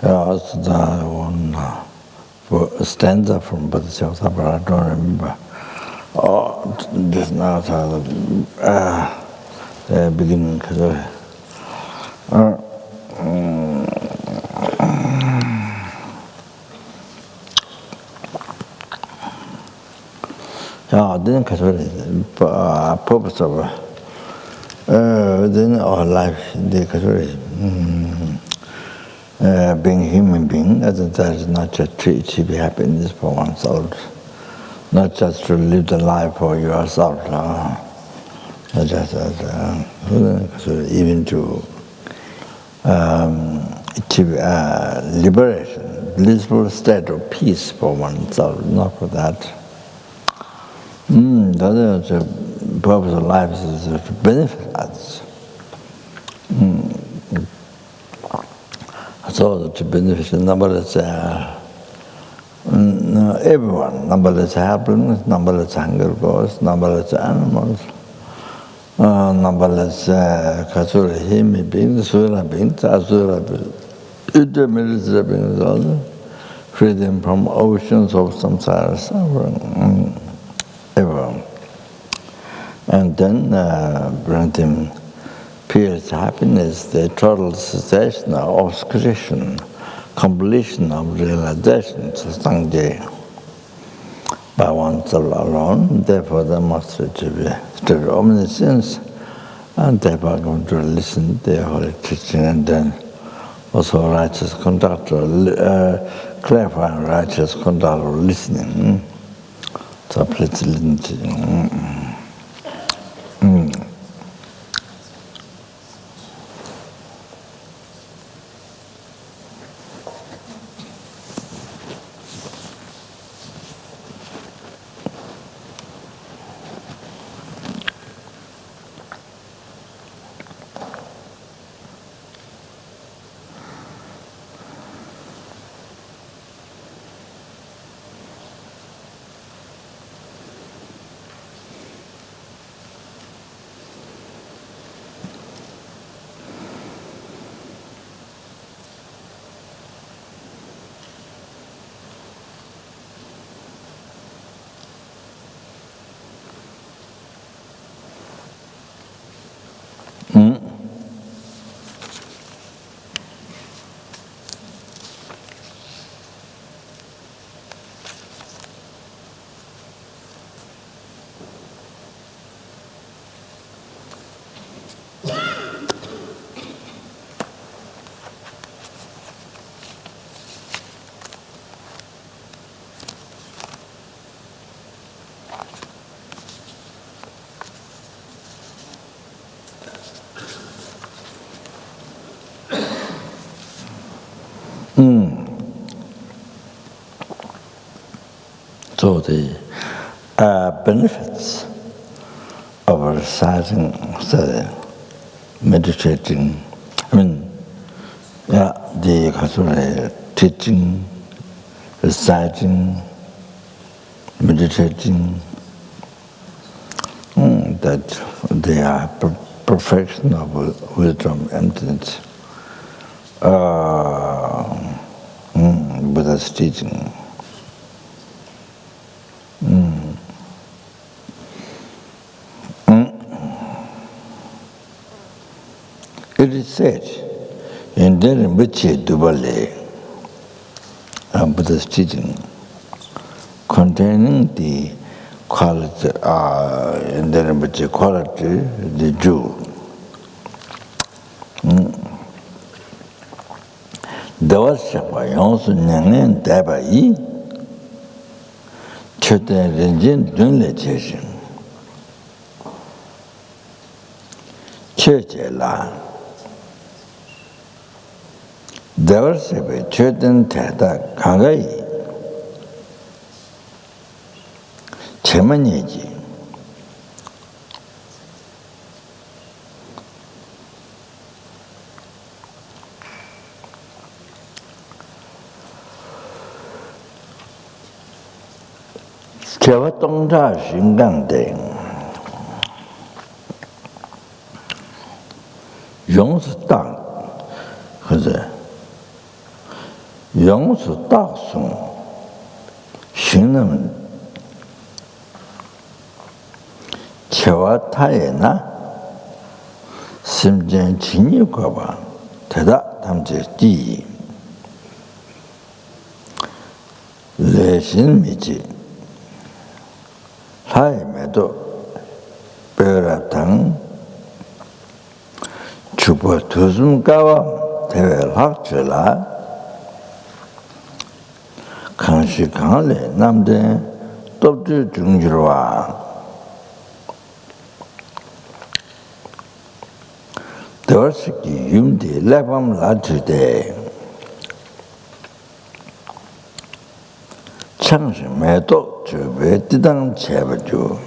Also, that one stanza from Bodhanath, but I don't remember. Oh, this now the beginning. I didn't consider the purpose of within our life, the being a human being, that is not just to achieve happiness for oneself, not just to live the life for yourself, not just even to achieve liberation, blissful state of peace for oneself, not for that. The purpose of life is to benefit others. So to benefit numberless everyone, numberless happiness, numberless hunger goes, numberless animals, numberless human beings, sura beings, asura beings, intermediate beings, also freedom from oceans of samsara suffering. Everyone. And then granting peace, happiness, the total cessation of obscuration, completion of realization, sangye, by oneself alone. Therefore, there must be state of omniscience, and therefore going to listen to the holy teaching, and then also righteous conduct, clarifying righteous conduct of listening. So please listen to So the benefits of reciting, studying, meditating, the teaching, reciting, meditating, that they are perfection of wisdom, emptiness, Buddha's teaching. It is said in Rinpoche Dubale, Buddha's teaching, containing the quality, in the Rinpoche quality, the jewel. Dawasapa Yonsu Nyangen Daba Yi, Choten Rinjin Dunle Cheshin, Cheche La. Dawasapa Choten Tata Kangai, Chemanyeji. 제와 동자 신강대 용수 딱, 그제? 용수 딱 송, 신은 체와 타에나 심정 진입과봐 대다 담지지 내신미지 사임에도 뼈라당 주보 두숨가와 대외를 확주라 강시 강할래 남대 떡주 중지로와 더스키 윤디 레밤 라트데 창시 매도 주베 띠당 제버주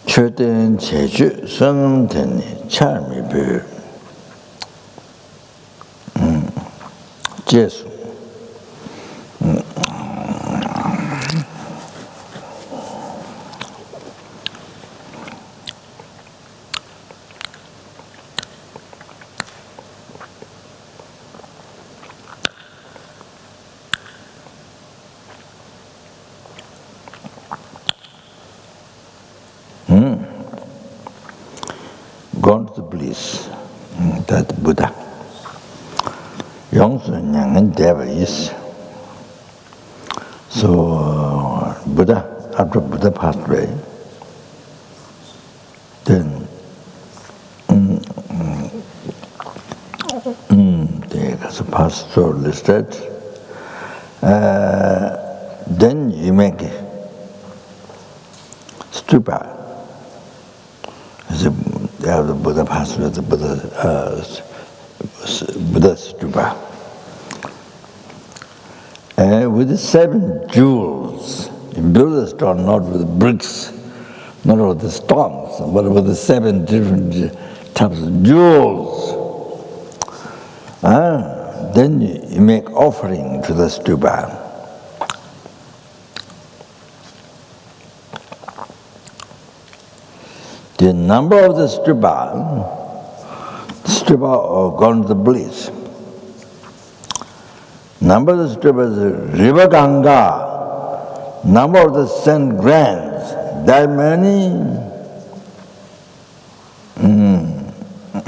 최대한 제주 성음되니 참미부 제수 gone to the bliss, that Buddha. Yongsun Yang Deva is. So, Buddha, after Buddha passed away, then they passed through listed. Then you make stupa. The Buddha passed away, the Buddha stupa. With the 7 jewels, you build the stone not with bricks, not with the stones, but with the 7 different types of jewels. Then you make offering to the stupa. The number of the stupa are gone to the bliss. Number of the stupa is River Ganga. Number of the sand grains, that many.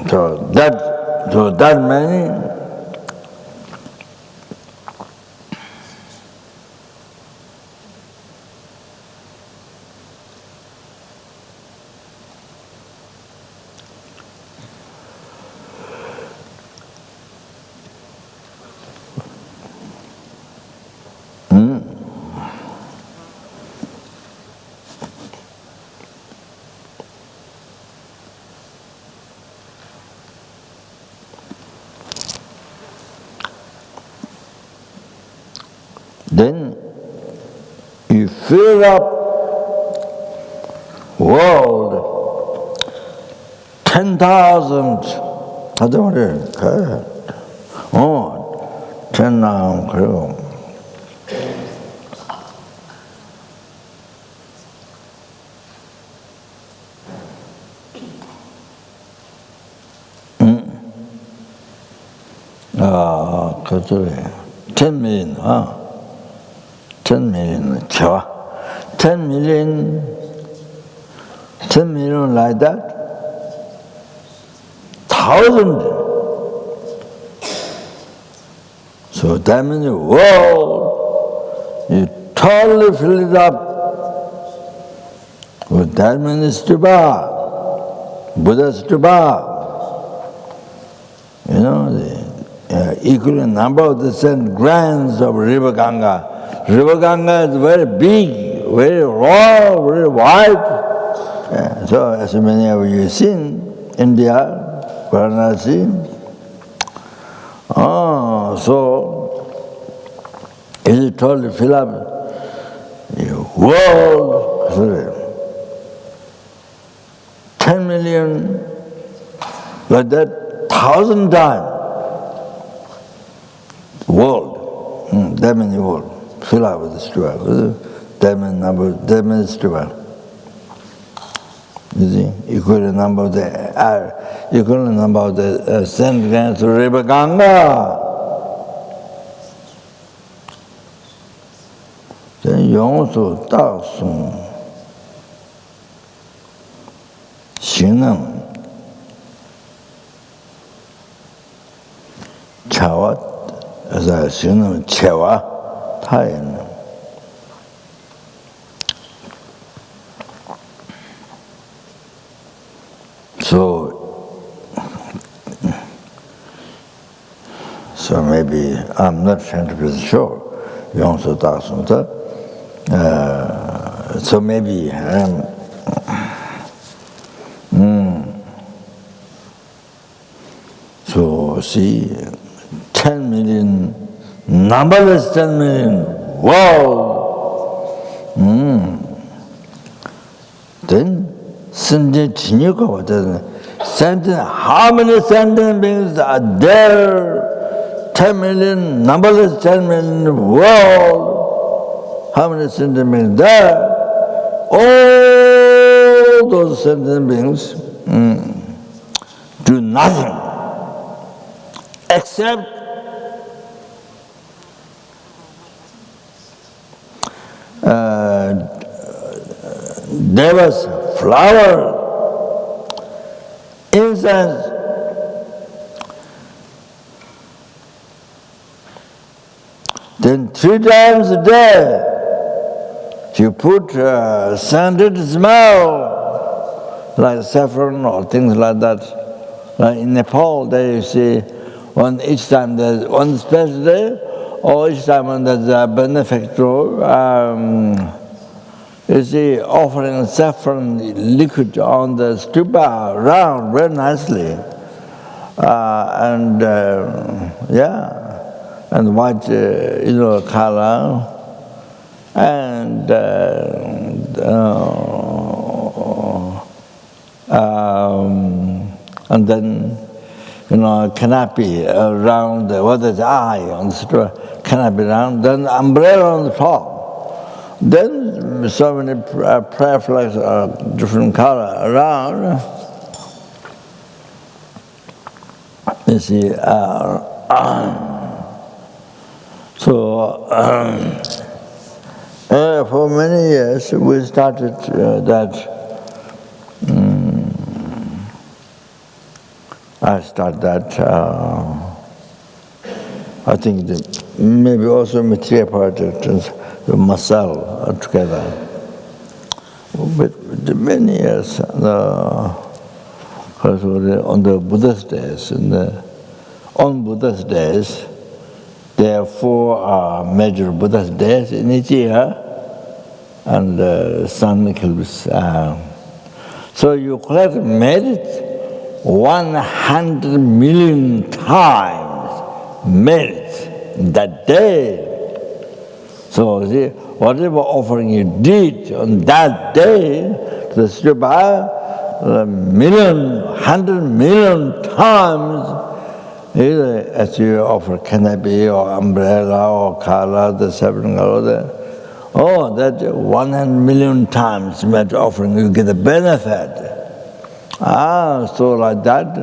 So that many. Then you fill up world 10,000. I don't know. Oh, 10 now. 그리고 그쪽에 10 million. 10 million, 좋아. 10 million like that. 1,000. So that means the world, you totally fill it up with that many stupa, Buddha stupa. You know, the equal number of the 7 grands of River Ganga. River Ganga is very big, very raw, very wide. So as many of you seen, India, Varanasi. So it is totally fill up the world. 10 million, like that, 1,000 times. World, that many world. Fill up with the stupa, that many number, that many stupa. You see, equivalent number of the sand grains to River Ganga. Then Yongsu Daksung Shinam Chawat as I Shinam Chewa Tayin. So maybe I'm not 100% sure. Yongsu Daksung. So maybe so see 10 million, numberless 10 million, wow! Then how many sentient beings are there? 10 million, numberless 10 million, wow! How many sentient beings there? All those sentient beings do nothing except Deva's flower, incense, then 3 times a day you put scented smell like saffron or things like that. Like in Nepal, they say each time there's one special day, or each time when there's a benefactor, you see, offering saffron liquid on the stupa round very nicely, and white, color, and then canopy around whether it's eye on the stupa, canopy around, then umbrella on the top. Then so many prayer flags of different color around. You see, for many years we started that. I started that. I think maybe also material project and Masal together. But many years on the Buddhist days, on Buddhist days, there are 4 major Buddhist days in each year, and sun eclipse. So you collect merit 100 million times merit that day. So see, whatever offering you did on that day to the stupa, 100 million times, either as you offer canopy or umbrella or kala, the 7 color, that 100 million times merit offering, you get the benefit. So like that,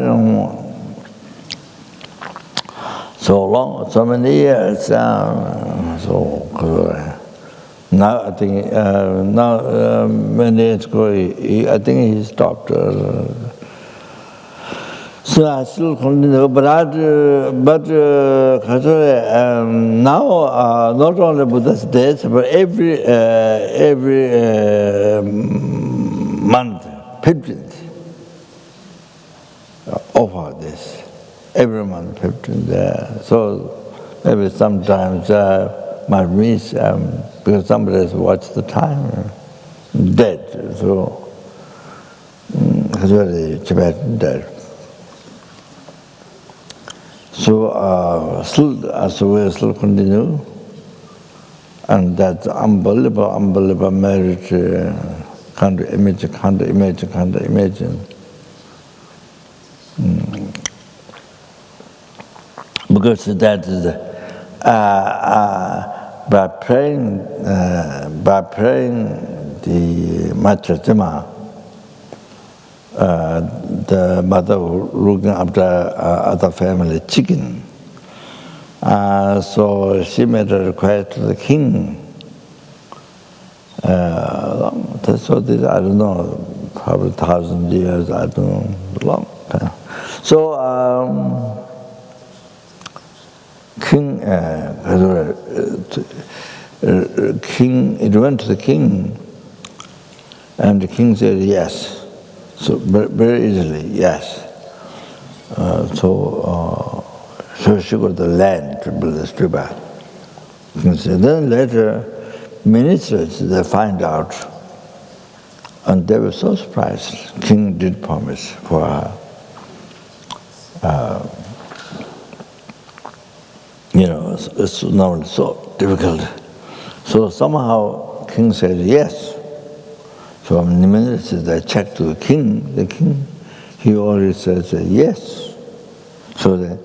so long, so many years. Now I think many years ago, I think he stopped. So I still continue, but now not only Buddha's days, but every month, 15th. Offer this every month, 15th. So maybe sometimes might miss because somebody has watched the time, dead. So it's very Tibetan dead. So we still continue, and that unbelievable merit, can't imagine. Because that is by praying the Matrasima, the mother looking after other family chicken. So she made a request to the king. So this, I don't know, probably 1,000 years, I don't know, long time. So it went to the king, and the king said yes. So very easily, yes. So she got the land to build the stupa. Then later, ministers, they find out, and they were so surprised. King did promise for her. It's not so difficult. So somehow king said yes. So when the ministers, they checked to the king, he already says yes. So the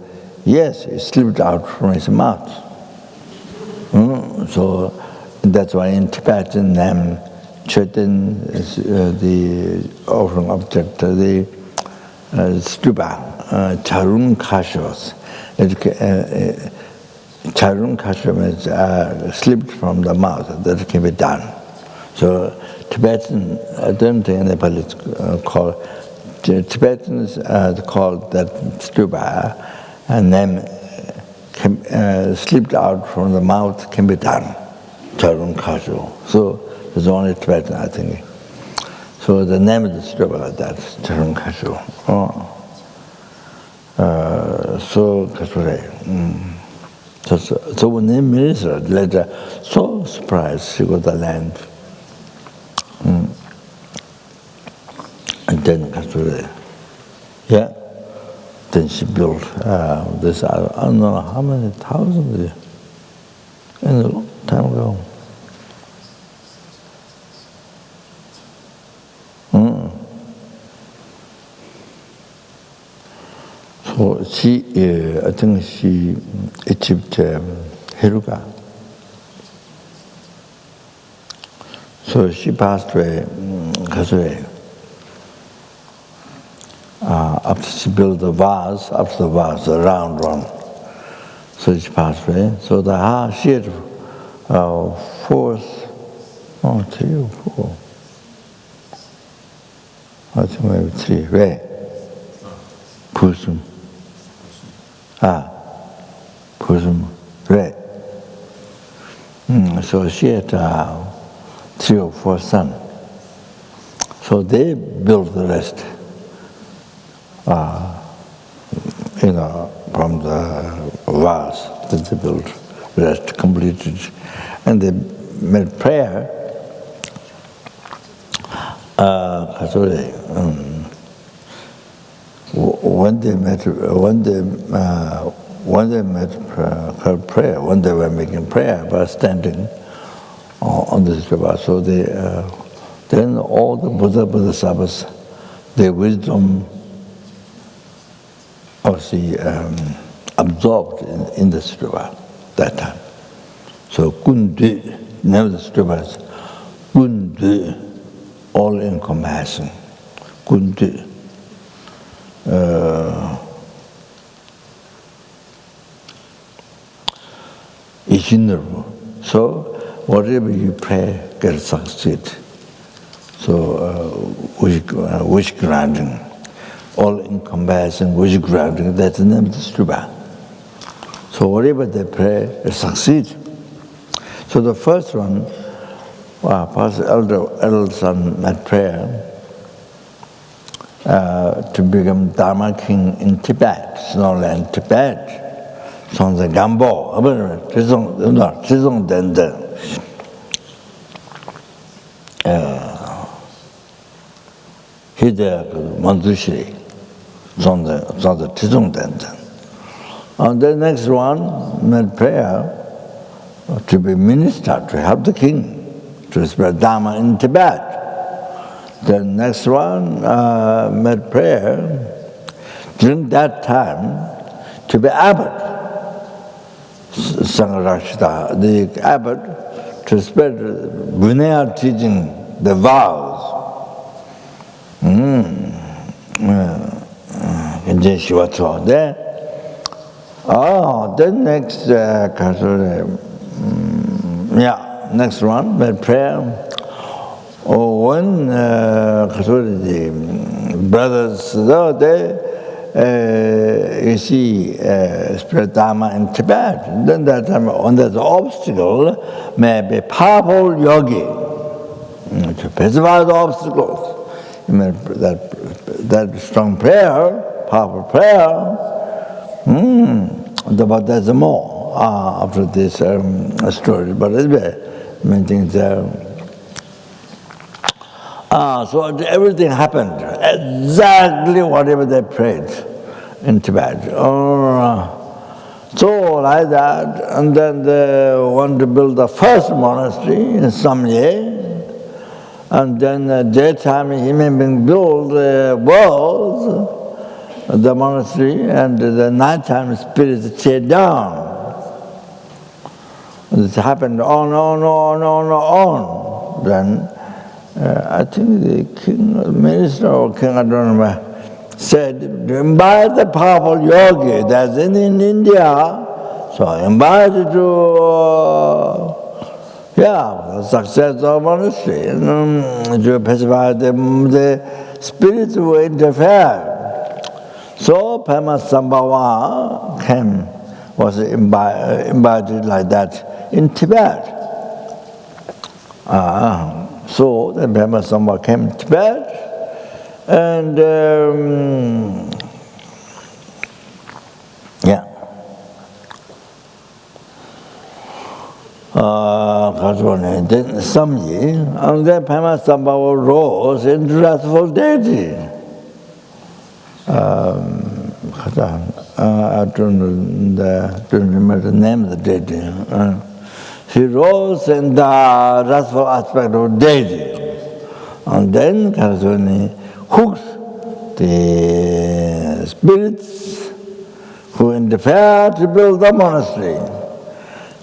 yes, it slipped out from his mouth. So that's why in Tibetan name, Chetan is the offering object, the stupa, charun kashos. Charun kasha means slipped from the mouth, that can be done. So Tibetan, I don't think Nepal is called, Tibetans call that stupa, and then slipped out from the mouth can be done, charun kasha. So it's only Tibetan, I think. So the name of the stupa like that, charun kasha. So when the minister later, so surprised, she got the land. And then then she built this, I don't know how many thousands, in a long time ago. So she, I think she achieved Heruka. So she passed away, after she built the vase, the round one. So she passed away. So she had 3 or 4, I think maybe 3, right? Pusum. Pusum, right. So she had 3 or 4 sons. So they built the rest, from the vase that they built, the rest completed. And they made prayer. When they met her prayer, when they were making prayer by standing on the stupa, so then all the Bodhisattvas, their wisdom obviously absorbed in the stupa that time. So Kundu, name of the stupa is Kundu, all encompassing. Kundu. So whatever you pray gets succeed. So wish granting, all encompassing wish granting, that's the name of the stupa. So whatever they pray, it succeeds. So the first one, Pastor elder son made prayer to become Dharma king in Tibet, Snowland, Tibet. Sonze Gambo, Trizong Denden. Hide Mandushri, Sonze Trizong Denden. And the next one made prayer to be minister, to help the king, to spread Dharma in Tibet. The next one made prayer during that time to be abbot. Sangharakshita, the abbot, to spread Vinaya teaching, the vows. 이제 쉬웠죠. 네. Then next, next one, that prayer. When the brothers, you see, spread Dharma in Tibet, then that time on that obstacle may be powerful yogi to pacify the obstacles. That strong prayer, powerful prayer. But there's more after this story. But anyway, many things there. So everything happened exactly whatever they prayed in Tibet. So like that, and then they want to build the first monastery in Samye, and then daytime he may build walls, the monastery, and the nighttime spirits tear down. This happened on. Then I think the king, minister or king, I don't remember, said, invite the powerful yogi that's in India, so invite to, the success of monastery, to pacify the spirits who interfere. So Padmasambhava was invited like that in Tibet. So the Padmasambhava came to Tibet, and then Samyi, and then Padmasambhava rose into wrathful deity. I don't remember the name of the deity. He rose in the wrathful aspect of deity, and then Karaswani hooks the spirits who interfere to build the monastery.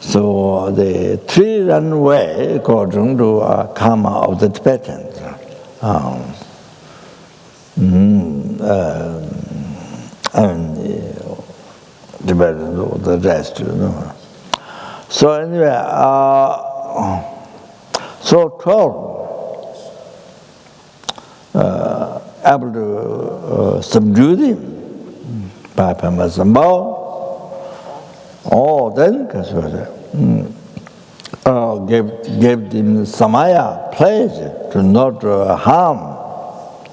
So the three run away according to karma of the Tibetans. And the rest, So anyway, so 12 able to subdue them by Padmasambhava. Then gave them samaya, pleasure, to not harm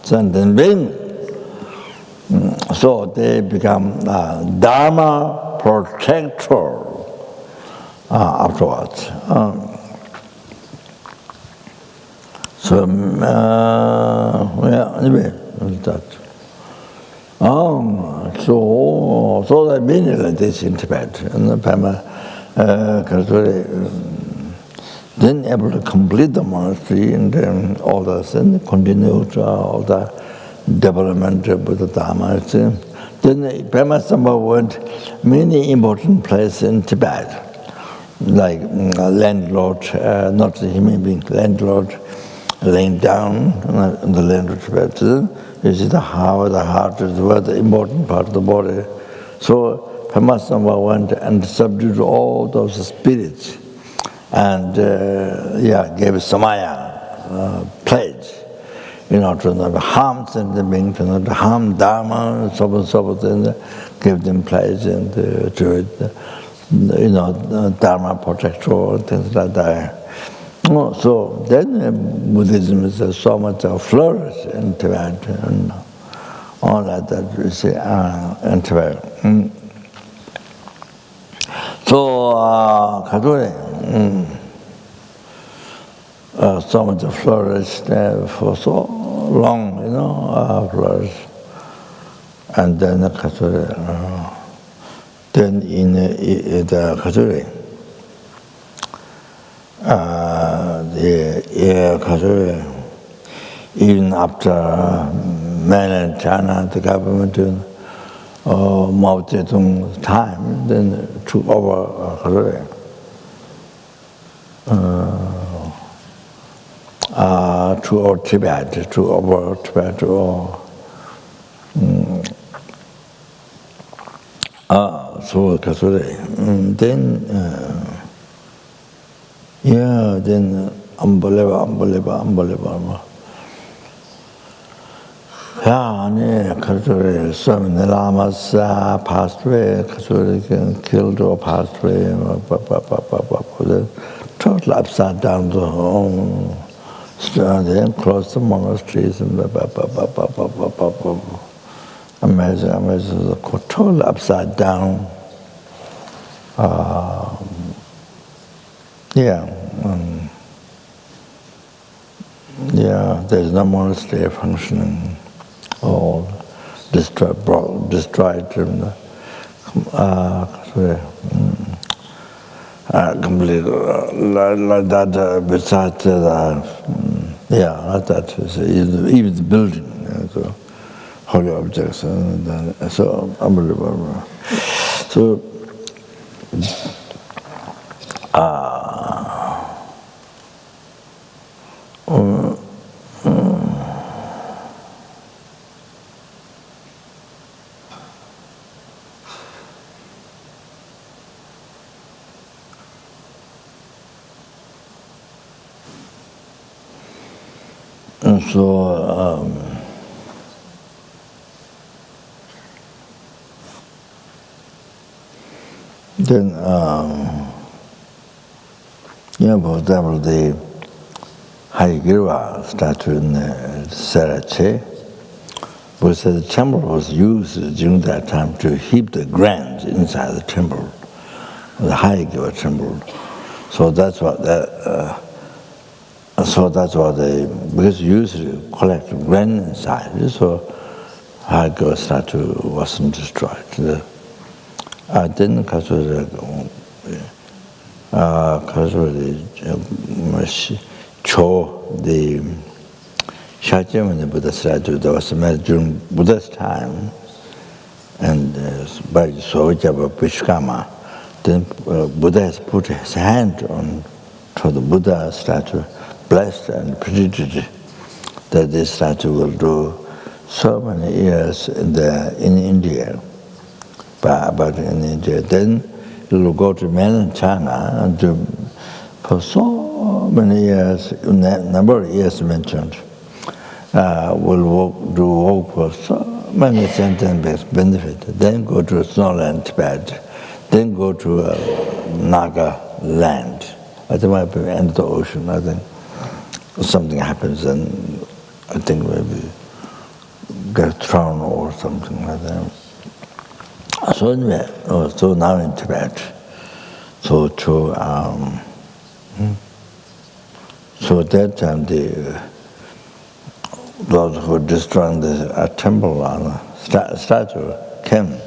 sentient beings. So they become Dharma protector afterwards. Anyway, that. So they've been like this in Tibet, and the Padma then able to complete the monastery and all this, and continued all the development of the Dharma. Then Padmasambhava went many important places in Tibet, like landlord, not the human being, landlord laying down in the land of Tibet. You see the heart is where the important part of the body. So Padmasambhava went and subdued all those spirits, and gave samaya, pledge, to not harm the being, to not harm Dharma, so forth, give them pledge and to it, Dharma protector, things like that. So then Buddhism is so much flourish in Tibet, and all that we see in Tibet. So Kadure, so much flourished for so long, flourished. And then Kadure, then in the Kadure, even after mainland China, the government, Mao Zedong's time, then took over Korea. To Tibet, or So then, then unbelievable. Yeah, so many lamas passed away, killed or passed away, totally upside down the home, then closed the monasteries and amazing, totally upside down. There's no monastery functioning. All destroyed, completely like that. Besides like that. Even the building, so holy objects, so unbelievable. So. Then, for example, the Hayagriva statue in Sarache, was that the temple was used during that time to heap the grains inside the temple, the Hayagriva temple. So that's what they, because usually collect grain inside, so Hayagriva statue wasn't destroyed. Then because of the Shakyamuni Buddha statue that was made during Buddha's time, and by Sovajaba Vishkama, then Buddha has put his hand on to the Buddha statue, blessed and predicted that this statue will do so many years in India. But in India, then it will go to mainland China and for so many years, number of years mentioned, will do work for so many sentient benefit. Then go to Nepal Tibet, then go to Naga land. I think might be the end of the ocean. I think something happens, and I think maybe get thrown or something like that. So anyway, so now in Tibet, so at that time those who destroyed the temple on the statue came.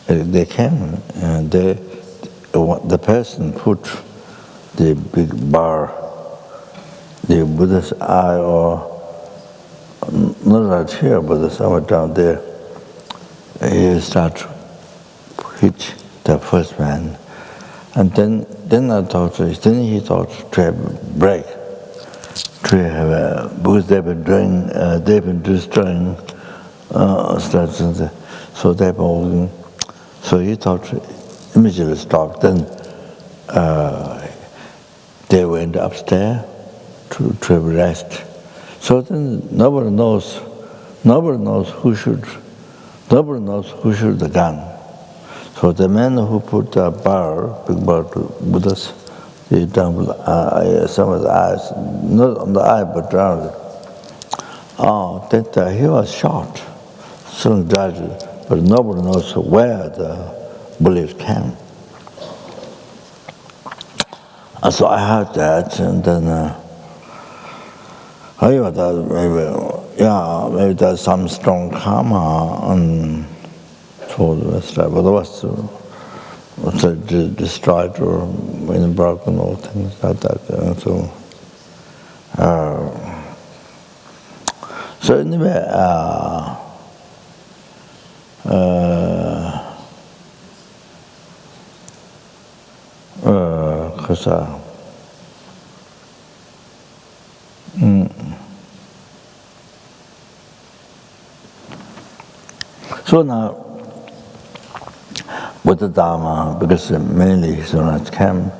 They came, and the person put the big bar, the Buddha's eye, or not right here, but somewhere down there. He started to hit the first man, and then he thought to have a break, to have because they've been destroying statues, so so he thought to immediately stop. Then they went upstairs to have rest. So then nobody knows who should the gun. So the man who put the big bar to Buddha's, down with some of the eyes, not on the eye but around it. He was shot, soon died, but nobody knows where the bullet came. And so I heard that, and then I thought maybe there's some strong karma on for the rest of it, but the rest was destroyed or broken or things like that. So anyway, so now, with the Dharma, because mainly his owners came,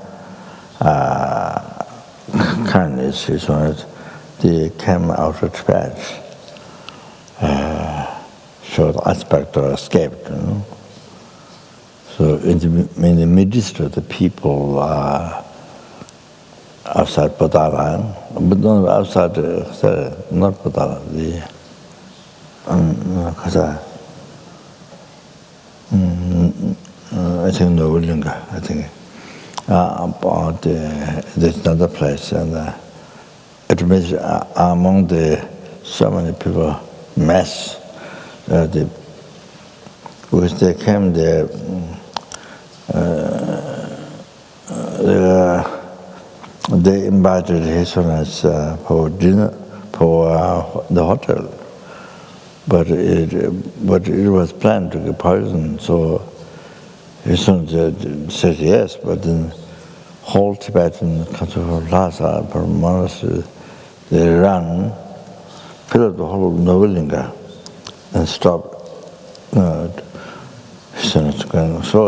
kindness, his owners, they came out of Tibet, short aspect or escaped, you know. So in the midst of the people outside Bodhanath, but not outside, not Bodhanath, the I think River Ganga, I think. About there's another place, and it means among the so many people, mass, because they came there, they invited his Holiness for dinner for the hotel, but it was planned to get poisoned, so his Holiness said yes, but then whole Tibetan country of Lhasa, from monastery, they ran, filled the whole of River Ganga, and stopped. So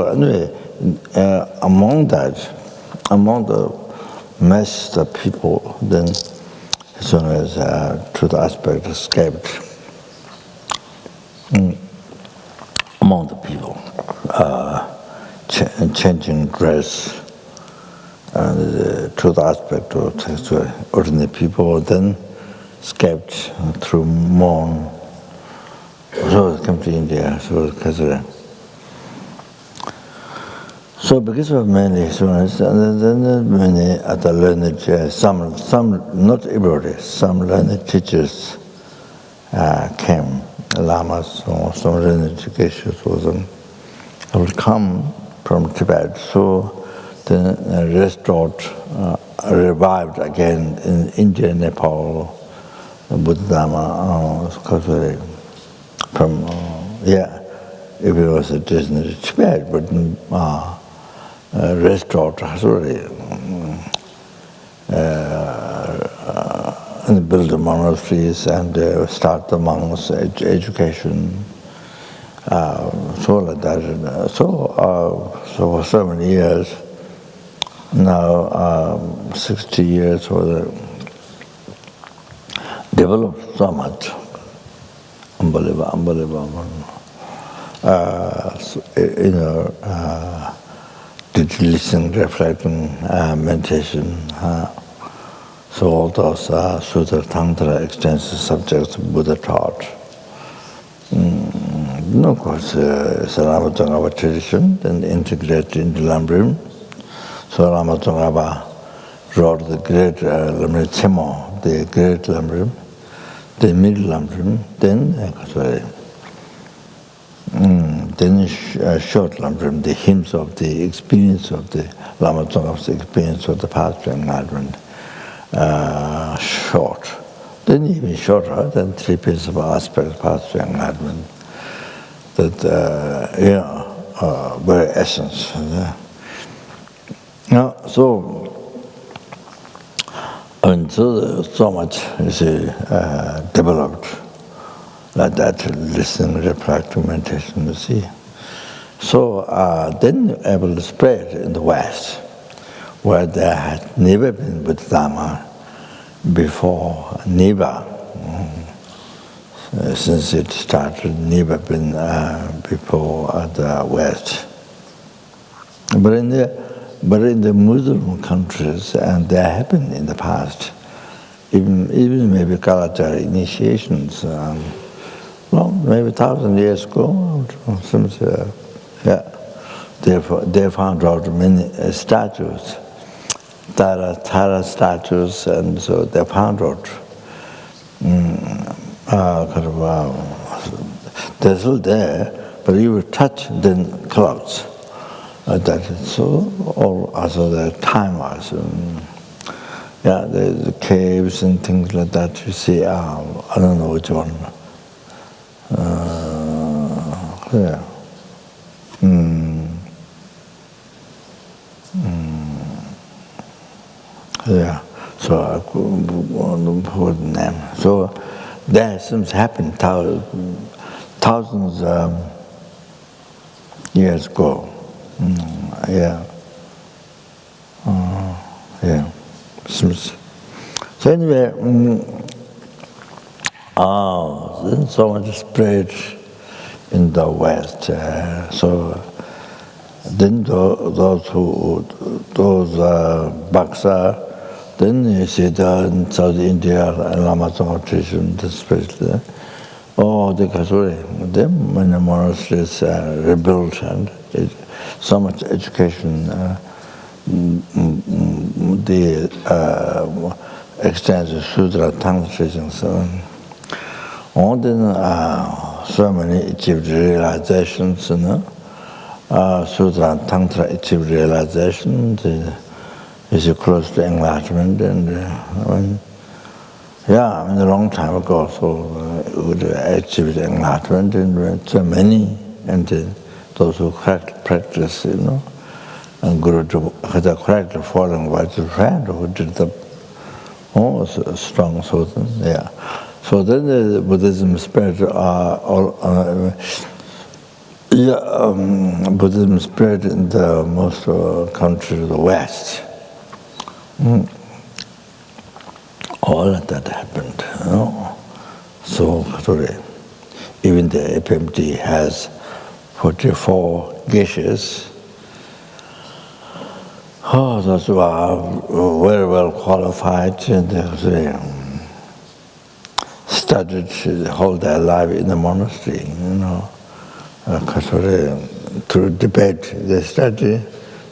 anyway, among the mass of people, then as soon as truth aspect escaped among the people, changing dress, and the truth aspect of ordinary people then escaped through mourn. So it came to India, so Kazara. So because of many students, and then many other learned, some not everybody, some learned teachers came, lamas or some learned teachers would come from Tibet. So then restored, revived again in India, Nepal, Buddha from if it was a distance to Tibet, but restored and build the monasteries and start the monks' education. So like that. So for so many years, now 60 years, developed so much. Unbelievable. Did listening, reflecting, meditation. So all those Sutra, Tantra, extensive subjects Buddha taught. Of course, Ramatungava tradition, then integrated into Lamrim. So Ramatungava wrote the great Lamrim Tsemo, the great Lamrim, the middle Lamrim, then short Lamrim, the hymns of the experience of the Ramatungava's experience of the past enlightenment, short. Then even shorter than 3 principal aspects of past enlightenment. That very essence. So much is developed like that, listening, reflecting, meditation, you see. So then able to spread in the West, where there had never been Buddha before, never. Since it started, never been before the West. But in the Muslim countries, and there have been in the past, even maybe Kalachari initiations, maybe 1,000 years ago, since, they found out many statues, Tara statues, and so they found out they're still there, but you will touch then clouds. That is so. Also the time was, the caves and things like that. You see, I don't know which one. So I couldn't put the name. So that seems to happen thousands years ago. Yeah. Yeah. So anyway, then so much spread in the West. So then those Baksa, then you see in South India, Lama Tsongkhapa tradition, especially. Oh, the Kasuri, them when the monasteries rebuilt and so much education, the extensive sutra, tantra traditions, so on. All then so many achieved realizations, you know. Sutra and tantra achieved realization. Is close to enlightenment, and a long time ago, so would achieve enlightenment, and so many, and those who practice, you know, and Guru had a correctly following Vajra friend who did the strong Sutra, yeah. So then the Buddhism spread, Buddhism spread in the most countries of the West. All of that happened, you know. So today, even the FPMT has 44 geishas. Those who are very well qualified, and they studied whole their life in the monastery, you know. Through debate, they study,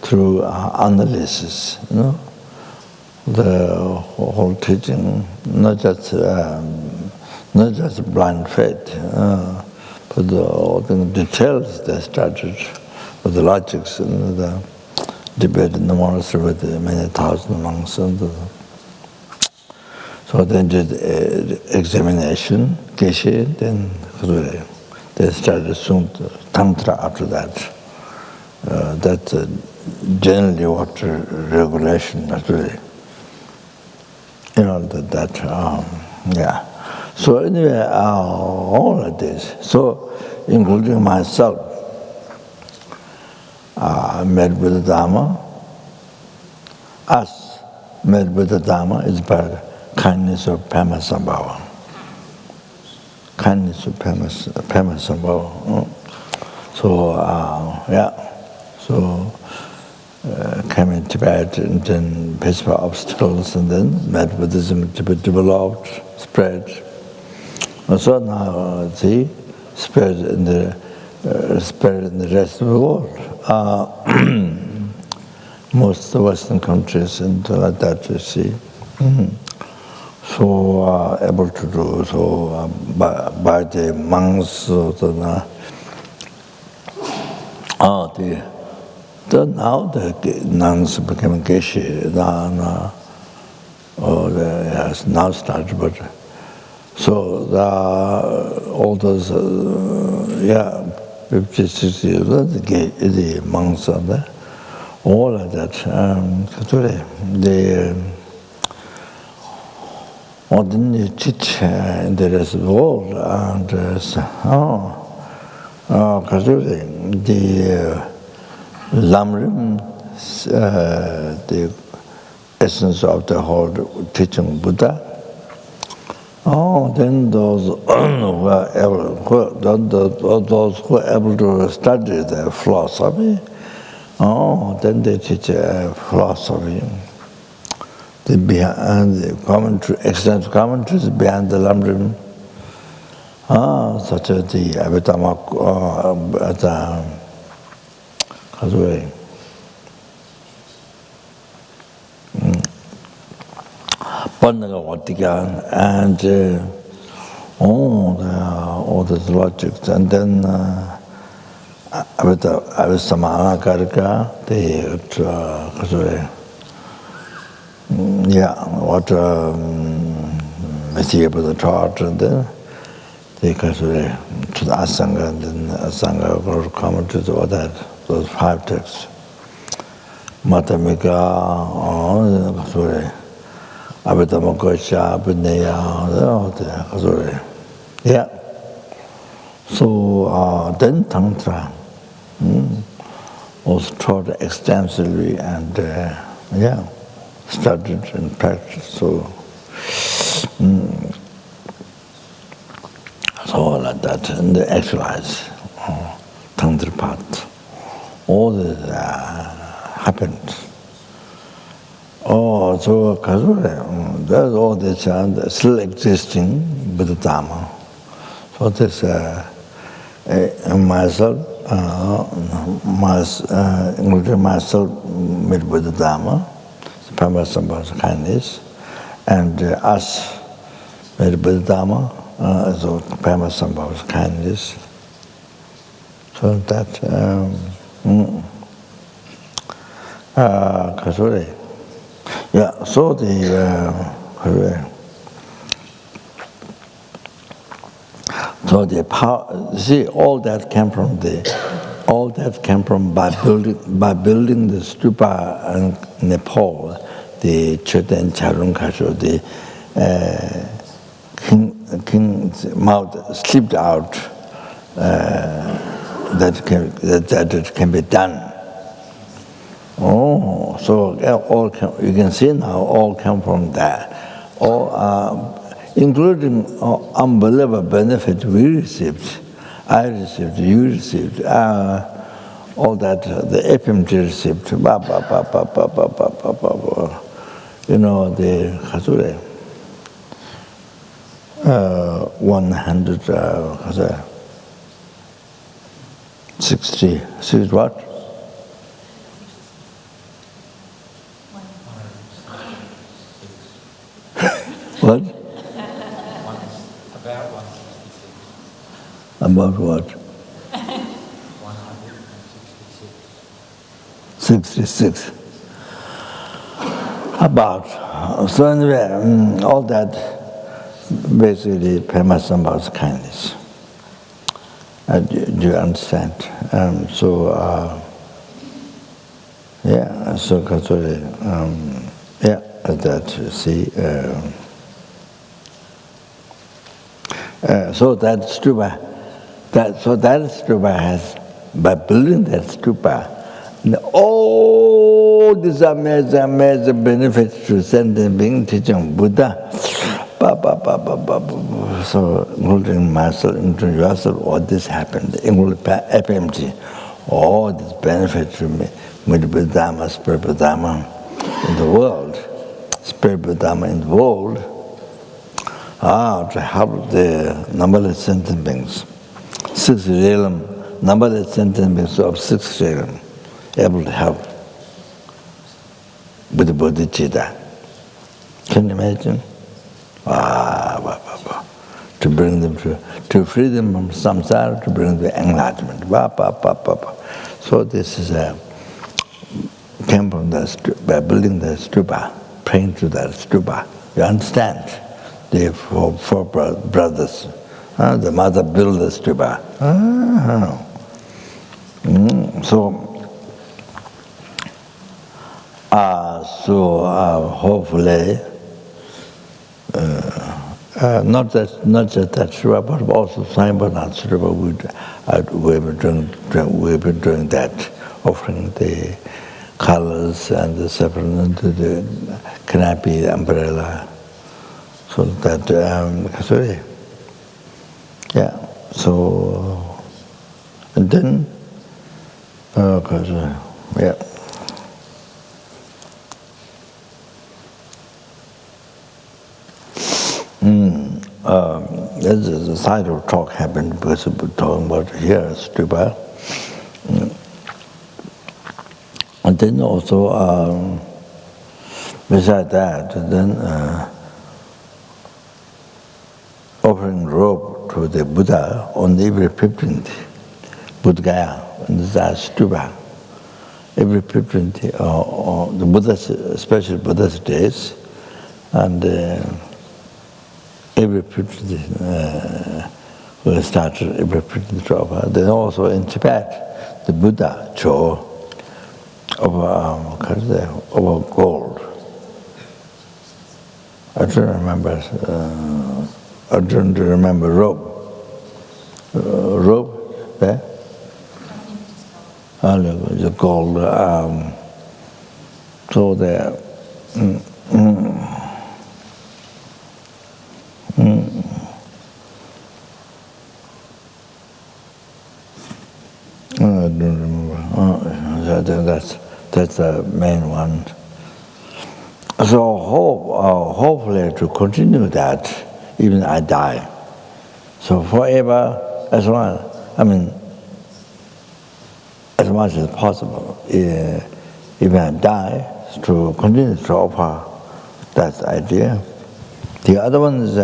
through analysis, you know. The whole teaching, not just blind faith, but all the details they studied, with the logics and the debate in the monastery with the many thousand monks. And so they did examination, geshe, then they started soon tantra after that. That's generally what regulation, not really. You know, yeah. So anyway, all of this, so including myself, met with the Dharma. Us met with the Dharma is by kindness of Padmasambhava. Kindness of Padmasambhava. So, yeah, so came in Tibet and then faced by obstacles, and then met Buddhism developed, spread. And so now, see, spread in the rest of the world. Most of the Western countries and like that, you see. So able to do so by the monks, now the nuns became geisha, has now started, but so all those, 50, 60 years, the monks are there, all of that. They didn't teach in the rest of the world, and the Lamrim, the essence of the whole teaching Buddha. Then those who are able to study the philosophy, then they teach philosophy. The commentary, extensive commentaries behind the Lamrim, such as the Abhidhamma, and all the logics, and then Abhidhamma, what Messi taught, and then they to the Asanga, and then Asanga commentaries, all that, those 5 texts. Madhyamika, Abhidhamma Kocha, Abhinaya, So then Tantra. was taught extensively and studied and practiced. So like that, and the exercise, Tantra path, all this happened. Oh, so there's all this still existing Buddha Dharma. So this myself, including myself, made Buddha Dharma, Padmasambhava kindness, and us made Buddha Dharma, so Padmasambhava kindness. So that, yeah, so the power, see, all that came from by building the stupa in Nepal, the Chetan Charun Kasho, the king's mouth slipped out, that it can be done. Oh, so all you can see now, all come from that. All, including unbelievable benefit we received, I received, you received, all that the FPMT received, you know, the 160 what? What? About what? 66. About. So anyway, all that basically Padmasambhava's kindness. Do you understand? Yeah, so that you see. So that stupa, that stupa has, by building that stupa, all these amazing benefits to sentient being, teaching Buddha. So including myself, including yourself, all this happened, including FPMT, all these benefits to me, Buddha Dharma, spiritual Dharma in the world, spiritual Dharma in the world, to help the numberless sentient beings, 6 realm, numberless sentient beings of 6 realm, able to help with the bodhicitta. Can you imagine? To bring them to freedom from samsara, to bring them to enlightenment. So this is came from by building the stupa, praying to that stupa. You understand? The four brothers, the mother built the stupa. Hopefully, not just that stupa, but also Bodhanath stupa. We've been doing that, offering the colors and the saffron to the canopy, the umbrella. So that, and then, there's a side of talk happened because we're talking about here, stupa. And then also, besides that, then offering robe to the Buddha on every 15th, Bodh Gaya, and this is stupa. Every 15th, the Buddha's, special Buddha's days, and every 15th, we started every 15th Ropa. Then also in Tibet, the Buddha Cho of gold. I don't remember robe. Robe, there? the gold. So there. I don't remember. That's the main one. So hopefully to continue that, even I die. So forever, as much as possible, even I die, to continue to offer that idea. The other one is,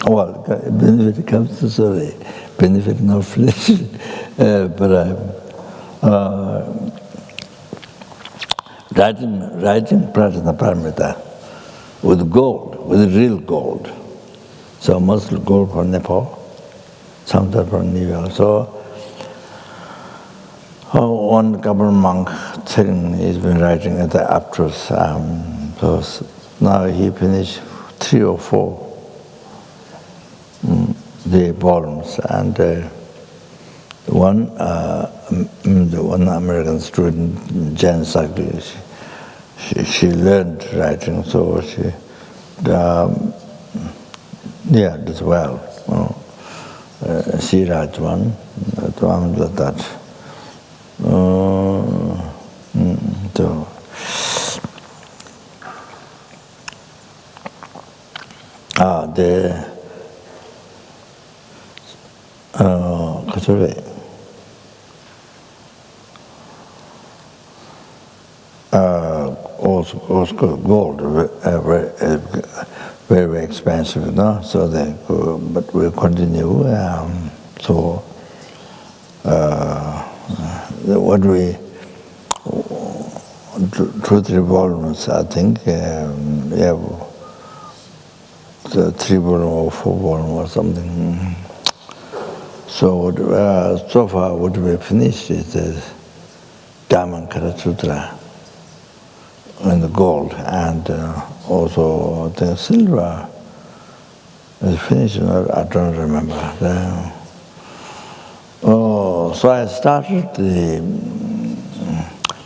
benefit comes to sorry, benefit not flesh, but writing Prajnaparamita with gold, with real gold. So mostly gold from Nepal, sometimes from New York. So one couple monk thing he's been writing at the Aptros. So now he finished 3 or 4 the volumes, and the one American student, Jan Sakli, she learned writing, so she, as well. She writes one like that. Also gold, very expensive, no? So they go, but we'll continue. What we 2-3 volumes, I think. The 3 volume or 4 volume or something. So so far what we finished is the Golden Light Sutra in the gold, and also the silver is finished. I don't remember. So I started the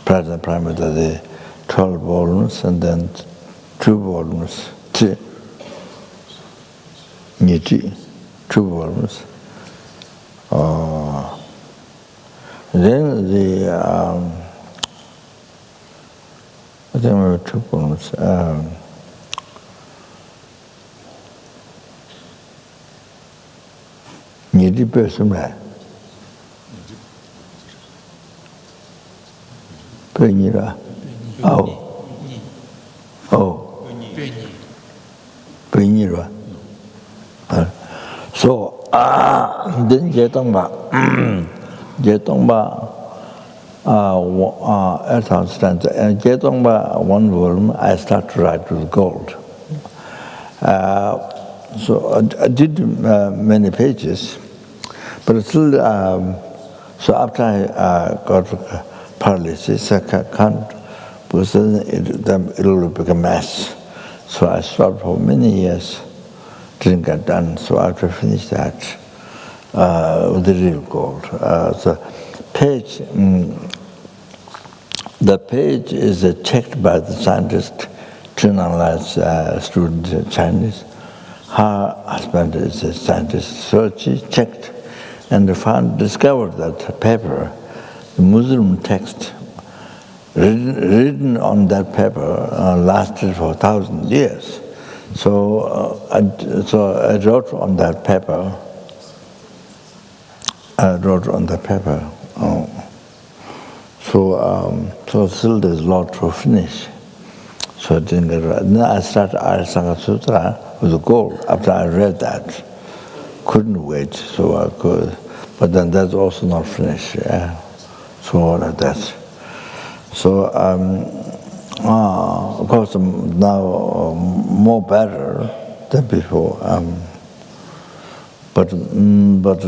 Prajnaparamita, the 12 volumes, and then 2 volumes, 2 volumes. Then the I think there were 2 volumes. Nidi Pesumra. Penira. Penira. So then Jetongba and Jetongba 1 volume I start to write with gold. So I did many pages, but still, so after I got paralysis, I can't, because then it will become a mess. So I stopped for many years, didn't get done, so I have to finish that with the real gold. So the page is checked by the scientist, Chunanlai's student, Chinese. Her husband is a scientist, so she checked and discovered that paper, the Muslim text, written on that paper lasted for 1,000 years. So I wrote on that paper. So still there's a lot to finish. So I didn't get right. Then I started LZR Sutra with gold. After I read that, couldn't wait, so I could. But then that's also not finished. Yeah. So like that. So of course now more better than before. But not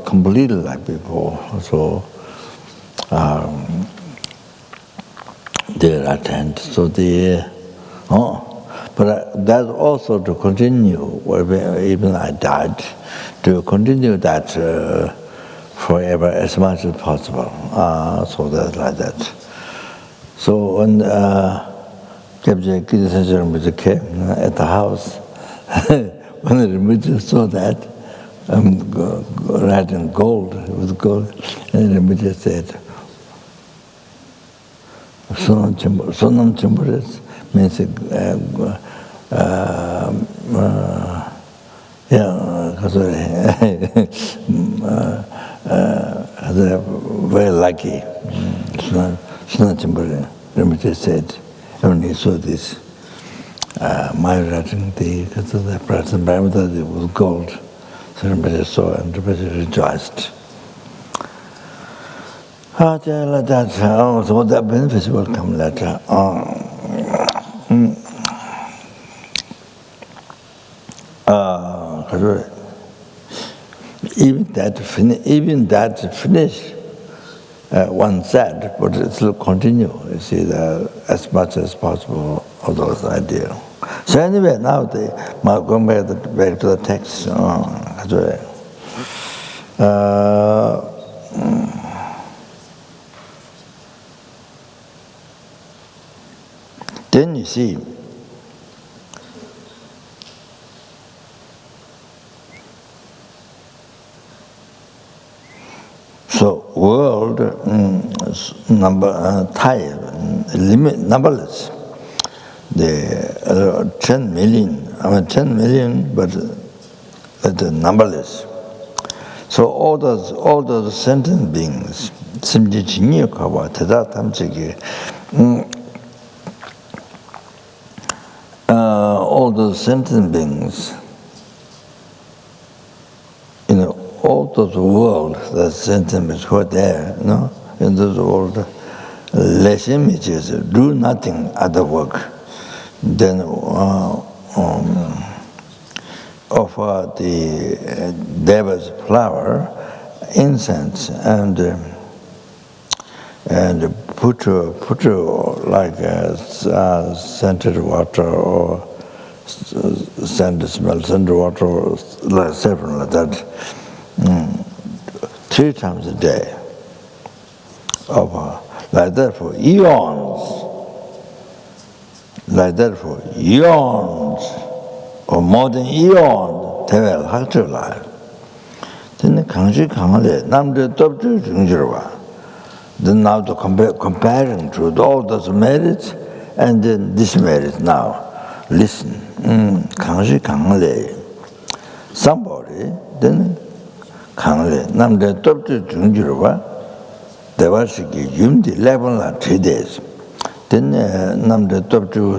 completely like before. So there attend. So but that's also to continue. Even I died, to continue that forever as much as possible. So that's like that. So when Kyabje Rinpoche came at the house, when the Rinpoche saw that, writing gold with gold, and Rinpoche said, Sonam Chimburis means very lucky. Sonam Chimburis, Rinpoche said, when he saw this, my writing, the Prajnaparamita was gold. So Rinpoche saw and Rinpoche rejoiced. So that benefits will come later on. Even that finish, one side, but it will continue. You see, as much as possible of those ideas. So anyway, now going back to the text. Then you see, so world numberless. The 10 million, but the numberless. So all those sentient beings, simji jinyi kawa teda tamchigi. All those sentient beings, all those worlds, the sentient beings who are there, in those worlds, less images, do nothing other work than offer the Deva's flower, incense, and put like scented water or scented water, like saffron, like that, 3 times a day. Like that for eons. Like that for eons, or more than eons, they will have to life. Then Then now the comparing to all those merits and then this merit now. Listen, somebody then namde toptu jungjirwa devashiki yumdi 3 days. Then namde toptu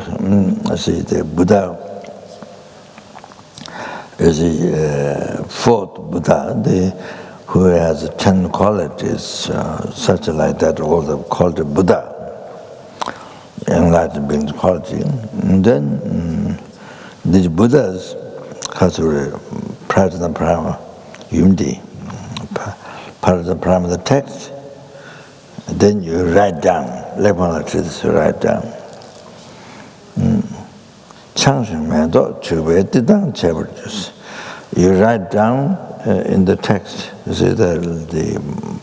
say the Buddha is the 4th Buddha, who has 10 qualities, such like that, all called the Buddha, enlightened beings quality. And then these Buddhas has Prajnaparamita, Yumdi, Prajnaparamita text. Then you write down, like this, write down. You write down in the text, you see the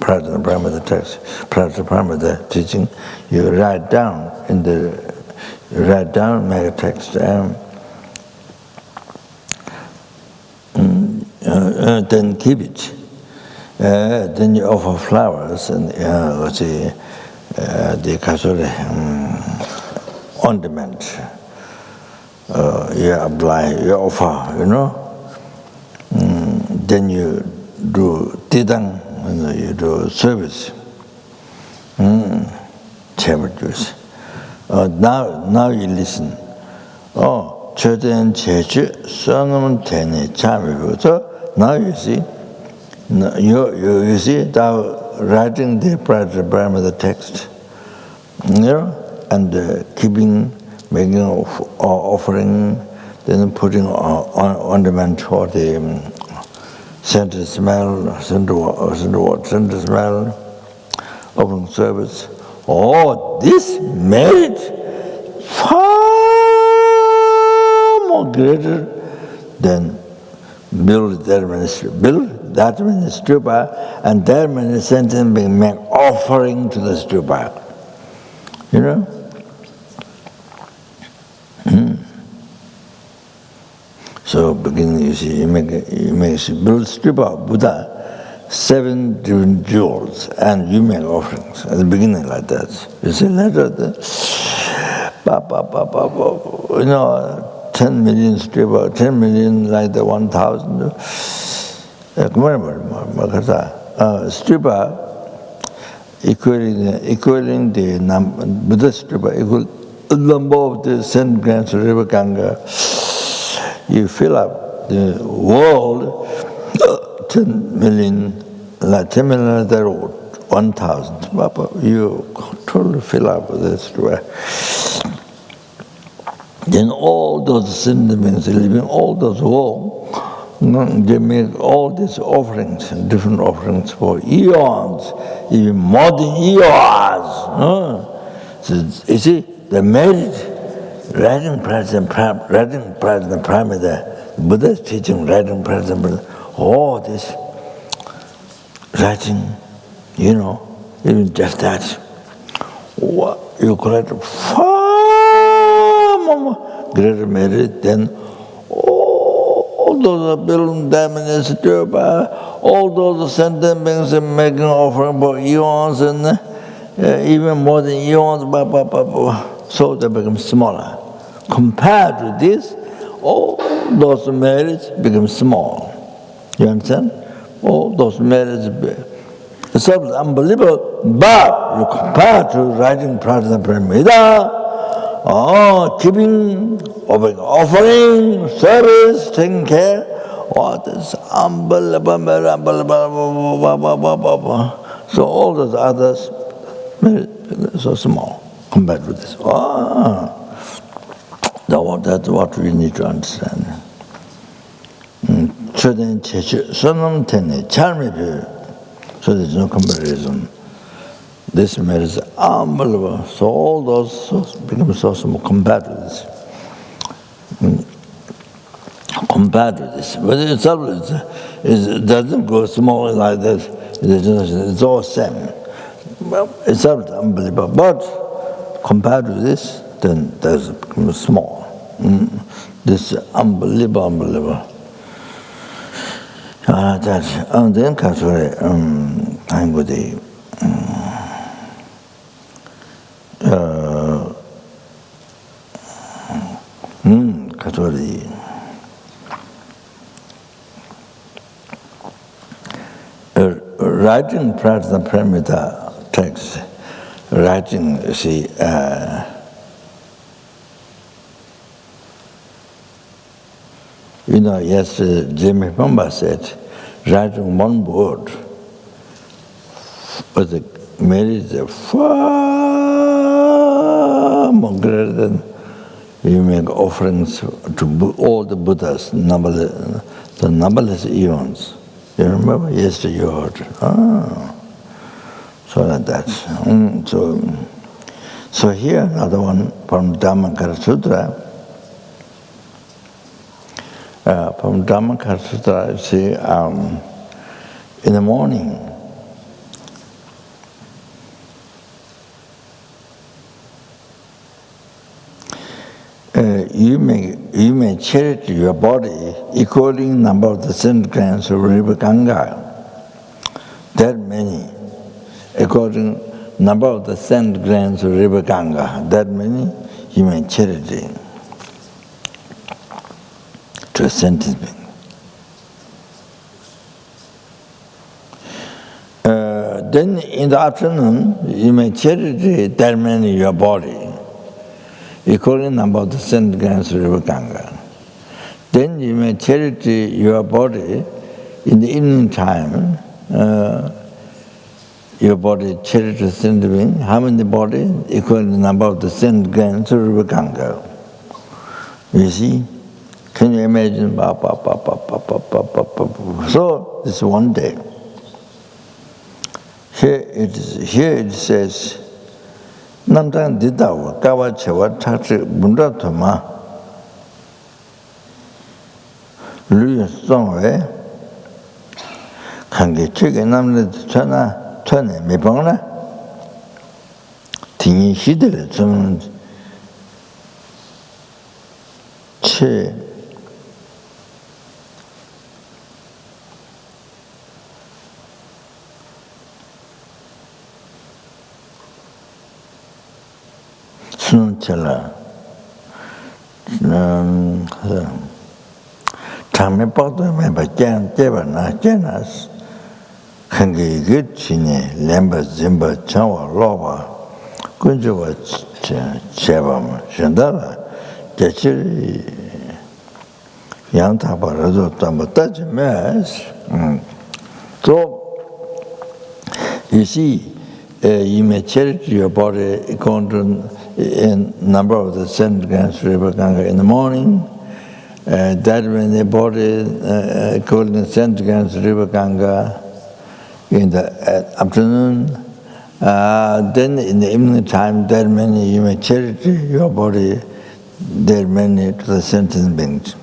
Prajnaparamita text, Prajnaparamita teaching, you write down make a text, then keep it. Then you offer flowers and the ornament. You apply, you offer, then you do tidang, you do service. Juice. Now you listen. Choden chechu sonam tene chami. So now you see, you see now writing the Prajnaparamita text, and keeping, making offering, then putting ornament for the scented smell, scented smell, offering service. This merit far more greater than build their ministry. Build that many stupa, and that many sentences being make offering to the stupa. You know? So beginning, you see, you make build stupa of Buddha, 7 different jewels, and you make offerings at the beginning like that. You see later, you know, 10 million stupa, 10 million like the 1,000. Stupa equaling the number, Buddha stupa equal the number of the 7 grams of River Ganga. You fill up the world, 10 million, like 10 million there, 1,000. You totally fill up with this. Then all those sentiments living, all those worlds, they make all these offerings, different offerings for eons, even more than eons. So you see, the merit. Writing Prajnaparamita, Buddha's teaching, writing Prajnaparamita, all this writing, you know, even just that, you collect far more greater merit than all those building diamonds, all those sentiments and making offering for eons and even more than eons, so they become smaller. Compared to this, all those merits become small. You understand? All those merits, it's unbelievable, but you compare to writing Prajnaparamita, keeping, offering, service, taking care, this unbelievable. So all those others, merits so small compared to this. That's what we need to understand. So there's no comparison. This merit is unbelievable. So all those become so small compared to this. Compared to this. But itself it doesn't go small like this. It's all same. It's unbelievable. But compared to this, then that's become small. This is unbelievable. Then comes time with the writing Prajnaparamita text, writing, you see, you know, yes, Jimmy Pamba said, writing one word, but the merit is far more greater than you make offerings to all the Buddhas, the numberless eons. You remember? Yesterday you heard. So like that. So here another one from Vajra Cutter Sutra. From Vajra Cutter Sutra, you see, in the morning, you may charity your body equaling number of the 7 grams of River Ganga. That many, according number of the 7 grams of River Ganga, that many you may charity to a sentient being. Then in the afternoon, you may charity that many your body, equaling number of the 7 grams of River Ganga. Then you may charity your body in the evening time. Your body charity to sentient being. How many body? Equaling the number of the 7 grams of River Ganga. You see? Can you imagine? So this is one day. Here it says, Namtang Didawa, Kawa Chewa Tachi Bundatoma, Luya Songway, 한게 최근 남는 전에 몇 번이나 등이 시대를 좀 채 순철라 잠에 뻗어 매바 째바나 째나스 한게 그치네 렘바 짐바 차와 로바 군주와 제밤 신다라 대치 양타바라도 담았다지 매스 So you see you may charity your body according in number of the centigrams River Ganga in the morning, that when the body according to centigrams River Ganga in the afternoon, then in the evening time, that many you may charity your body, there many to the sentient beings,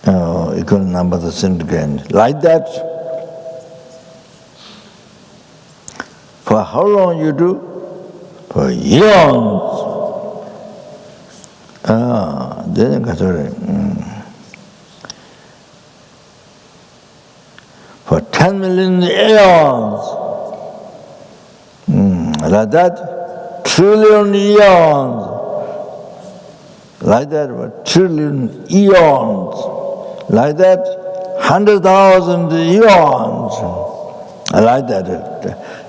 equal number of the centigrams. Like that, for how long you do? For eons. Then for 10 million eons. Like that, trillion eons. Like that, for trillion eons. Like that, 100,000 eons. Like that.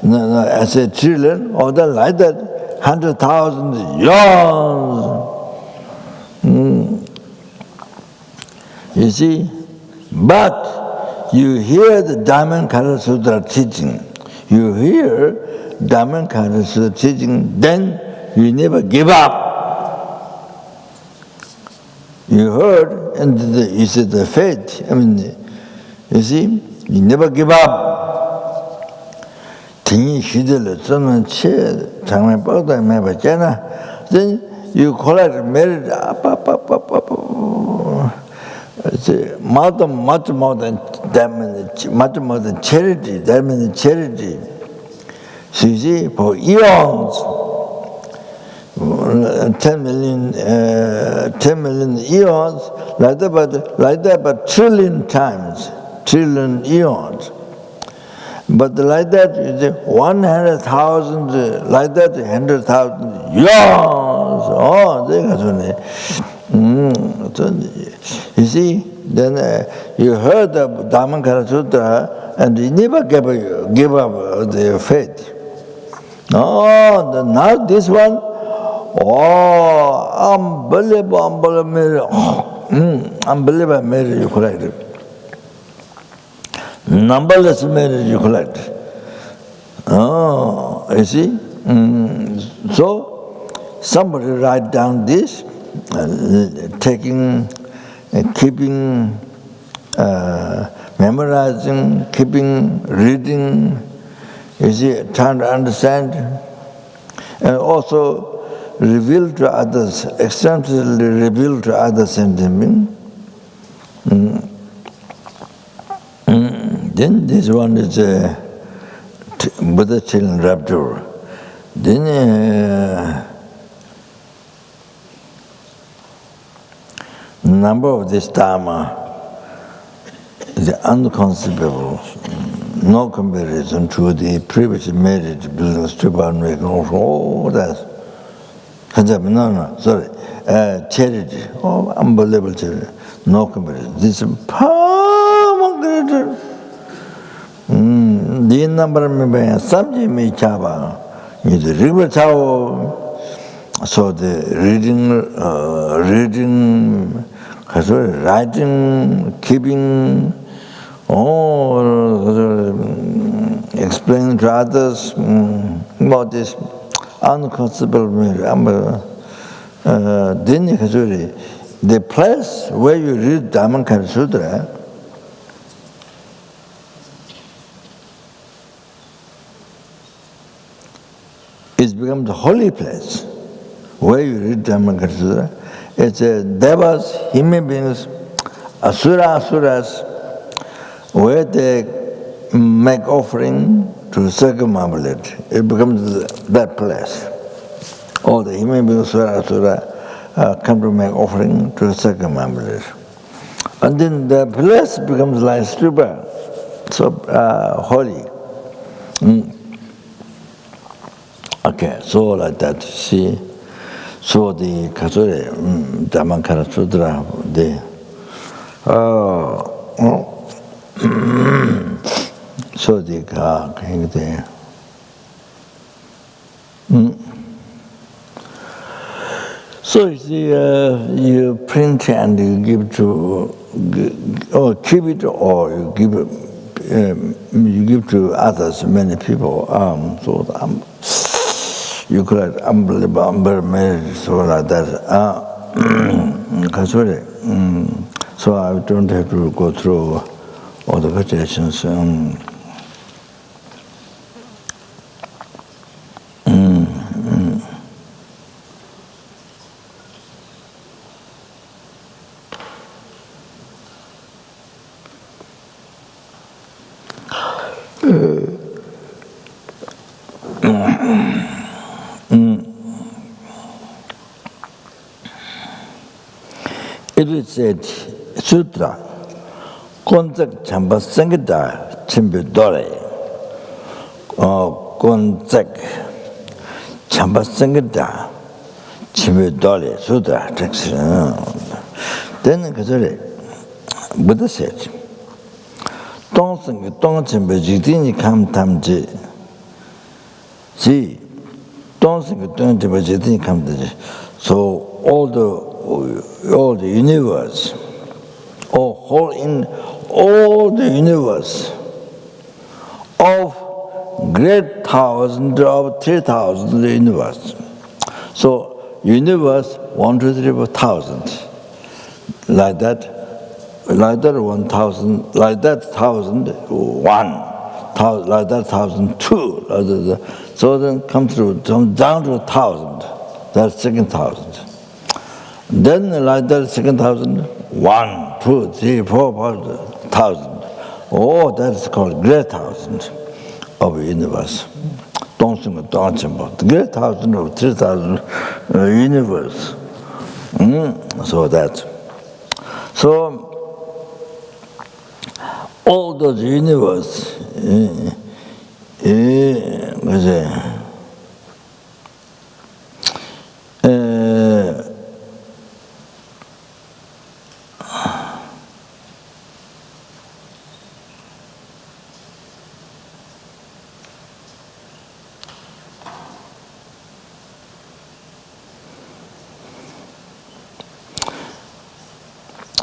No, I said trillion, or then like that, 100,000 eons. You see, but you hear the Diamond Cutter Sutra teaching. You hear Diamond Cutter Sutra teaching, then you never give up. You heard, and you said the faith. I mean, you see, you never give up. 등이 시들을 쓰는 채 장면 뻗어 매봤잖아. Then you collect merit much more than charity. That means charity. So you see, for eons, 10 million eons, like that, but trillion times, trillion eons. But like that, 100,000, like that, 100,000 years. Oh, you see, then you heard the Diamond Cutter Sutra, and you never give up the faith. Oh, now this one, oh, unbelievable merit you collected. Numberless merit you collect. Oh, you see? So, somebody write down this, keeping, memorizing, keeping, reading, you see, trying to understand, and also reveal to others, extensively reveal to others sentiment. Then this one is Buddha children rapture. Then number of this Dharma is inconceivable, no comparison to the previous merit, building stupa and making all that. No, sorry, charity, unbelievable charity, no comparison. This is far greater. The number of Samji me chaba is the river chao. So the reading, writing, keeping, explaining to others about this unconceivable. Then the place where you read Diamond Cutter Sutra, it's become the holy place where you read Diamond Cutter Sutra. It's devas, human beings, asuras, where they make offering to circumambulate. It becomes that place. All the human beings come to make offering to circumambulate. And then the place becomes like stupa, so holy. Okay, so like that, see. So the Kasure, Dhammakara Sutra, so the so you print and you give to, or keep it, or you give to others, many people. You could unbelievable marriage, so like that. So I don't have to go through all the quotations. It is said, Sutra, Konzak Chamba Sangita Chimbe Dore, or Konzak Chamba Sangita Chimbe Dore, Sutra, text. Then Buddha said, Don't Chimbe Jitini Kam Tamji. See, don't Chimbe Jitini Kam Tamji. So all the universe, all the universe of great thousand of 3,000 universe. So universe 1, 2, 3, 4,000. Like that 1,000, like that 1,001, like that 1,002. So then come down to 1,000. That's 2,000. Then like that 2,000, 1, 2, 3, 4, 5,000. Oh, that's called great thousand of universe. Don't think about the great thousand of 3,000 universe. So that. So all those universe.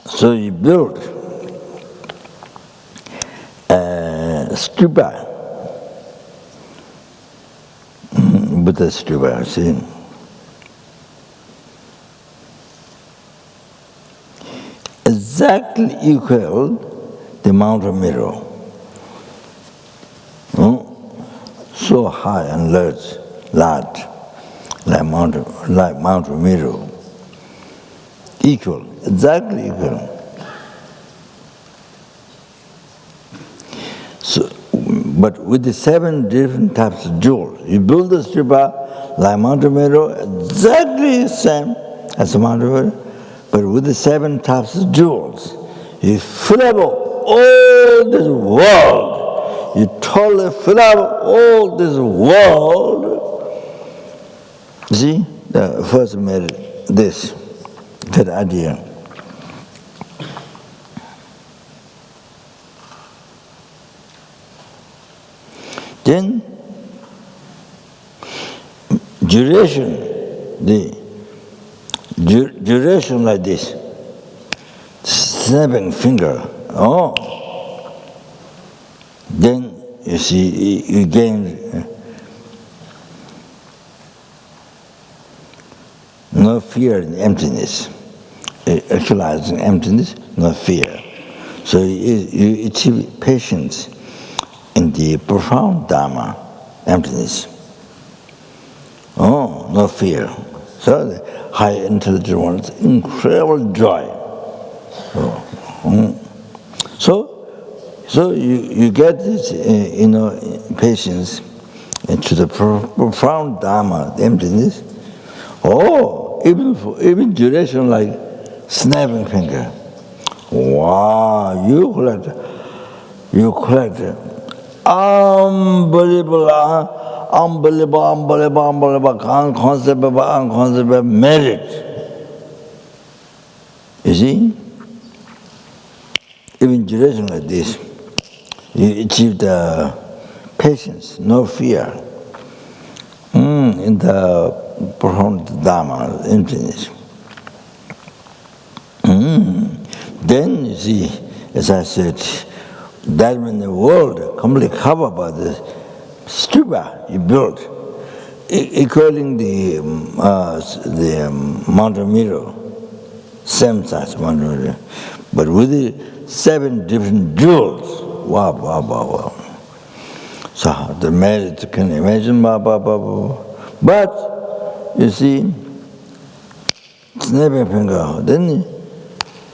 So you build a stupa, Buddha stupa, see. Exactly equal the Mount of Meru. So high and large, like Mount of Meru. Equal, exactly equal. So, but with the 7 different types of jewels, you build the stupa like Mount Meru, exactly the same as Mount Meru, but with the 7 types of jewels, you fill up all this world. You totally fill up all this world. See, the first made this. That idea. Then duration, the duration like this, snapping finger. Then you see you gain no fear in emptiness. Actualizing emptiness, no fear. So you achieve patience in the profound Dharma, emptiness. No fear. So the high intelligent ones, incredible joy. So So you get this, patience into the profound Dharma, the emptiness. Oh, even duration like snapping finger. Wow, you collect unbelievable, unconceivable merit. You see? Even duration like this, you achieve the patience, no fear, in the profound Dharma, emptiness. Then you see, as I said, that when the world completely covered by the stupa you built, equaling the Mount Miro, same size Mount Miro, but with the 7 different jewels. Wow, wow, wow, wow. So the merit you can imagine, but you see, snapping finger, then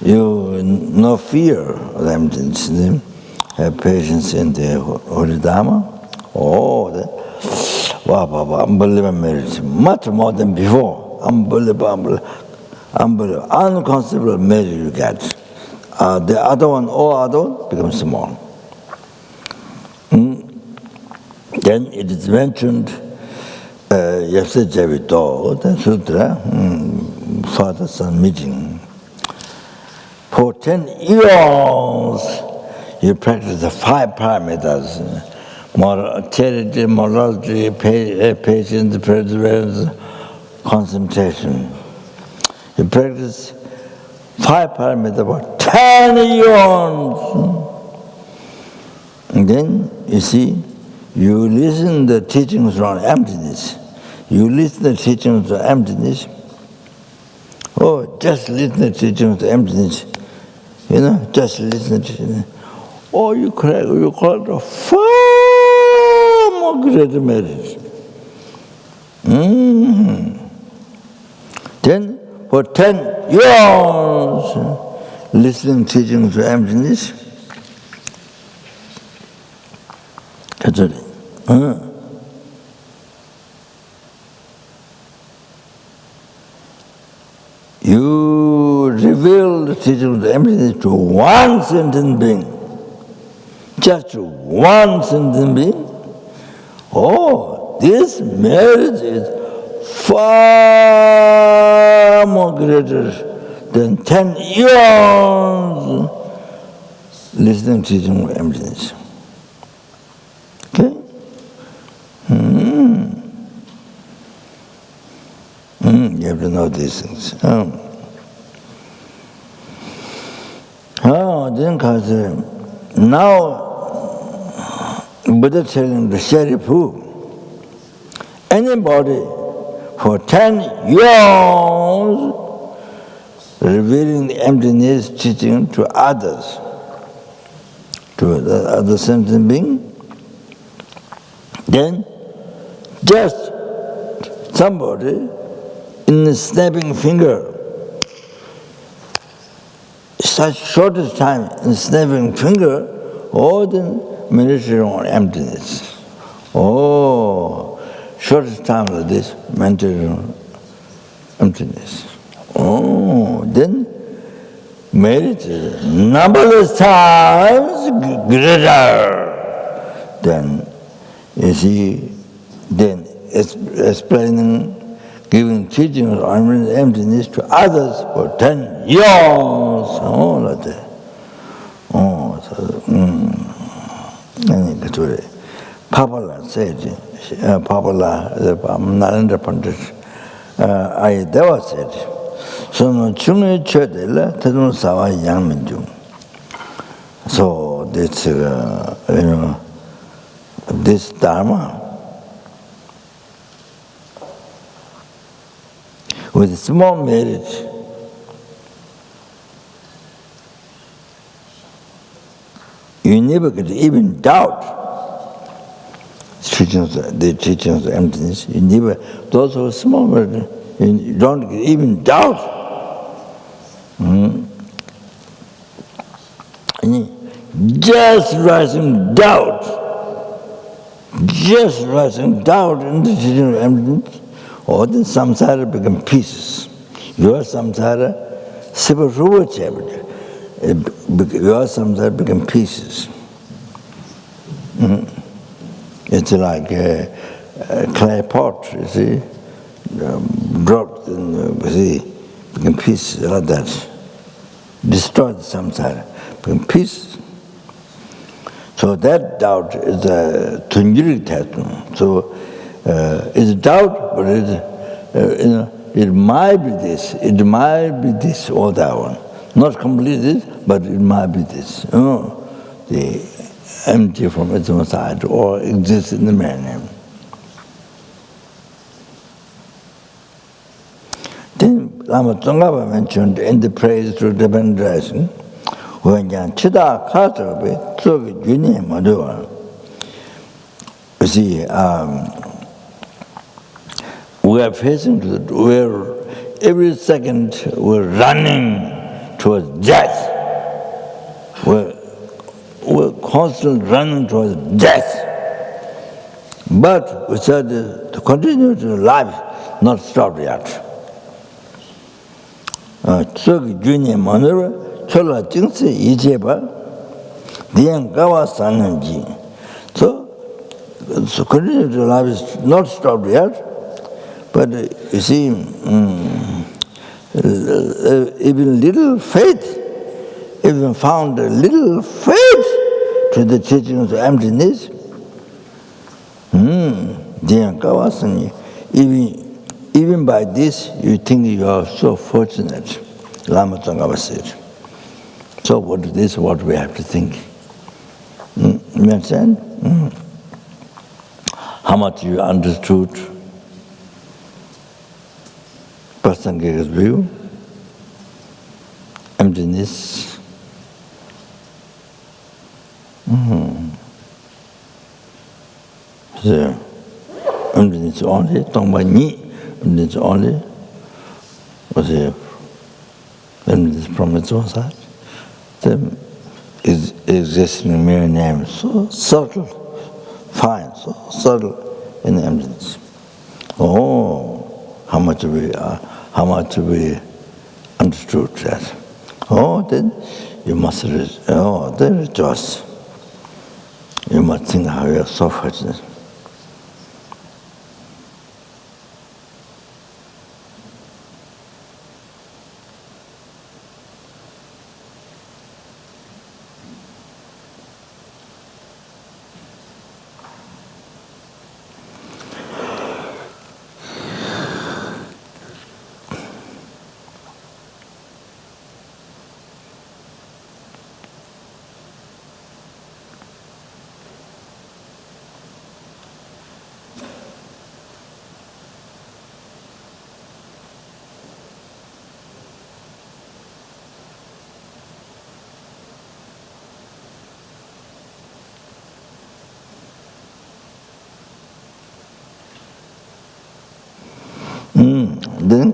you no fear of them, have patience in the Holy Dharma. Oh, wow, wow, wow, unbelievable merit, much more than before. Unbelievable, unconceivable merit you get. The other one, all other one, becomes small. Then it is mentioned, yesterday the sutra, father-son meeting. For 10 years, you practice the 5 paramitas: charity, morality, patience, perseverance, concentration. You practice 5 paramitas for 10 years. And then, you see, you listen to the teachings on emptiness. You listen to the teachings on emptiness. Oh, just listen to the teachings on emptiness. Just listen to it. Oh, you collect a far more greater merit. Then, for 10 years, listening teachings to emptiness. You reveal the teachings of emptiness to one sentient being. Just one sentient being. Oh, this merit is far more greater than 10 years listening to teaching of emptiness. Okay? You have to know these things. Then now Buddha telling the Sharipu, anybody for 10 years revealing the emptiness teaching to others, to the other sentient being, then just somebody in the snapping finger, such shortest time in snapping finger, all the meditation on emptiness. Oh, shortest time like this, meditation on emptiness. Oh, then meditate numberless times greater. Then, you see, then explaining, giving teachings on emptiness to others for 10 years. Oh, like that. Oh, so, Papala said, the Narendra Pandit, Ayadeva said, so no chungi chodela, tadun sawa yang minjung. So this, this Dharma, with small merit, you never could even doubt the teachings of emptiness. You never, those who are small merit, you don't even doubt. Just just rising doubt in the teaching of emptiness, all the samsara become pieces. Your samsara, your samsara become pieces. It's like a clay pot, you see, dropped in pieces like that. Destroy the samsara, become pieces. So that doubt is a tunjiri tattoo. So it's doubt, but it might be this, or that one. Not completely this, but it might be this. The empty from its own side, or exists in the man. Then Lama Tsongkhapa mentioned in the praise through the benediction, when you chida kata be tsogi juni madhuwa. You see, we are facing to where every second we're running towards death. We're constantly running towards death. But we said to continue to life, not stop yet. Tsogi juni madhuwa. Chola jingsi ijeba, diyan gawa sananji. So continue to life is not stopped yet, but you see, even little faith, even found a little faith to the teachings of emptiness, diyan gawa sananji. Even by this, you think you are so fortunate, Lama Tsongkhapa said. So this is what we have to think. You understand? How much you understood Prasangika's view, emptiness. So, emptiness only, Tongpa Nyi, emptiness only, was emptiness from its own side. The existing mere name, so subtle, fine, so subtle in the emptiness. Oh, how much we understood that. Oh, then you must then rejoice. You must think how you are so fortunate. Then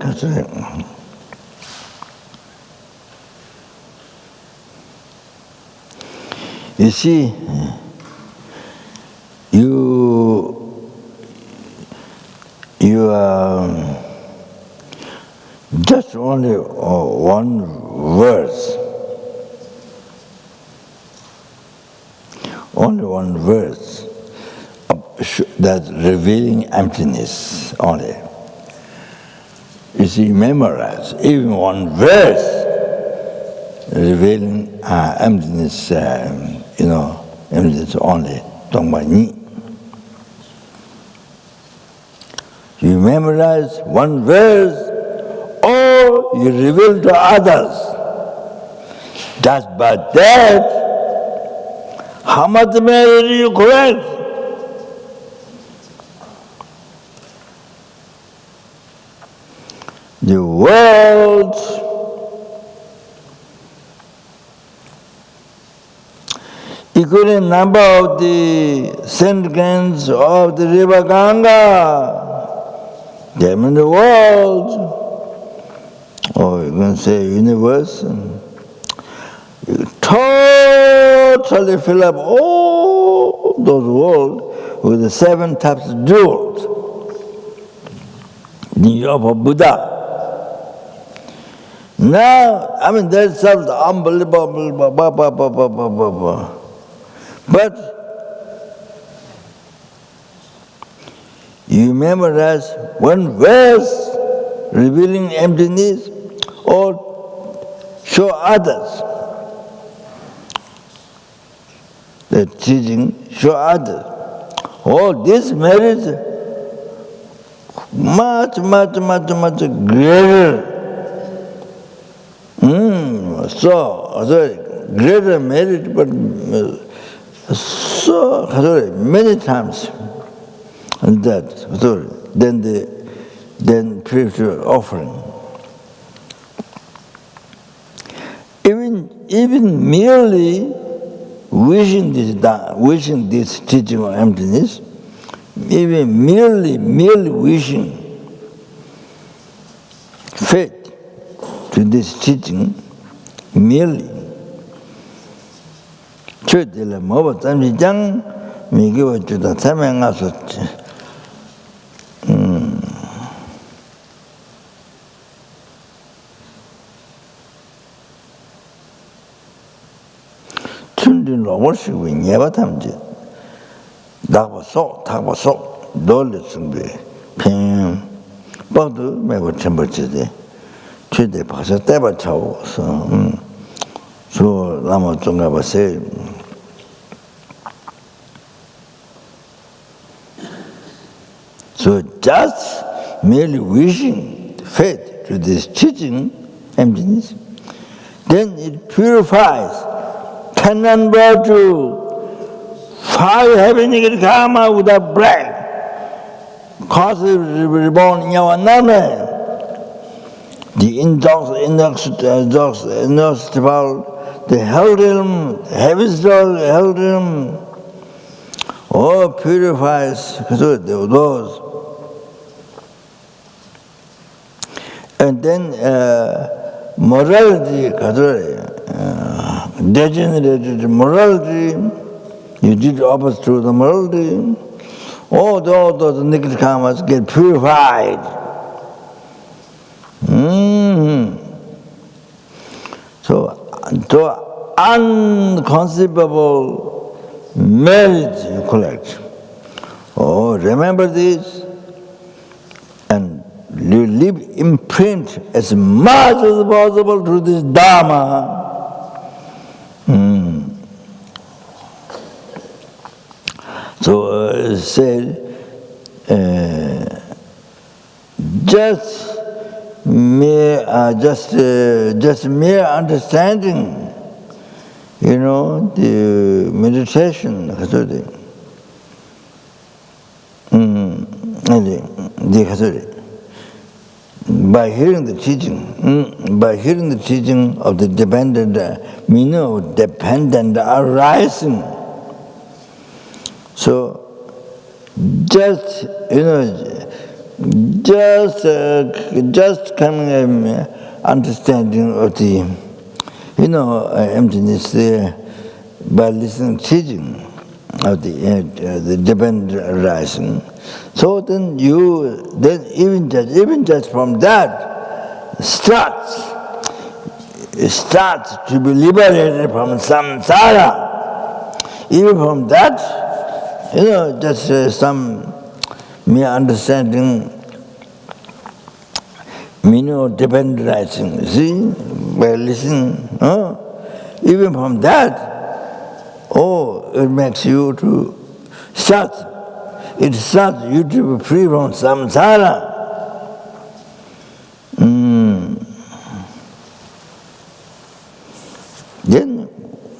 you see, you just only one verse. Only one verse that's revealing emptiness only. You see, memorize even one verse revealing emptiness, emptiness only. Tongpa Nyi. You memorize one verse, or you reveal to others. Just by that, how much measure do you correct? The world equal number of the centigrams of the River Ganga, them in the world, or you can say universe, totally fill up all those worlds with the 7 types of jewels. The of a Buddha. Now, I mean, that sounds unbelievable, but you memorize one verse revealing emptiness or show others. The teaching show others. Oh, this merit much greater. So greater merit, but so many times that than spiritual offering. Even merely wishing this teaching of emptiness, even merely wishing faith to this teaching, merely. 최대의 뭐가 잠시장 미기와 주다 사명하서 춘진 로버시고 예바탐지 다가서 놀래 준비 팽 버드 매고 첨버지데 최대 봐서 때바 차고서 저 라마 좀 가봐세 So just merely wishing faith to this teaching emptiness, then it purifies Tanan virtue, fire having karma without breath, causes reborn in our name. The inexhaustible, the hell realm, heaven's hell realm, all purifies those. And then morality, degenerated morality, you did opposite to the morality, all those negative karmas get purified. So unconceivable merit you collect. Oh, remember this, and you leave imprint as much as possible to this Dharma. So it said, just mere understanding, the meditation, by hearing the teaching of the dependent, dependent arising. So, just coming understanding of the, emptiness there by listening to teaching of the dependent arising. So then even just from that starts to be liberated from samsara. Even from that, just some mere understanding, dependent arising. See, by listening, even from that, it makes you to start. It starts you to be free from samsara. Then,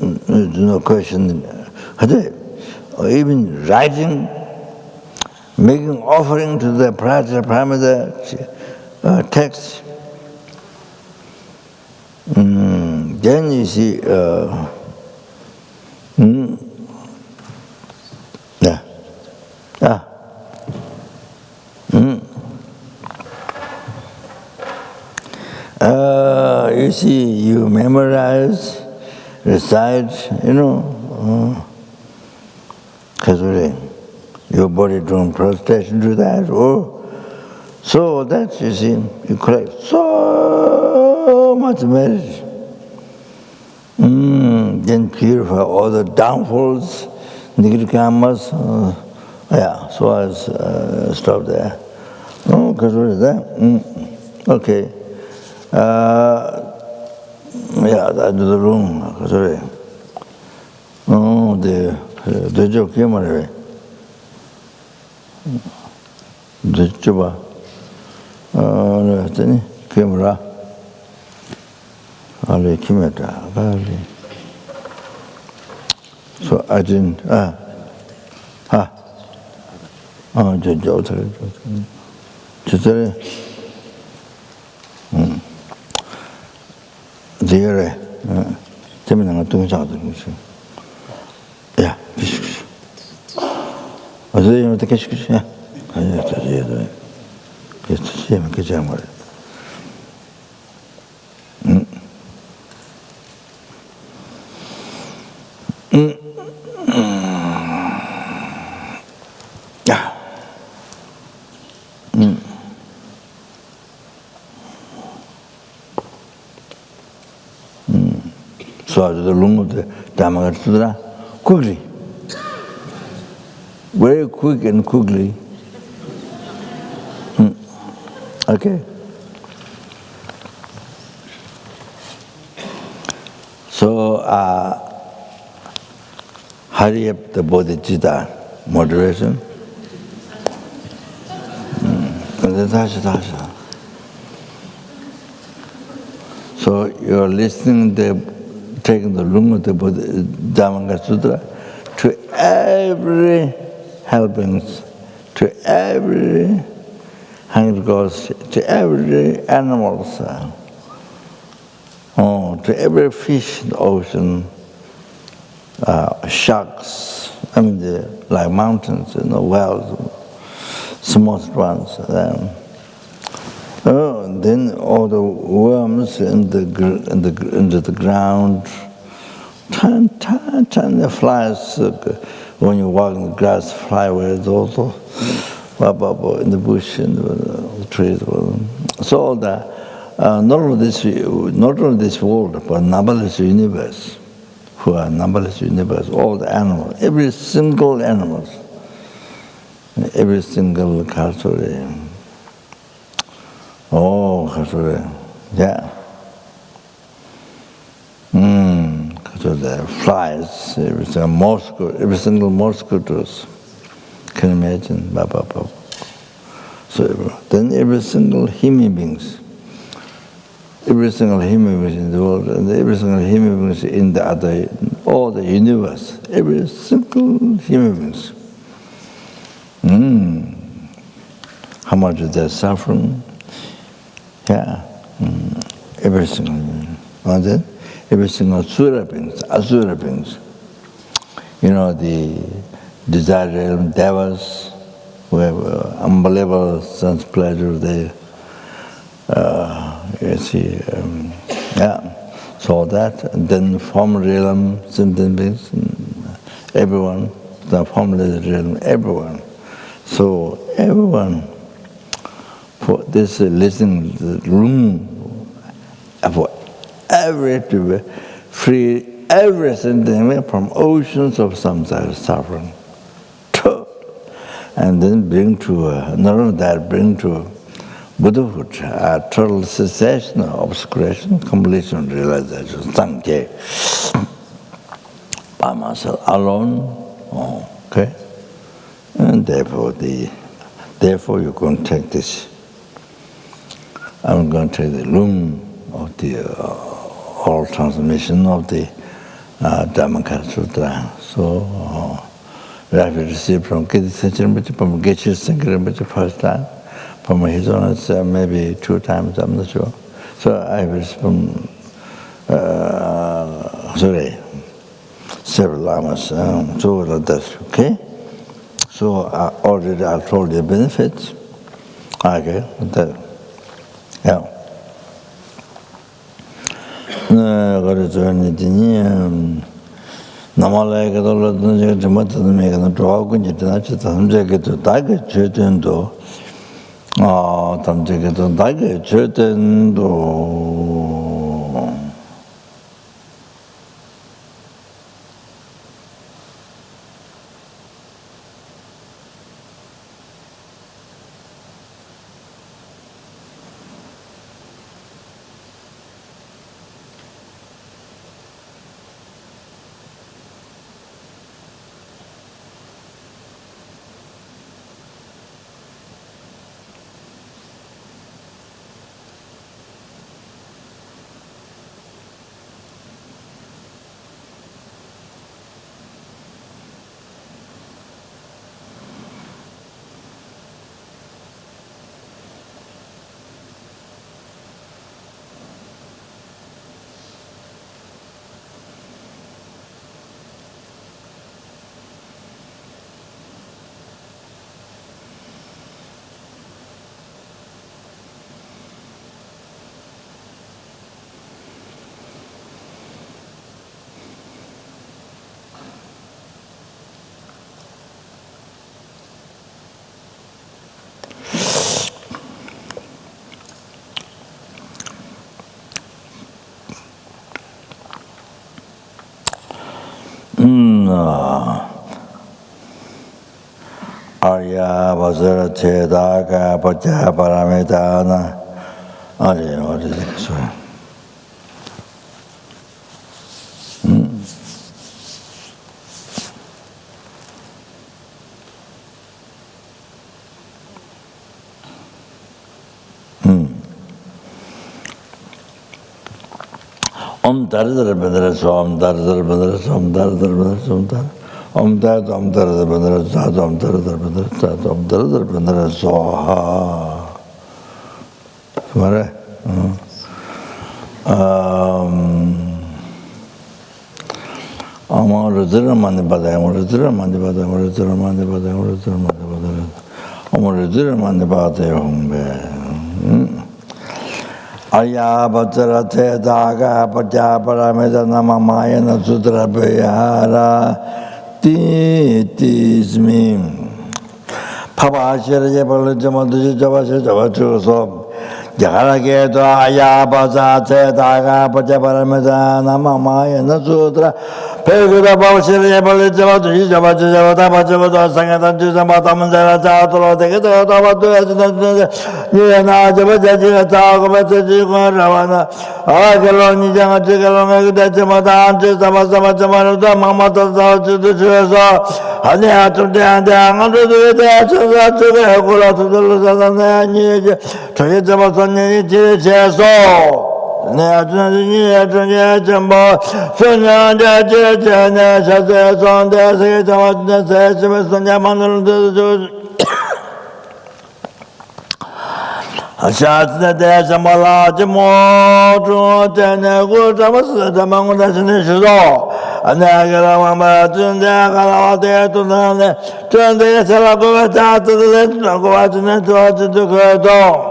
there's no question. Even writing, making offering to the Prajnaparamita text. Then you see, you memorize, recite, your body doing prostration to that, so that, you see, you collect so much merit. Then purify all the downfalls, negative karmas. So I stop there. Because what is that? Okay. That's the room. Sorry. The joke came away. The chuba. Camera. Ali Kimeta. So I didn't. There, Timina doing something. Yeah, was there the cash? Yeah, I have to see it. It's the same kitchen. So the long of the Dhamma Sutra, quickly, very quick and quickly. Okay. So hurry up the bodhicitta moderation. So you're listening taking the lung of the Dhamma Sutra to every helpings, to every hungry ghost, to every animals, to every fish in the ocean, sharks, like mountains, wells, smallest ones. Then all the worms into the ground, tiny flies. When you walk in the grass, fly away. Also, in the bush, in the trees. So all that, not only this world, but numberless universe. Who are numberless universe, all the animals, every single animals, every single culture. Yeah. So the flies, every single mosquitoes. Can you imagine? So then every single human beings, every single human being in the world, and every single human beings in all the universe, every single human beings. How much is their suffering? Yeah, every single, every single asura beings, the desire realm devas, who have unbelievable sense pleasure there. So that, and then form realm, sentient beings, everyone, the formless realm, everyone. So everyone, for this listening room, for every to be free everything from oceans of samsara suffering, and then bring to not only that, bring to Buddhahood, total cessation, obscuration, completion, realization, Sangye, by myself alone. Okay, and therefore you can take this. I'm going to take the room of the all transmission of the Dhamma Sutra. So we have received from Rinpoche, from Geshe Rinpoche first time, from his own maybe 2 times, I'm not sure. So I was from several lamas. So that's okay. So already I told you the benefits. Okay, yeah. 그래서 이제 나말에 그걸로는 제가 좀 어떤 메가는 좋아하고 이제 나한테 담재게도 다게 죄된도 담재게도 다게 죄된도 아야 바자라 제다가 바자바라메다나 아니 어디서 다르더라 베드라서 다르더라 베드라서 다르더라 베드라서 다르 다르더라 베드라서 다르더라 베드라서 다르더라 베드라서 말해 아마를 들으면 받아요. 아마를 들으면 받아요. 아마를 들으면 받아요. 아마를 들으면 받아요. 아마를 들으면 받아요. 홍배 아야 바자라 테다가 바자바라메다 나마마야나 수트라 베야라 티티스미 파바시르제 벌르제모드지 잡아서 야라게도 아야 바자 테다가 바자바라메다 나마마야나 수트라 베그다 바시르제 벌르제모드지 잡아다 바자바다 상야단 주자마다 문제라 자도록 되게도 다바도야지나 예나 잡아자지가 자고 바자지고 라와나 아gel로니 장아 지gel로가 그다지마다 안지 잡아자마자마다 마마다 자주도 주어서 아니 아좀데 안데 안도도 돼 저가 저게 하고라 두들로 자다네 아니 저게 잡아서니 제서 네 아주나니 아주냐 전부 소녀자 제제네 자세선데 세계 잡았는데 세심에 소녀만으로도 아샤트에 대해서 말하지 못하고 되내고 잡았어 잡아먹는 시도 안내하게라만 말하는데 가라와대 또 나네 저한테 살아보면 다 뜯어내고 와주는 좋아지도 그래도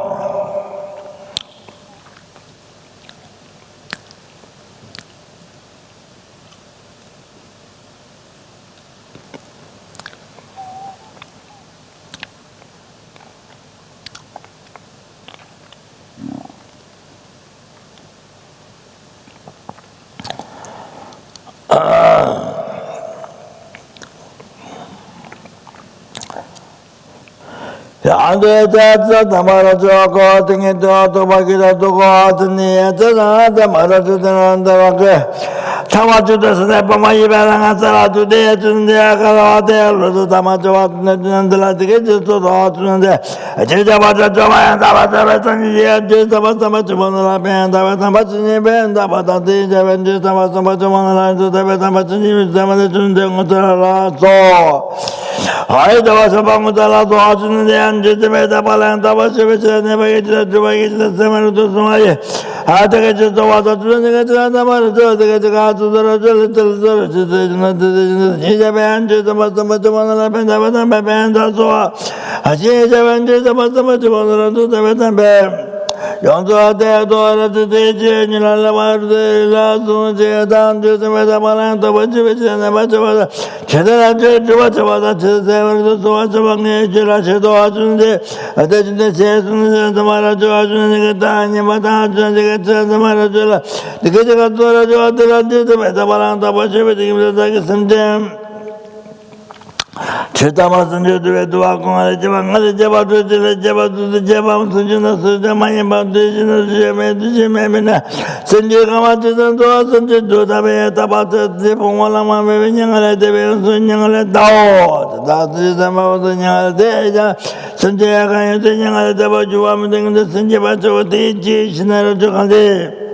안돼자자 담아라줘고 등에도 도박이라도 거하더니 저나한테 말아주더란다고 담아주듯이 내 뻔만 입에랑 살아주대 해주는데 가라와대 로도 담아줘왔는데 저도 도와주는데 제자마자 저마야 담아줘봤더니 제자마자 주문을 하면 담아주니 벤 담아다디 제벤지 담아서 주문을 하면서 담아주니 담아주는데 것을 알아서 아이 담아서 방문달라 도와주는데 앉으면서 발랑 담아주면서 내방에 주방에 세면을 두수마에 아들에게 주도 와서 주는 게 저한테 말해줘 내가 제가 주더라도 저를 이제 벤지 담아서 주문을 하면 담아서 벤다서 아시 이제 벤지 담아서 주문을 하면서 담아서 영도 대도라 대제 니랄라마르데 라송제 단주데 메다발한테 버지베잖아 맞아봐 제대로 저저봐 제대로 도와줘방네 제라제도 아주는데 아대준데 제수는 말아줘 아주는 게 다니 마다 아주는 게 말아줘라 네가 제가 도와줘 아들한테 메다발한테 버지베지면서 섬잼 제다마선 저들에도 와공하는 제방하는 제바도들 제바도들 제방 수준에서 제만이 만드시는 제매드시매매나 선제가 맞추던 도와 선제 조답에 따바트 제봉월랑만 매매냥을 대배운 순냥을 나오 다드시다마오도 냥을 대자 선제가 요새냥을 대바주하면 되는데 선제 받쳐 대지 신화를 적한데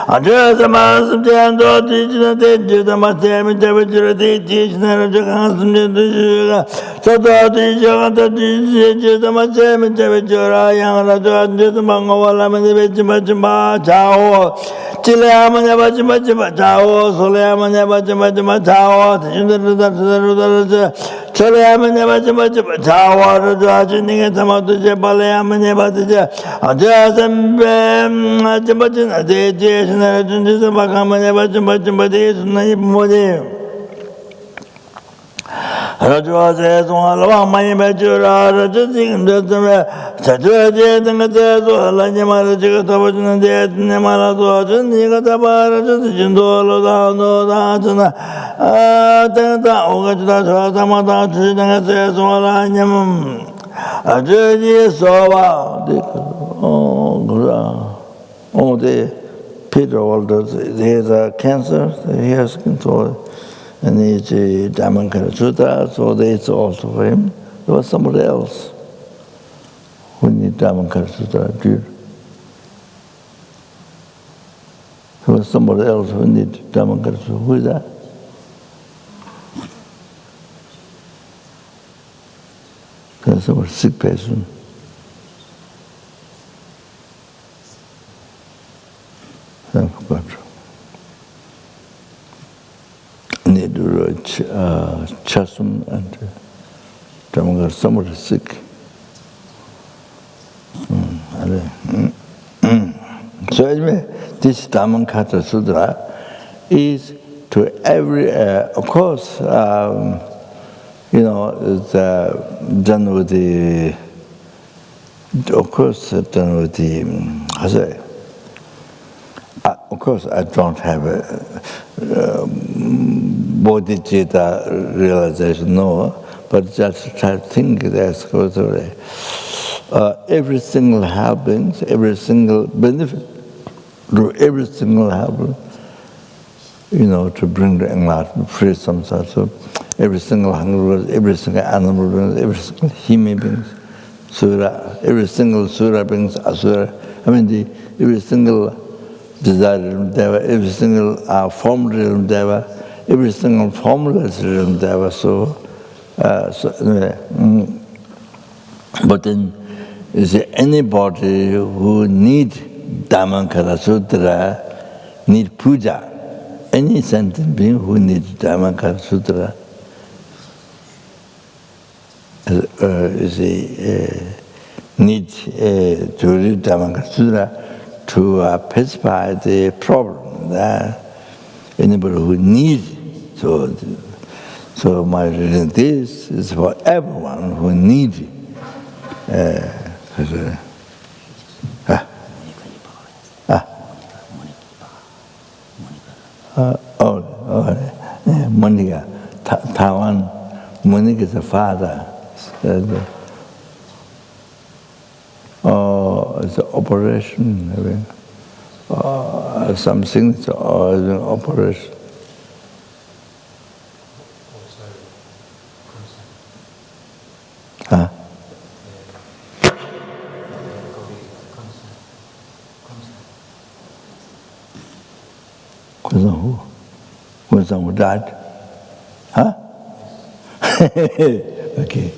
아저서 말씀대한도 뒤지는 대주도 마태하면 잡아주러 대지시나를 적한습니다 저도 뒤져간다 뒤지도 마태하면 잡아주라 양을 아주 앉아서 망고발라면 내뱉지 마 자오 찔레하면 해봤지 마 자오 소리하면 해봤지 마 자오 대신들을 저래하면 해봤지 마 자오를 좋아하지 니가 담아도 제발해하면 해봤지 아저선 하지마지 대지시나를 준지서 막하면 해봤지 마 대수나이 부모님 라주아제 동알와 많이 배주라 라주 지금 저쯤에 자주아제 등가 대도 알라니 말아지가 더버지는데 내 말아도 아주 니가 잡아라주 진도로다 너다 주나 아 등다 오가주다 저다마다 주시등가 대송알라 하냐면 아주지 소와 they Peter Walters, he has a cancer, he has control. And he's a Diamond Cutter Sutra, so it's also for him. There was somebody else who needed Diamond Cutter Sutra. There was somebody else who needed Diamond Cutter Sutra. Who is that? There's a sick person. I forgot. Need to reach Chasm and somebody sick. So anyway, this Diamond Cutter Sutra is to every, of course, it's done with the, of course, I don't have a bodhicitta realization, no, but just try to think that's good. Every single helping, every single benefit, to every single helping, to bring the enlightenment, free samsara. So every single hunger, every single animal, every single human being, sura, every single sura brings asura. Every single desire deva, every single formula deva, every single formula deva. So anyway, but then is there anybody who need Diamond Cutter Sutra, need puja? Any sentient being who needs Diamond Cutter Sutra needs to read Diamond Cutter Sutra to pacify the problem. Anybody who needs, so my reading this is for everyone who needs. Monica, Taiwan, Monica is the father. It's an operation, something, it's an operation. When someone died? Huh? Okay.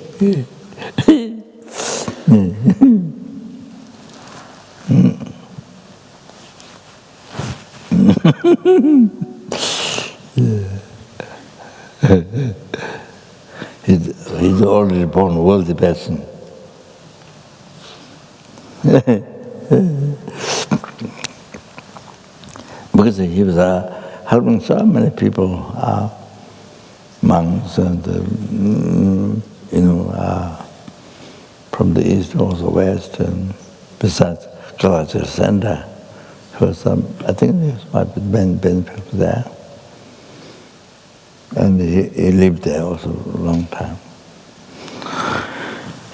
He's already born a wealthy person. because he was helping so many people, monks and from the east or the west, and besides culture center, I think there might be benefits there, and he lived there also a long time.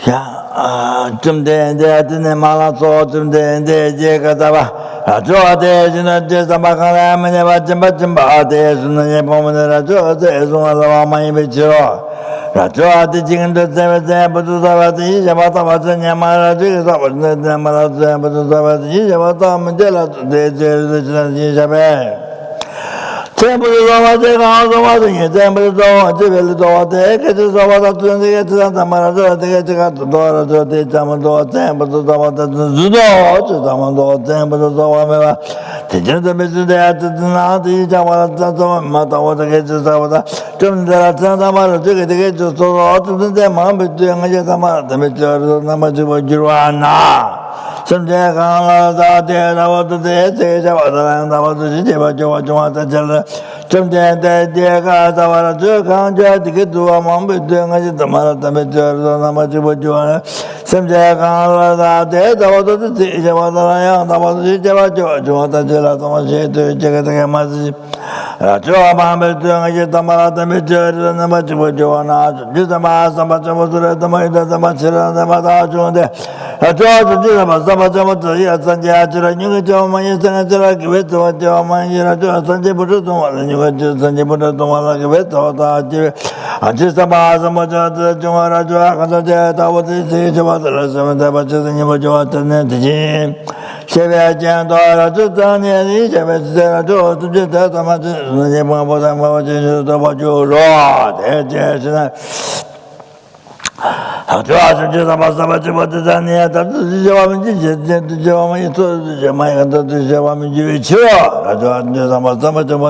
Yeah, Jumde de Malato, Jumde de Jekataba, Joade, Jamakan, Jamba, Jumba, Joade, Zuma, Bichiro. Raja di jing de zeme betul tawati jabata wajahnya mara juga tawatnya mara betul tawati jabata menjelat de de jabe. Tempo tawati kalau tawati tempo tawati beli tawati kita tawati tu nanti kita tamara tawati kita tawara tawati taman tawati tempo tawati zudo taman tawati tempo tawati Teacher the business at the Nati Java Mata was against Savada. Jum the Ratamara took it against the soul to the Mam between Yatamara, the Major Namajuba Juana. Some day I was the day, I was the Java Java. Some day the Gazavara took on to get to a Mam between Yatamara, the Major Namajuba Juana. Some day I was the Java, I was the Java. Tomato, Jagamasi, Rajoa Mamma doing a Tamara, Major, and the Machibuana, Jitama, Samacha, the Maida, the Machira, the Matajo, a George Jitama, Samacha, Sanjay, New German, Sanjay, Giveto, German, Sanjay Putu, and you went to Sanjay Putu, Giveto, and just about Samacha, the Jumara, and the Jet, I was the Java, the rest of the Bachas and Yamajo, and the Jim. Shevya Jandora Jutani, Jevetta, to Jetta, Lord, I tried to just about Sabatania, that the Javami to Jamaica, to Javami Chua. I tried just about Sabatama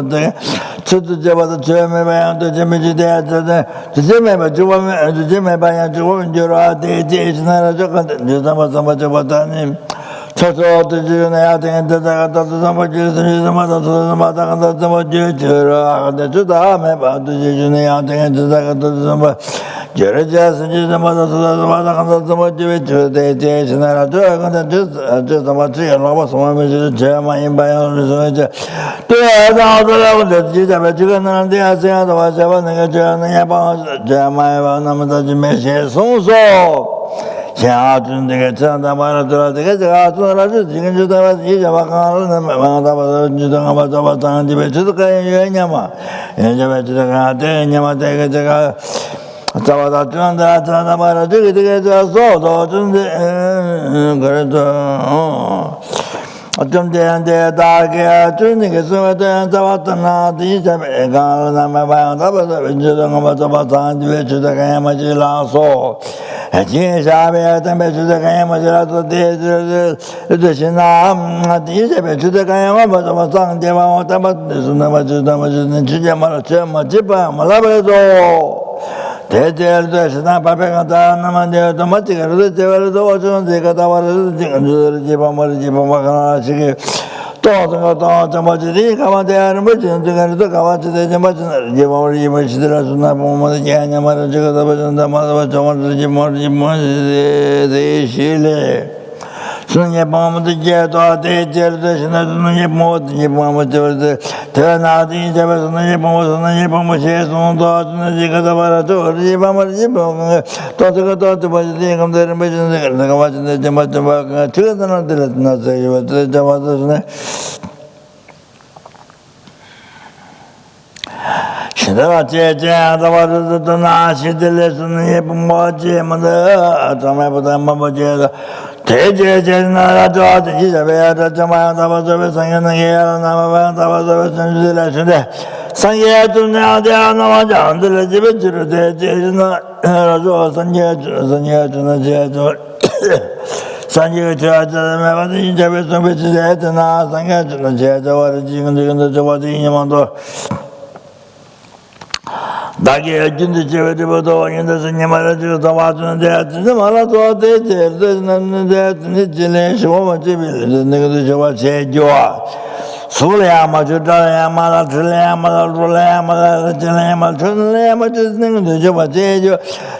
to the Java, the German, and the Jimmy Dad, the Jimmy, and the Jimmy by a Joan Jura, the Jason, and the Java. Chato to Juna, and the Samajas, and the mother to the mother, and the Samajuра, and the Juda, about the Juna, and the Samba, Jerajas, and the mother to the mother, and the Samajuja, the Jason, and just a material, and almost one visit German by all the level that Jita, and the Asian was ever negative, and Jeremiah, Namada Messi, so. Shahadun the Gatan, Mara, the Gatan, you can do that. Ijavakan, and Judamata, the Vetuka, Yama, and Javata, Yamata, Tawatan, the Mara, to get a sword, or the and the dark tuning is so that Tawatana, the Jamagan, and Judamata, the Vetuka, so. And she is a temperature to the Gamma, the Shinam, the Isabel to the Gamma, but I was on the Matamat, the Namajudamas, and Chijamara, Jipa, Malabado. They tell the Shinapaka, Naman, the Matica, the Devil, the Catawara, the Jipamaka, Toto, Majidi, Kamata, and Merchant, the Kawata, the Jamaican, Jimori, which there is not more than Yamara, and the mother of Jimori, the Chile. Sunya Bomb, the Jet, or the Generation, and more than Yamama, turn out the Jabas, and Yamama, and the Jigavara, Yamama, Toto, the Bajing of the Remission, the Kawatan, the Jamaican, children of the Latin, the Javatas. Shidara Checha, the water the Nashi, the lesson, the Yapumaji, and the Tamapata, Teja, the Isabel, the Jamaica was a second year, and I was a selection there. Some years to now, there are no down the legislature, the Sanjay Church, the Jefferson, which is at the Nas, and the Church, or the Jing, the Javadi, Dagi Jindi Chevetiboto, and the Sinamara to the Watson, the Malato, the Nijilation, woman, the Negatives, Joa. Sulayama, Judalayama, Trilayama, Rulayama, Chilayama, Chulayama, Chisning, the Java Jejo,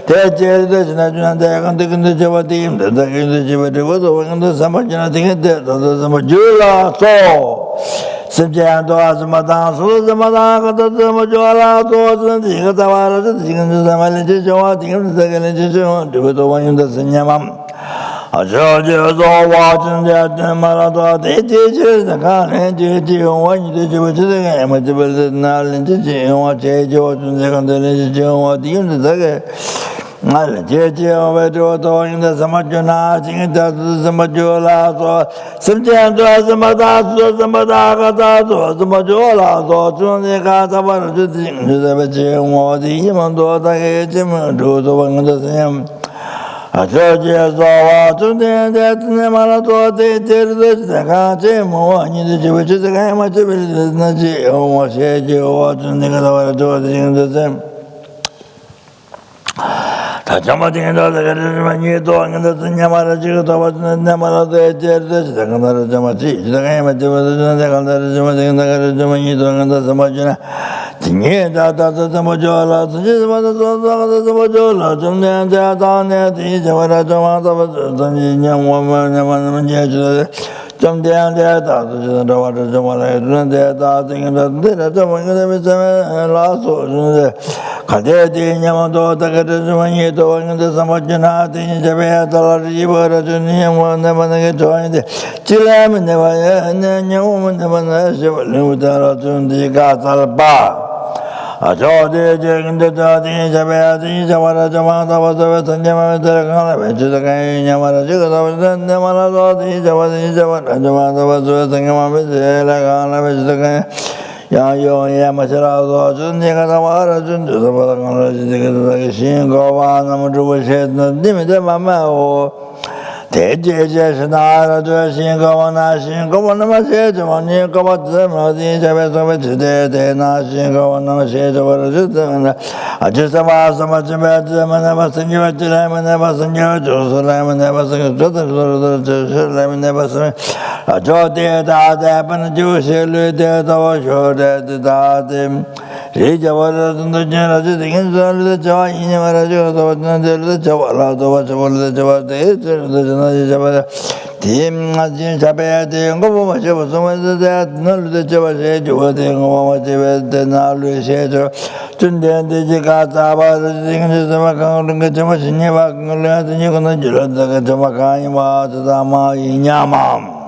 Tejer, the Najan, the Akantik, the Java team, the Java was over the Samajana thing, the Samajula, so. Subjecto as Madame Sulamaka, the Majola, the Higatawara, the Chicken, the Malay, the second, the one in the Sinyamam. A judge is all watching that Malado, they teachers, the car, and one you which is the game, which is not in teaching, what change or the second religion, what the unit. Malajio, Vedo, in the Samajana, that the Majola, sometimes the Madas, the Madagata, the Majola, so the Catavara, the Vajra, or the human daughter, do the one of the same. A judge is all to that Nemalato, they tell the Kate, more, and the Jewish is the game of the Naji, or Shady, or the Nicola, the same. Tachamati and the Manito and the Yamara was Namara, the secondary Jamati, the game of the secondary Manito and the Samajana. Tinga, the Majola, the Majola, the Adana, the Javara, the young woman, some down there, the water, the water, the darting, and the last. Kadeti Yamato, the Katazumanito, and the Samajana, the Javea, the River Ganga, never joined the Chilam, never, and then young woman never knew the Gatal Bar. A Jordi, and the Dadi, Javea, the Javara Jamata was the Yamata, the Yamara, the Namara, the Javara was the Yamama, the Yayo Yamashara, Nigatawara, the Bodhanath, Shin Govan, Amadru said, Dimita Mama, or Tejanara, Shin Govana, Shin Govana, said, one year covered them, the Javas of it today, Nashin Govana, said, I just about so much about them, and never seen you at the time, and never seen you at Jerusalem, and never seen Jerusalem, and never seen. A Jordi that happened to Shelley, that I was sure that the Dadim. Rija was in the general, the joy in the Javala, the Java, the Tim Jabet, and go much of someone that none of the Java said you were doing what they were then always said. Tunde the Jagata, the things the Macan, the Jamash, never can learn the Yukan, the Jamaka, the Dama, Yamam.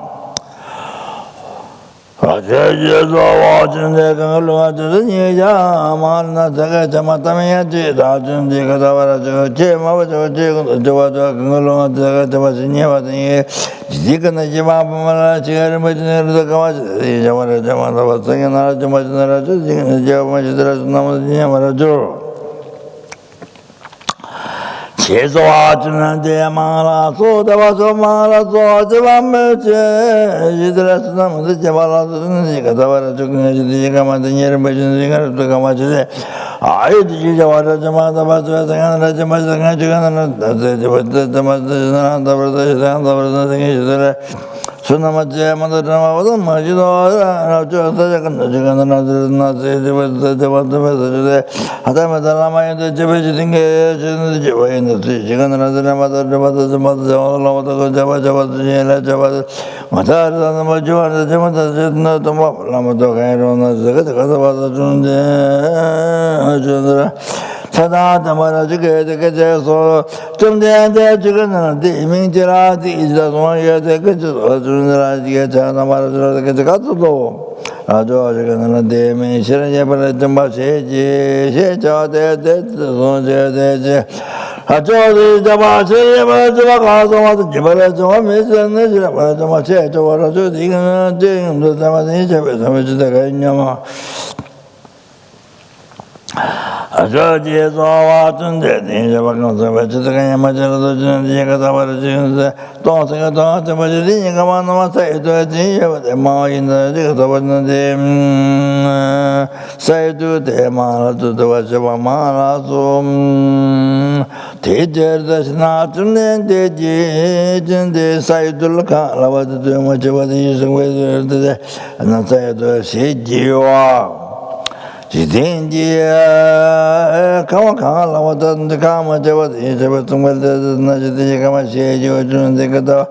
A judge is all watching the Kangalua to the Yamana, the Jamatamia, the Katavara, Jema, the Java, the Javasinia, the Zikan, the Jama, the Kawas, the Java, was singing out the Majana, the Java, the Yamara. Cheso watching the Amala, so there was a Mala, so the Vamet, the Javala, the Katavara, the Yama, the Yerbajin, the Kamachi. I did you want the Mother was the Jamaican, the Sunamaja, Mother was a Major, the Adama, the Javish, the Java in the chicken, another mother, the mother, all over the Java, Java, Matar, the Major, the Jamaica, not the Lamato, the Sada, the Marajica, the Gajas, some day the chicken, the Minjara, is the one year the Gajas, the Maraja, the Gajato. A George and a day, Sharon, the Mache, Shecha, the A George, the Mache, the Jibara, and the Mache, or a shooting, the Tamasha, which is the Ganyama. A judge is all watching that in Java, the Yamajara, the Yakatavara, don't think about the Major, come on, say to a the Ma in the say to the Mala to the Vajra Mala, so Tejas Nathan de Saidulka, Lavada to much of the use of weather, and not say to say Jiwa. Jitindia Kawaka, Lavada the Kama, Java, Isabel, the Kama, Jun de Gata,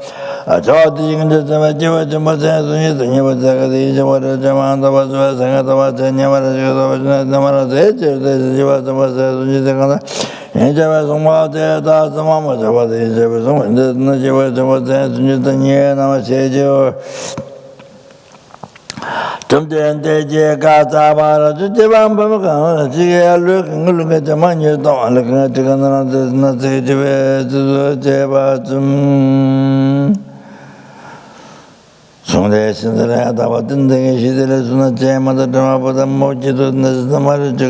a child in the Jiva, Jamasan, the Yavaka, the Java, Jamanda was Sangata, and Yavaka, the Mara, the Jiva, the and there was a mother, that's the mamma, there was someone that was the year, and I said, you. Something they got about the Jabam, look at the man you don't look at the not to some days in the land about the she did as soon as Jam at the drama for the mochi to the marriage to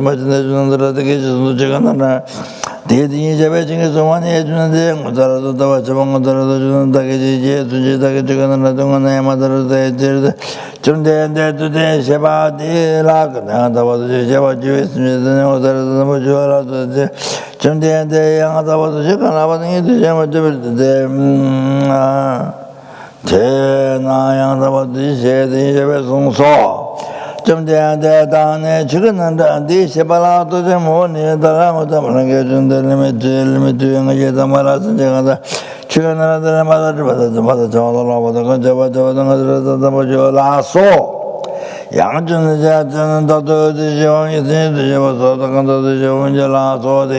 much on the ratification of Chicken. The Jabeting is one age and the Tavachamon, the Tagaji, to Jitakan and Ladunga, mother of the Chunde and there today, Sheba, the Lak, and the was the Java Jewish, the Mujura, the Chunde and the young was the Chicken, I the Jama Tena about this, the Jabeson saw. Someday and down chicken and the Shebala to the morning, the Ramadan, the limit to the Maras and the chicken and the mother, the mother, the Major saw. Young John, the Joan, the Joan, saw the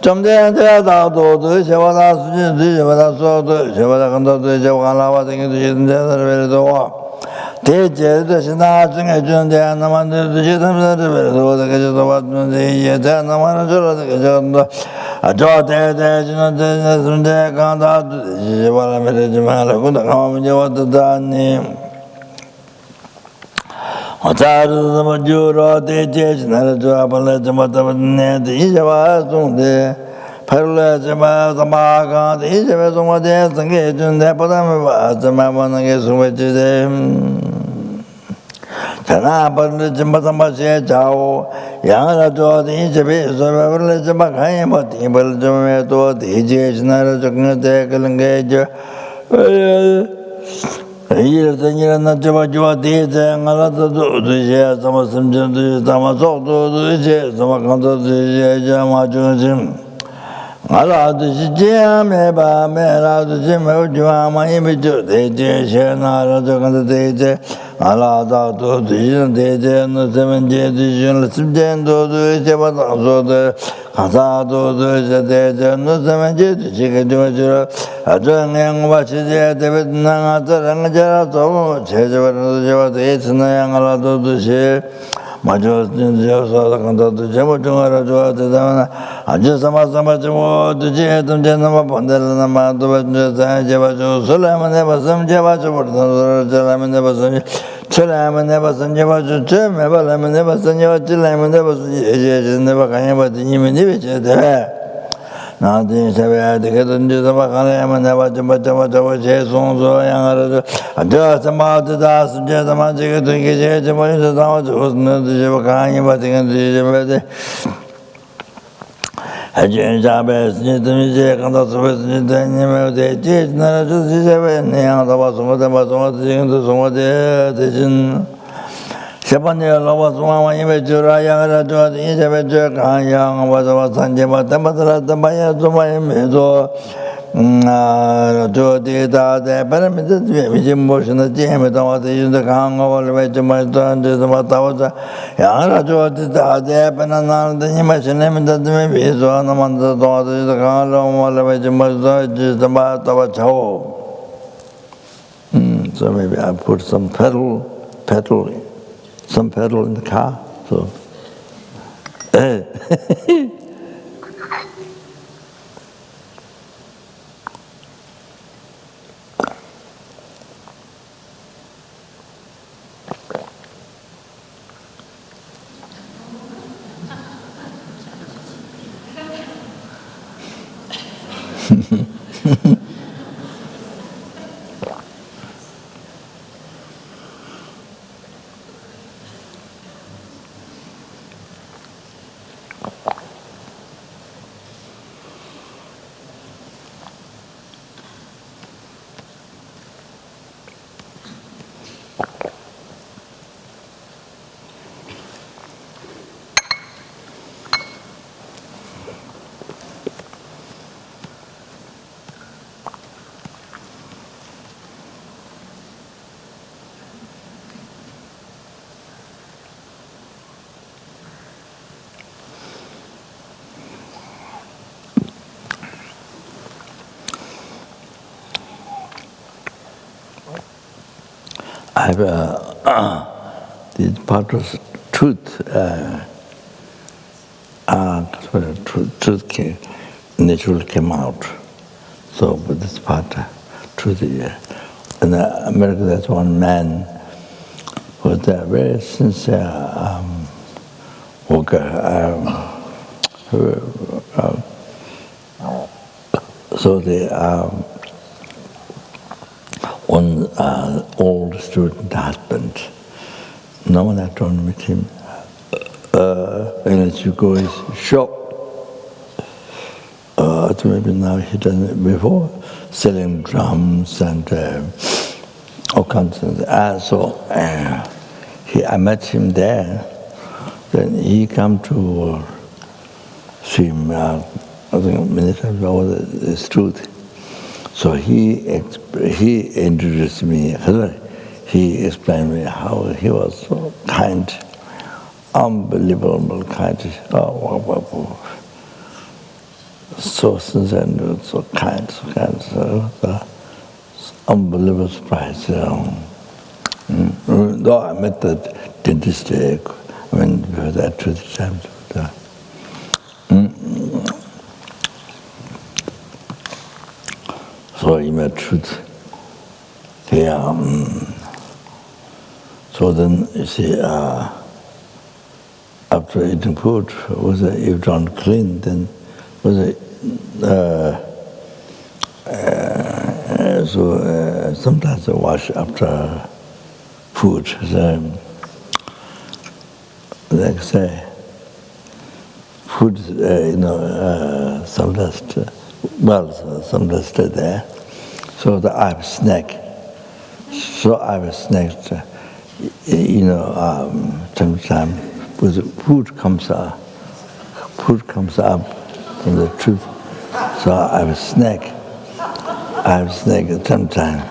someday and there, the Shevada, the saw the Shevada, the Javana, the war. Tejas is nothing I joined the Anaman, the Jitam, the Gajavat, the Yanamanaja, a jaw there, the Ganda, the Valamajamala, good home, you want to done. Hotar the Majura, the Judge, Narajabala, the Matavan, the Ijavas, the Perla, the Maga, the Ijavas, the Engagement, the Padama, the Maman against which is Tana, but the Jimbatamasia, Jao, Yana to the Ijabis, so ever the Makayam, but Ibel Tomato, the Ijaz, Narajan, the Engager. Here the year not Java did and a lot of the shares, some of them to the shares, some account of the Jamajum. Allah the Jam, Eba, Mera, the Jim, my image, the share, Nara, the day, Allah, the day, and the 7 days, the journalist, the Java, the Hazado, the day, and the 7 days, the chicken to a young watch it, David Nanga, and Jarato, Chesa, the 8 and a lot of the share. Major the Jamajo, the Dana, I just much more to jet and Genova Pondelama, Javajo, Solam never some Javajo, Jalam never some Chelam never some Javajo, Evalam never some Jalam never came but the Imminivich. Nothing said to get into the Bacalam and never to much of what I was saying, so young. I just about the dust, just a magic to get the money that I was not the Javakani, but in the I changed our best, need the music and that's what they did. Not just this event, the other was what they did. Sepania was one image to Raya to the Isabel Young was Sanjama, the Maya to my mezo to the parameters, which emotion the Jam, the Kang all the way to my turn to the Matawata. Yana to the Appen and the image name that may be so on among the daughters, the Kang all the way to my turn to the Matawata. So maybe I put some petrol. Some petrol in the car, so. the part was truth. Truth naturally came out. So, but this part, truth, in America, there's one man who was a very sincere worker. So one old student husband, no one had to meet him. Unless you go is shop. Maybe now he done it before, selling drums and all kinds of things. So I met him there. Then he come to see him. I think many times over the truth. So he introduced me. He explained me how he was so kind, unbelievable kind. So sincere and so kind, so unbelievable surprise. Though I met the dentist when we were there 2 times. So he met truth. So then you see, after eating food, if you don't clean, then sometimes I wash after food. So, like I say, food, some dust, some dust stay there. So I have snack. So I have snacked, sometimes because food comes up from the truth. So I have a snack. I have a snack at some time.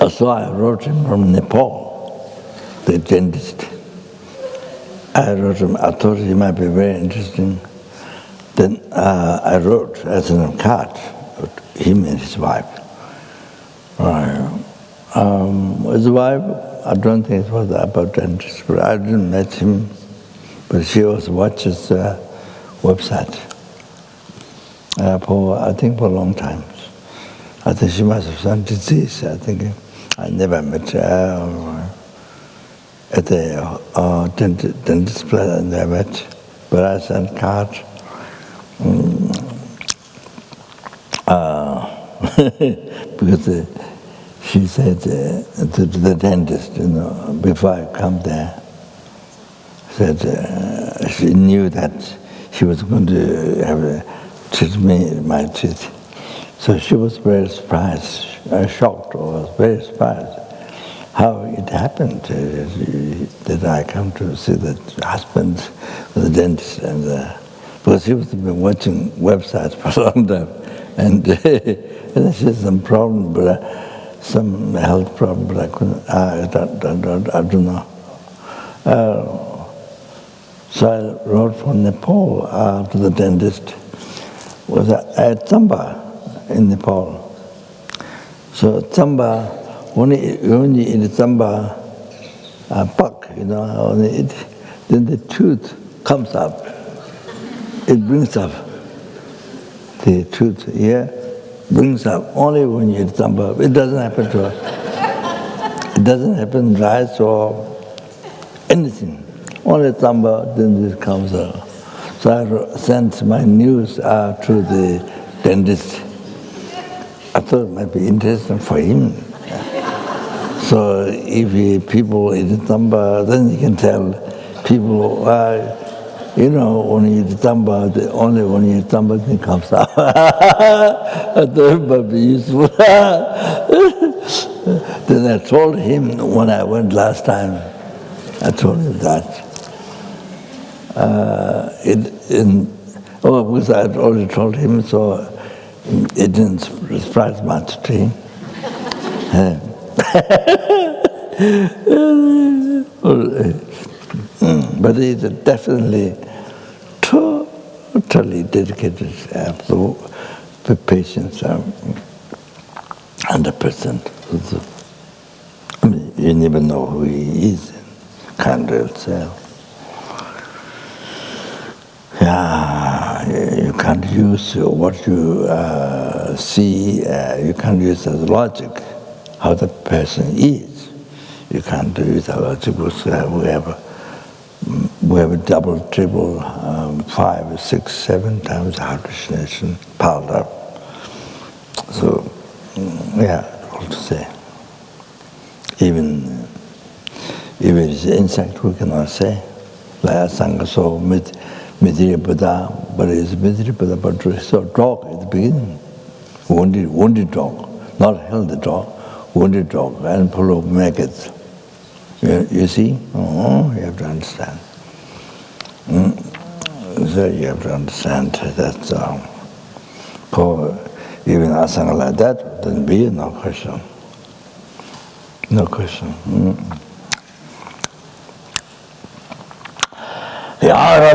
So I wrote him from Nepal, the dentist. I wrote him, I thought he might be very interesting. Then I wrote as a card, him and his wife. His wife, I don't think it was about dentist, but I didn't meet him, but she also watches website for a long time. I think she must have some disease. I think I never met her at the dentist place. I never met, but I sent cards. Because she said to the dentist, before I come there, said she knew that she was going to treat my teeth. So she was very surprised, shocked, or very surprised how it happened that I come to see the husband with the dentist, and because she was been watching websites for a long time, and she had some problem, but some health problem, but I couldn't. I don't know. So I wrote from Nepal to the dentist. Was at Tsamba in Nepal. So Tsamba, when you eat Tsamba pak, then the tooth comes up. It brings up the tooth here, brings up only when you eat Tsamba. It doesn't happen to it doesn't happen rice or anything. Only Tsamba, then this comes out. So I sent my news to the dentist. I thought it might be interesting for him. So if people eat Tsamba, then you can tell people, when you eat Tsamba, only when you eat Tsamba, it comes out. I thought it might be useful. Then I told him when I went last time, I told him that. Because I had already told him, so it didn't surprise much to him. But he's definitely totally dedicated to patience, 100%. I mean, you never know who he is, can't really tell. Yeah, you can't use what you see, you can't use as logic, how the person is. You can't use as logic because we have a double, triple, 5, 6, 7 times hallucination piled up. So, yeah, what to say. Even if it's insect, we cannot say. Like Sangha saw Mithri Buddha, but it's Mithri Buddha, but it's a dog at the beginning. Wounded dog, not healthy dog, wounded dog, and full of maggots. You see? Oh, you have to understand. So you have to understand that for even asana like that, then be no question. No question. Yeah,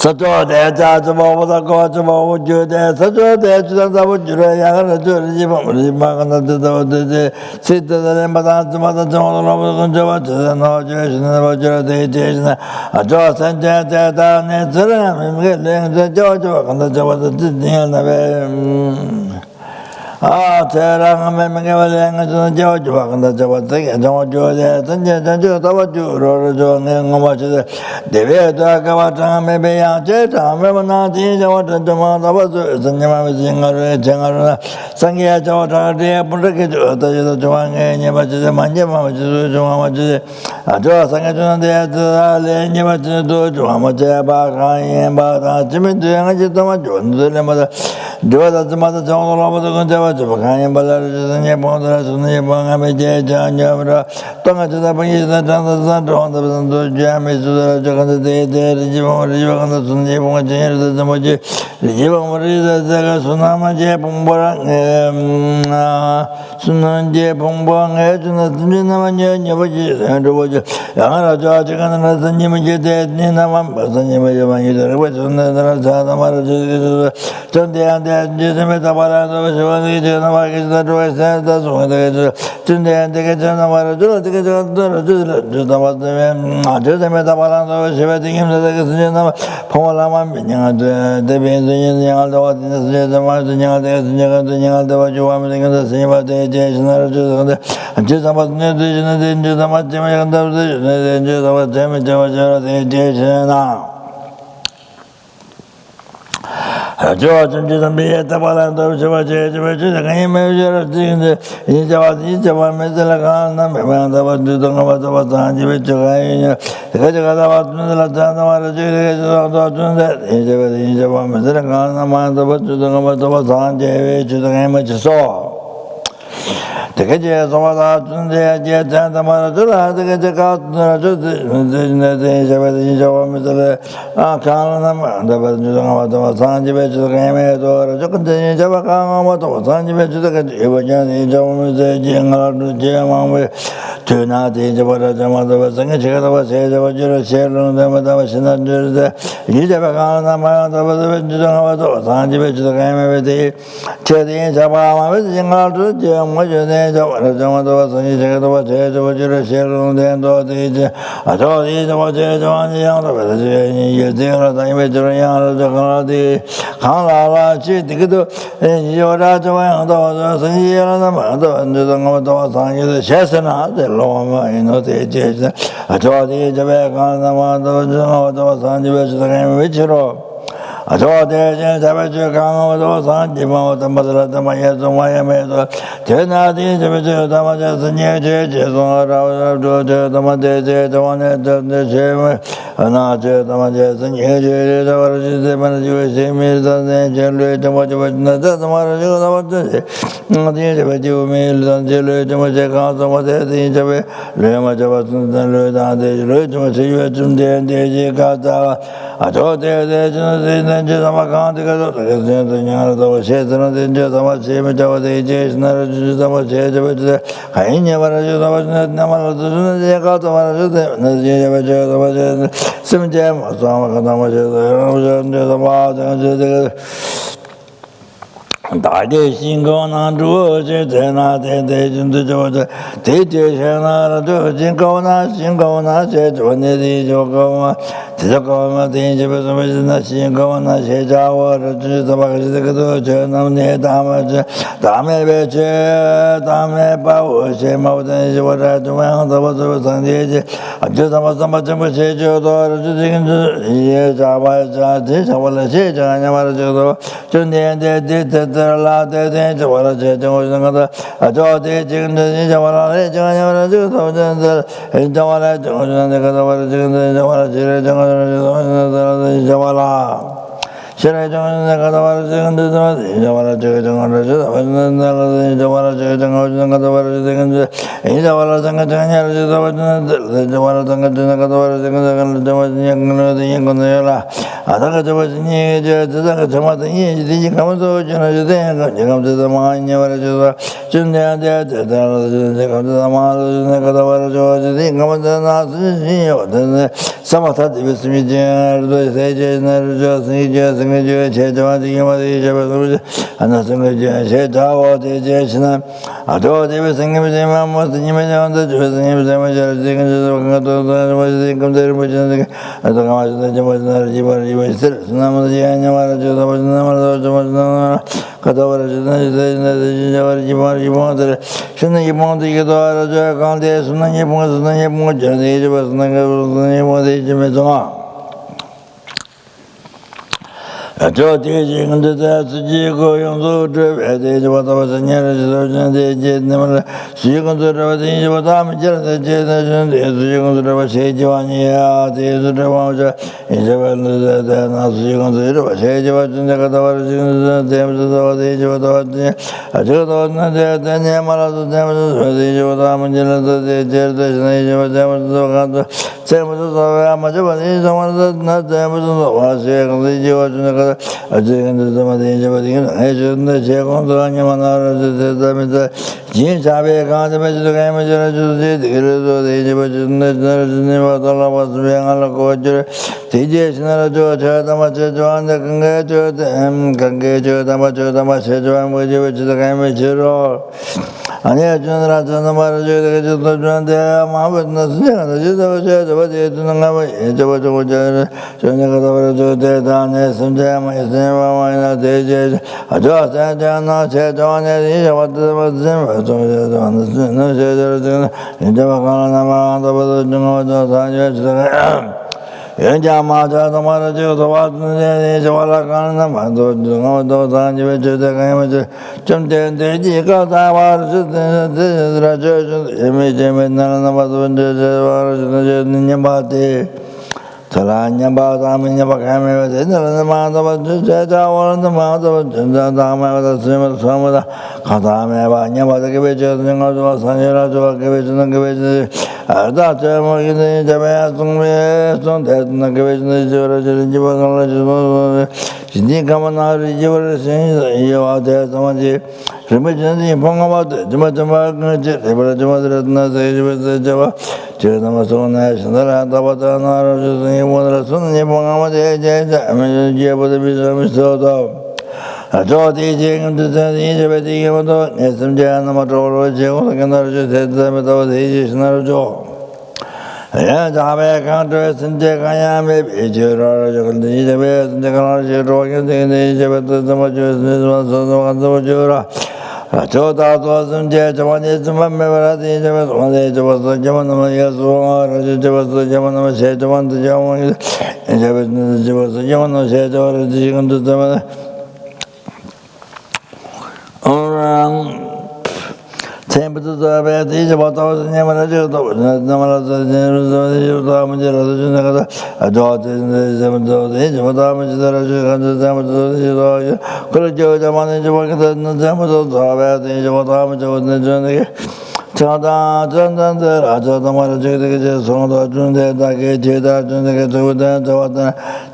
Sato de Jazabo, the Gochabo, Jude, Sato de Jazabo, Yaga, Magana, the Sit the Lembadan, the Mother John, and no Jersey, Vajra de a Joss and Jata, Netzer, the George, and the Java Disney and the Terang and George, and the Java thing, and George, and Java, and much the way to Akavata, maybe a jet, I remember not in the tomorrow was the name General Sangia Jota, the Pundakit, the Joan, and the Manjama, which is a draw Sangaton, the never to do Jamaja, and Bata, Jimmy, the mother, the mother, John over the Gonjava, and Balaras, and Yamondras, and Yamanga, Jan Yamra, Tonga to the Payas, and the Jam is the day, the Jivon, the Moji, the Jivon, the Sunama Japumba, Sunan Japumba, and the Ninaman, and the Waja, Yara George, and the Nimija, Nina Mambas, and Yamaja, which on the Mara, Sunday and the Jisameta, the West, that's one the Sunday and the Kitchen of Mara, the Metabalando, Shivating him to the Pomalaman, the Benzian, the Juan, the same as the Jason, and just about the Jason now. George and Jason be at the Balando, the game measure in Java, Mesalagan, the Tonga, the Tekaje Samada Tunde Tamara Tula, the Kat Java Kanam, the Sanji Veg, the Game, or Jokan Java Sanji Veg, the Evajan, Java Jingle, Jama, Tuna, the Java Jamada was a Chekava, Java Sharon, the Madame the Yijabakana, the Sanji Veg, the Game with the Chedi Java, with Jingle, Jama, Jamada was a Chekava, Sharon, the end of the I told you what you're doing, you dear, the image of the Kala, Chitiku, and you're out of the year and the month, and the Chestnut, the Loma, you know, the Jason. I told you the back on the one of the Sanji, the game which you wrote. I saw the Savage Kang of those Antima, the mother of the Mayas of Miami, 10 out the Damajas and Yajas, or the Made, the one at the Shame, and not the Majas and Yajas, or the Manager, same as the generate the watch of the Marajo, the Jew meals and generate the Majakas, the Interview, Remajas and the Rich, you had some day and the Jacata. I told the then just a can't get the Shetan, then just a much image of the Jays, not much edge of it. I never was not the got of some jam or some Dade on to Jena, the Georgia, Titiana, Jingona, said when the Jogoma, Tizakoma, the Angels of Shingona, Shejawa, the Jernam, Dame Beche, Dame Power, Shema, the water to my the was on the edge. I just was so much of a shade or yes, I was this, I was a shade, I never do. And they did la de wala je janga a jo de jing de wala le janga ju so de jawala janga de ka wala janga je janga jawala Shara janga ka wala janga jawala janga jawala janga wala jawala janga jawala janga Ataka was near the Tamata, the Kamato, General, the Mine, Junda, the Kamata, the Kamata, then some of that was me, the ages, and nothing said how the Jason. I told they were singing with him, was the image on the image was the income there, which I don't know was not you still none of the Yamara was number Katawara, you wanted. Shouldn't you want to get out of the contest? None you want to know, the was none of the I told you into that Jigo Yonzo at the age of what I was near the jet never. She can do the what I'm just the jet and the Shajania, the Ramaja, Isabel, the Nazi, the Shajava, the Katawar, the age of the I told the Yamara, the age of the jet, the age of the Samaja, not the was the I think the Asian, the Chekon, the Yamana, the Jin Sabe, the Major, the Egyptian, the Nevatala was being a coach, TJ, Narajo, Tamacho, the Kangajo, Tamacho, Tamacho, which is the Gamma. And yet, General Tanamara, the Mavet, nothing, the what they do not have it, is never days. I just said, not said on it, what was them, in the Vakana, the Yamata, the Marajo, the Watan, the Walakan, the Sanji, the Gamma, Chumden, the Jika, the Raja, image, and none of the Yamati. Taranya Badamina Bakame, the amount of Jeta, one of the mouth of Jendama, the same as some of the Katame, Banya, the Gavage, and the Sanjara to a Gavage and Gavage. At that time, I didn't have a son, that and the Gavage, the Jivan, she didn't come on out, you were saying, you are there, someone. Rinpoche Pongama, Jimatama, the Java, Chiramason, Tabatana, Sunni Pongama, Java, the Mr. I told teaching to send Egypt, SMJ, Namatoro, Jehovah, said them without the Egypt, Narajo. Yeah, Java counters and Jacayam, Ejura, the Egypt, the technology, Rogan, the Egypt, the Major, I told out was Jet, one is the member of the Egypt, one age was the German, yes, was the German, said one to German, Egypt was the German, said or the chicken to the Temple to the bed, each about 1,000 Yamanaja, a daughter in the 7th of the age of Madame, the could you the manager work at the Temple of the age of Madame, Chada, Jandan, the Raja, the Maraja, so the Junde, the Gate, the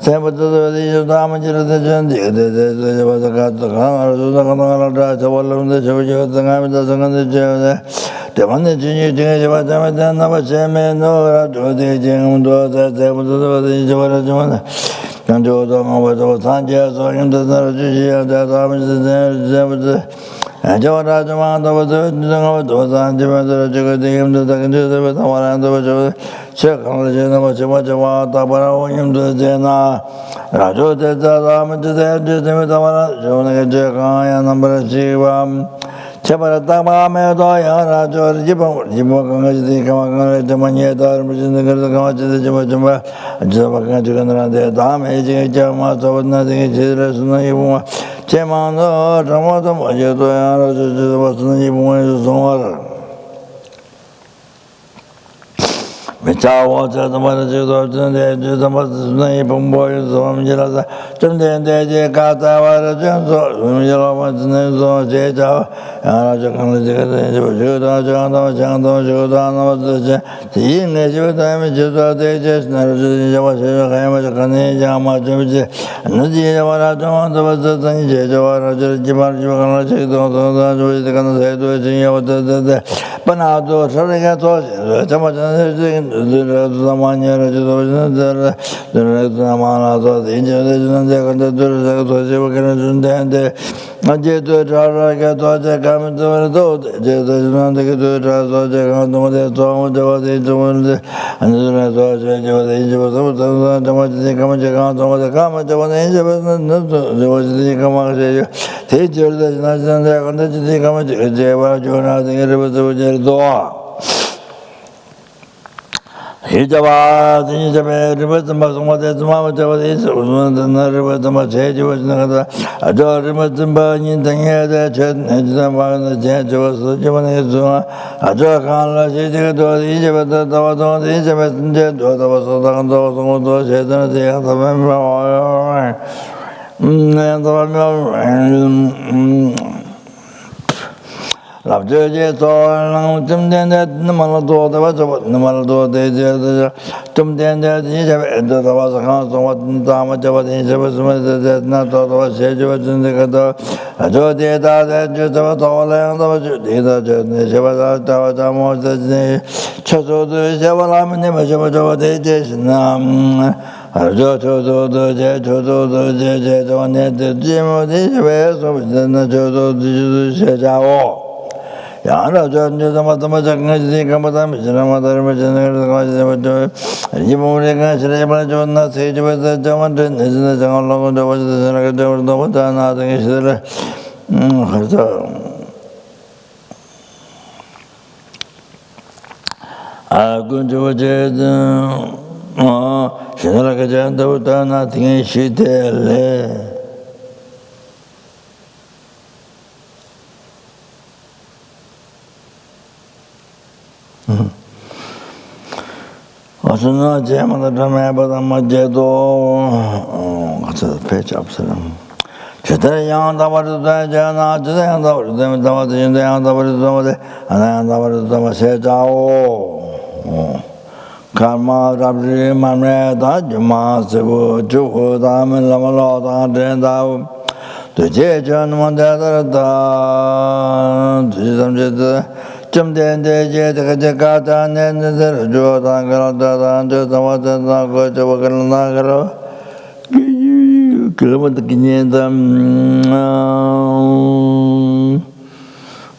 Temple to the age of Damage, the Jendi, the was a cat, the Kamara, the Wallam, the Jojo, the Gam, the Managing, the Nava Chame, no, the Jim, the Temple to the age of Rajana. Kanjo, the Sanja, so him the Raja, the Damage, the and John Rajaman was and the one and check on the general Tabara, him to the Jena, Rajo, the Ram to the Jonah, number of Jivam, Chaparatama, Medoya, Rajo, Jibon, the Maneta, the Jimajama, Javakan, the Dam, aging Jamas, or nothing, Jesus, Chemano, Ramatam, Ajato, was the Micha was at the manager of the Muslim boys from Jelasa, Jumden, the Kata, was the name of Jeta, and Judah, Jordan, was the English time, Judah, they just never was a Canadian, Nadia, was the Java, Jiman, the Panado, Saragato, Tamajan. The Mania, the Namana, the Indian, the Majeto, Ragato, coming to the Hijaba, the river, the Mama, the river, the Maché was another. I don't remember the head, the judge was the Japanese. I don't can't let the Egypt, the Egypt, and the was on those heads and the other member. Labje to tumden that Namalado, the was Namalado, the tumden that there was a council what Tamata was that not all was said was in the Gata. I told the that just about all and the Javata, the Chasso, the Javalam, never Javata, the Jason. I just told the jet, the one at the gym of the West of the Najo, the Shao. Yana John, the Matamaka, the Kamatam, the Mother, the Yimurika, John, the Sage with the German, the long the was the Senator, the Bodhanath, I'm going to jet. Shinaka Janta, nothing she tell. Masuna Jamada Dramabada Majedo, page up. Chitayang Davaru Jana, Jayan Davaru Damajan, Davaru and Davaru Damasejao. Karma Rabri Mamreda, Juma, Sebu, Juhu, Daman, Lamalota, Dendau, the Jajan Mandada, Jumden, Jajakata, and the Jordan, and the Nagaro. Kilometer Kinyam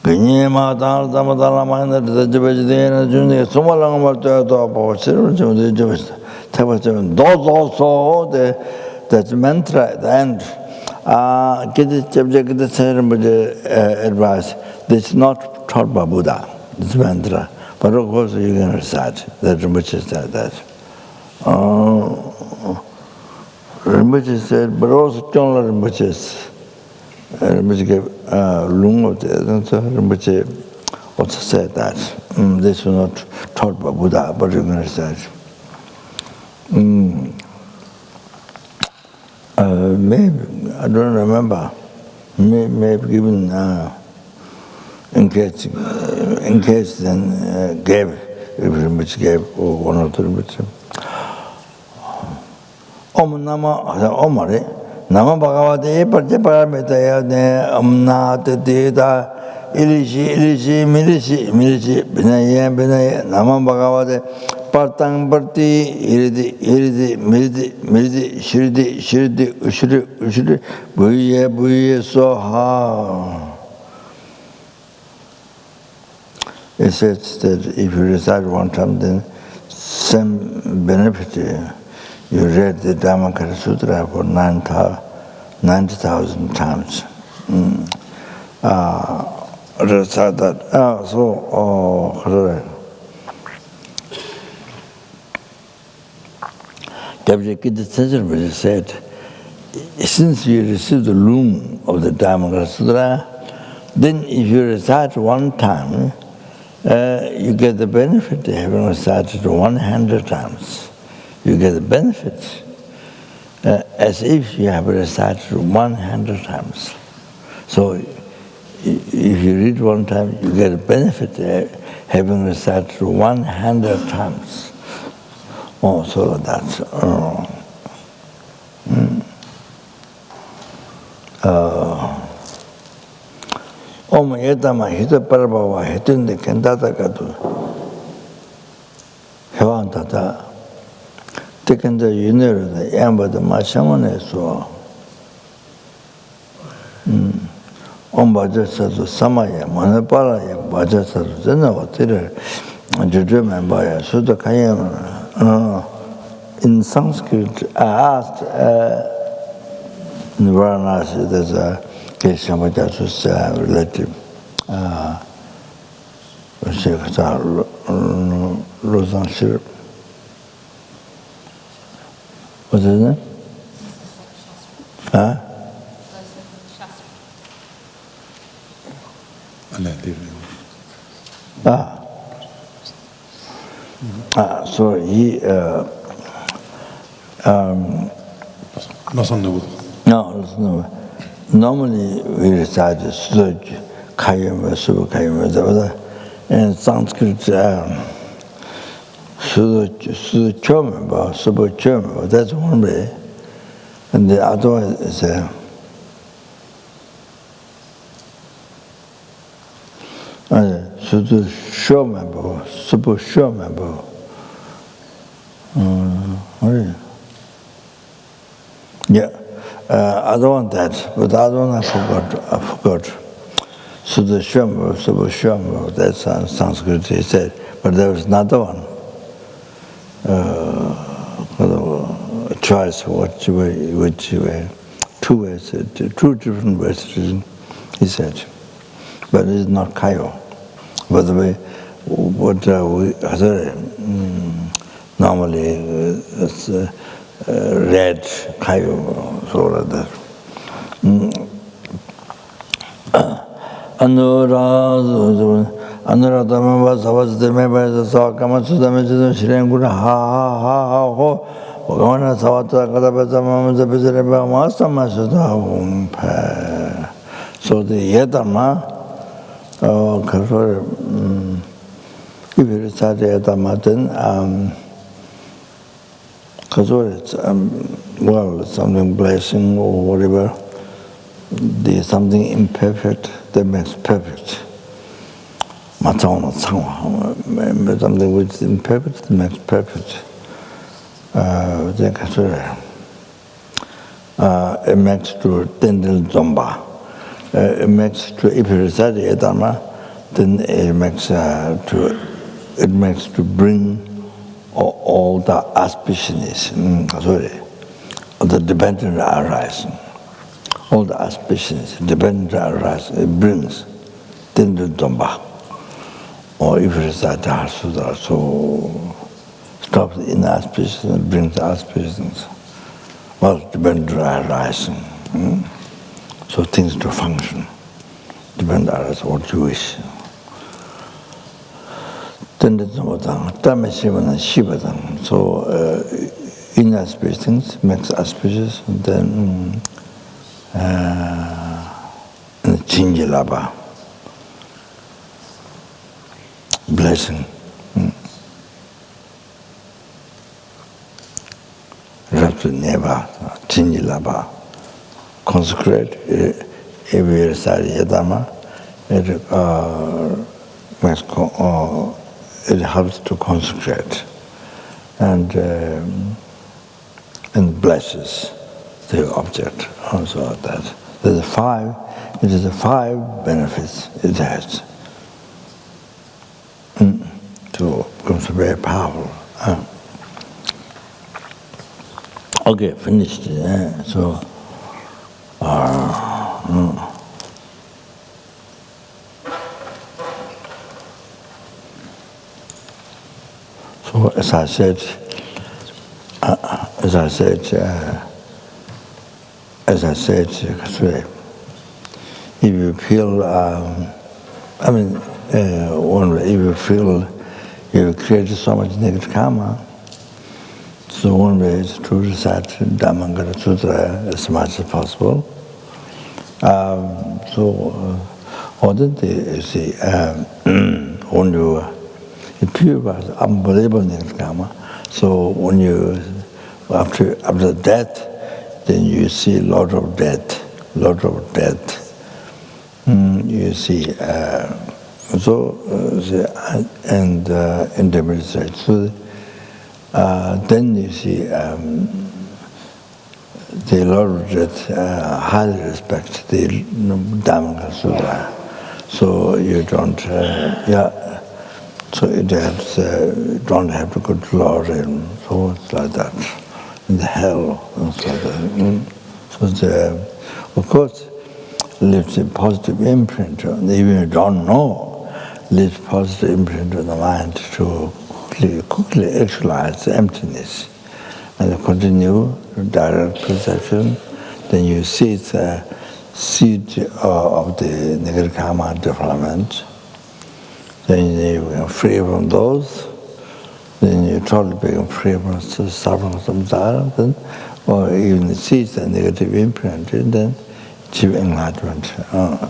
Kinyama Tamatala Mana, the Jabajana Junior, Sumalang those also that's mantra at the end. Get it subject the ceremony advice. This is not taught by Buddha, this mantra. But of course you can recite that Rinpoche said that. Rinpoche said, but also Chonla Rinpoche gave Lungo, Rinpoche also said that. This was not taught by Buddha, but you can recite. Maybe, I don't remember, maybe given in case then gave, if Rinpoche gave, or one or two Rinpoche. Om Nama Omari, Nama Bhagavate, Prajnaparamita, Amnata Dita, Ilishi, Milishi, Binaya, Nama Bhagavate, Partang Parti, Iridi, Miridi, Shirdi, Ushri, Buye, Soha. It says that if you recite one time, then same benefit. You read the Vajra Cutter Sutra for 90,000 times. Recite that. Vajra Cutter Sutra said, since you receive the loom of the Vajra Cutter Sutra, then if you recite one time, you get the benefit of having recited 100 times. You get the benefit as if you have recited 100 times. So if you read one time, you get a benefit having recited 100 times. Oh, so that's... Om Yetama Hita Parabhava Hitin the Kentata Katu Hevantata. Taken the unir, the Yamba the Mashamane so Om Bajasatu Samaya, Manapala, Bajasatu Zenava Tira, Jujum and Baya, Sutta Kayam. In Sanskrit, I asked in Varanasi, there's a case Shamajasu's relative, Rosan Shirp. What's his name? Huh? So he no. Normally we recite the Suj, Kayam, Subakayam, and Sanskrit Suchom, that's one way. And the other one is Super Shomabo. Yeah, I don't want that, but the other one I forgot. Super Shomabo, that's Sanskrit, he said, but there was another one. Choice, which way, two ways, two different ways, he said. But it's not Kayo. By the way, what we normally it's red Kayo, so like that. Anuradhamava savasdame vajra savakama sudamajidam shirenguna ha ha ha ha ho. Bhagavana savata kadabhajamam zabhajareba mastamasudha umpa. So the yedama, if you recite the yedama, then it's well, something blessing or whatever, there's something imperfect that makes perfect. Something which is imperfect that makes perfect. It makes to tendel zomba. It makes to, if you recite the yedama, then it makes to bring all the auspiciousness, the dependent arising, all the auspiciousness, dependent arising, it brings tendel zomba. Or if you recite the Sutra, so stops the inauspiciousness, brings the auspiciousness. Well, dependent arising. So things to function. Dependent arising, what you wish. So inauspicious things makes auspicious, and then chinjilaba, blessing. Never chinjilaba, consecrate. If we recite yedama, it helps to consecrate and blesses the object. Also that there's it is the 5 benefits it has to become very powerful. Okay, finished. So so as I said, if you feel, if you feel you created so much negative karma, so one way is to recite Vajra Sutra as much as possible. You see, when you purifies unbelievable negative karma, so when you after death, then you see a lot of death. You see, and intermediate stage. So then you see the Lord highly respect the Vajra Sutra. So you don't, so it has, don't have to go to Lord, and so it's like that. In the hell, it's like that. So of course, leaves a positive imprint, even if you don't know, leaves positive imprint on the mind to quickly actualize the emptiness. And continue direct perception, then you see the seed of the negative karma development. Then you become free from those. Then you totally become free from suffering samsara. Then, or even see the negative imprint, and then achieve enlightenment.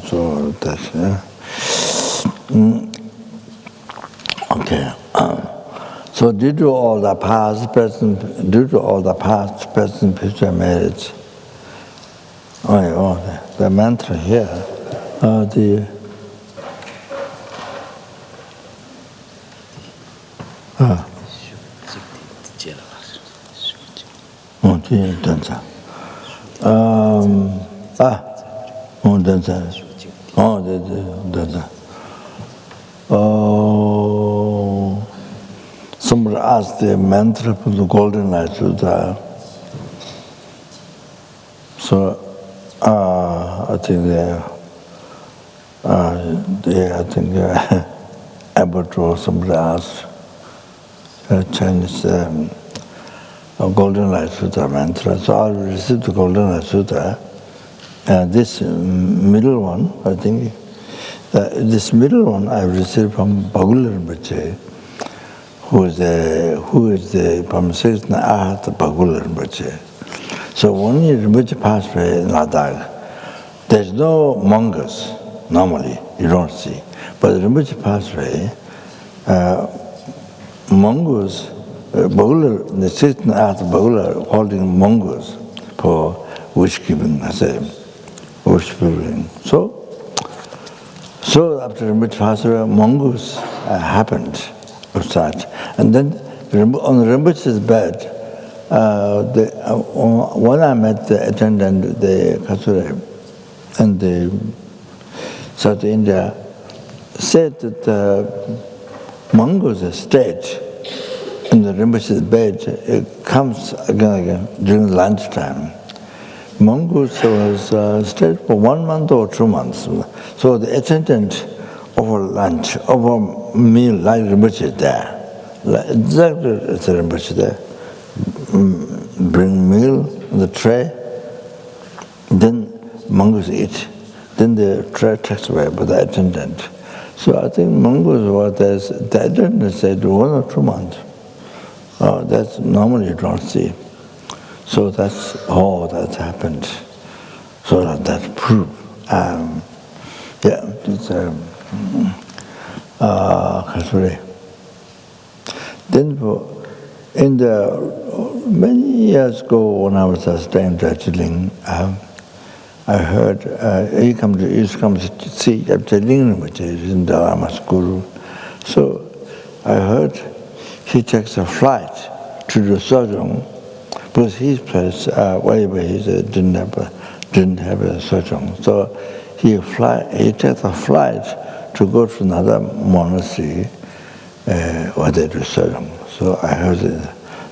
So that's okay. So due to all the past, present, future merits, the mantra here, somebody asked the mantra from the Golden Light Sutra. So I think Abbott or somebody asked Chinese Golden Light Sutra mantra. So I received the Golden Light Sutra. This middle one, I think, This middle one I received from Bagula Rinpoche, who is from 6th Ahat Bagula Rinpoche. So when Rinpoche passed away in Ladakh, there's no mongoose normally, you don't see. But Rinpoche passed away, mongoose, Bagula, the 6th Ahat Bagula holding mongoose for wish giving, I say, wish fulfilling. So after Rinpoche passed away, mongoose happened of such. And then on Rinpoche's bed, when I met the attendant, the Kasure, and the South India, said that mongoose stayed in the Rinpoche's bed. It comes again during lunchtime. Mongoose was stayed for 1 month or 2 months. So the attendant over lunch, over meal, like Rinpoche there. Exactly as the Rinpoche there. Bring meal on the tray, then mongoose eat. Then the tray takes away by the attendant. So I think mongoose was there. The attendant said 1 or 2 months. That's normally you don't see. So that's all that happened. So that proved. It's then in the many years ago when I was staying in Darjeeling, I heard he used to come to see Darjeeling, which is in the Lama school. So I heard he takes a flight to the Sojong, because his place, wherever he didn't have a Sojong. So he takes a flight to go to another monastery where they do Sojong. So I heard it.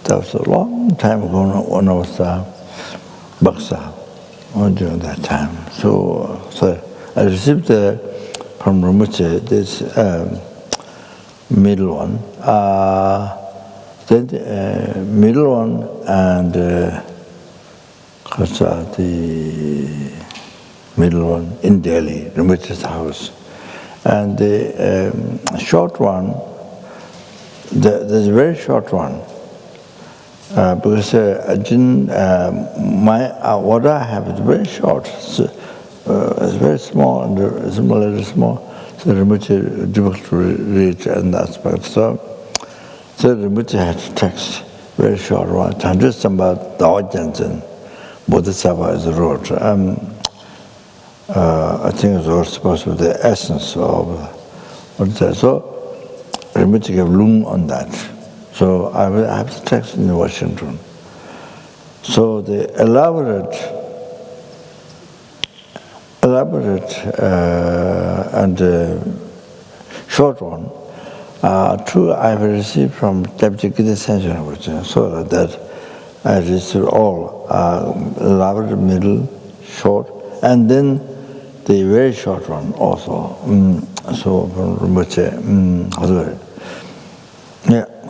That was a long time ago when I was Baksa during that time. So I received from Rinpoche this middle one. Then the middle one and the middle one in Delhi, Rinpoche's house. And the short one, there's a very short one, because what I have is very short. It's very small and it's very small. So Rinpoche difficult to read in that aspect. So Rinpoche had text, very short one. Just about Dao Jansen, Bodhisattva is wrote. I think it was supposed to be the essence of what it says. So Rinpoche gave Lung on that. So I have the text in Washington. So the elaborate and short one, two I've received from Deputy Gita Sanjana, so that I received all elaborate, middle, short, and then the very short one also. So from Rinpoche,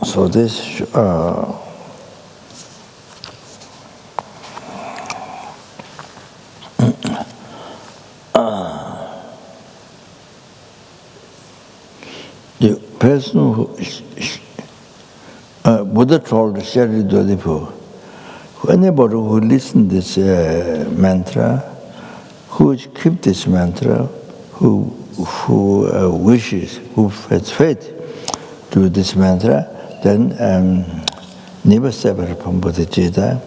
so this the person who Buddha told Shari Dodipo, anybody who listens this mantra, who keep this mantra, who wishes, who has faith to this mantra, then never separate from bodhicitta.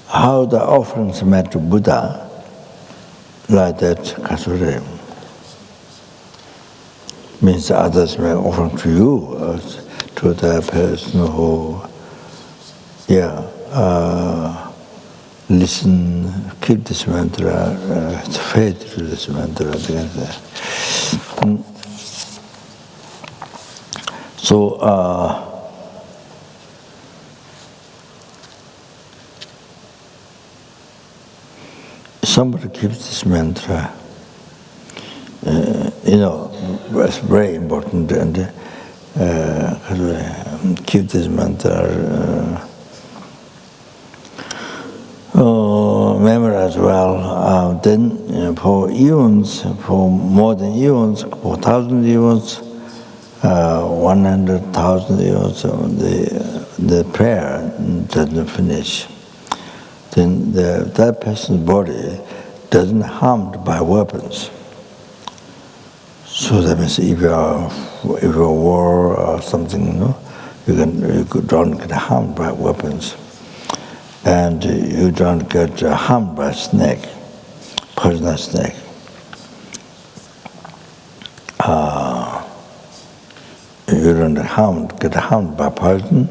How the offerings made to Buddha, like that Kasure, means others may offer to you, to the person who, listen, keep this mantra, faith to this mantra. So, somebody keeps this mantra, it's very important, and keep this mantra, memorize well. Then for eons, for more than eons, for 1,000 eons, 100,000 eons, the prayer doesn't finish. Then that person's body doesn't harmed by weapons. So that means if you're war or something, you don't get harmed by weapons, and you don't get harmed by snake, poisonous snake. You don't get harmed by poison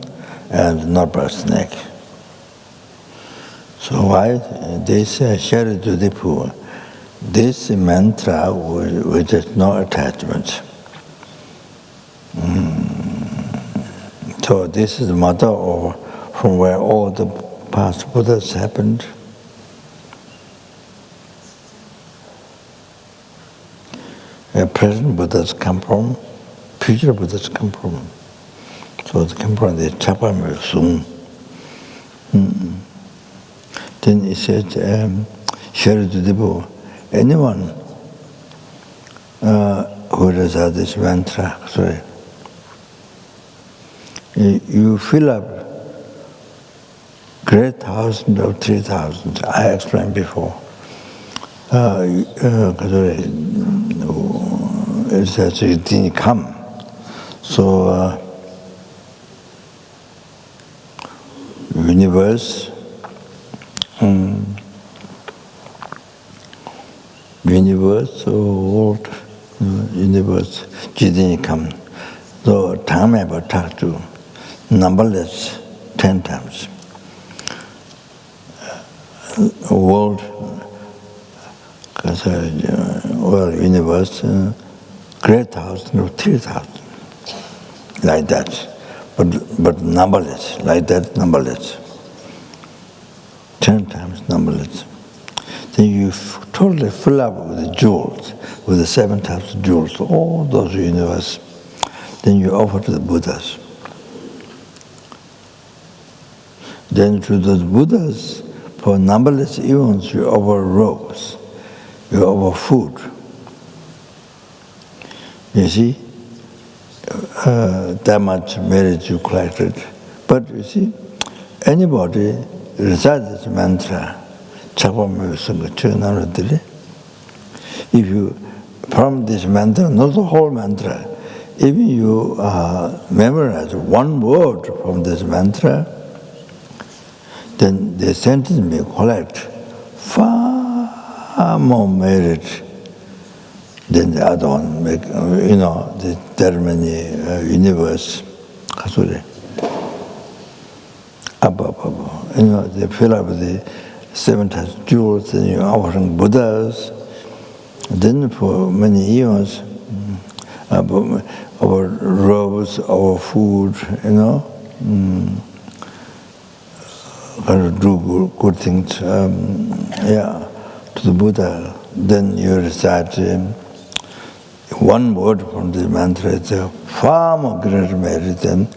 and not by snake. So why they say share to the poor? This mantra which has no attachment. So this is the mother from where all the past Buddhas happened. Present Buddhas come from, future Buddhas come from. So they come from the Chapamelsung. Then he said, share to the poor. Anyone who recites this mantra, you fill up great thousands of 3,000. I explained before. It says it didn't come. So universe. Universe, world, universe, didn't come. So time about talk to numberless 10 times. World, universe, great thousand or 3,000, like that. But numberless, like that, numberless. 10 times numberless. Then you totally fill up with the jewels, with the 7 types of jewels, all those universe. Then you offer to the Buddhas. Then to those Buddhas, for numberless eons, you offer robes, you offer food. You see, that much merit you collected. But you see, anybody recites this mantra, if you, from this mantra, not the whole mantra, even you memorize one word from this mantra, then the sentence may collect far more merit than the other one. There are many universe. They fill up with the 7 types of jewels, and you're offering Buddhas. Then for many eons, our robes, our food, kind of do good things, to the Buddha. Then you recite one word from the mantra. It's a far more greater merit than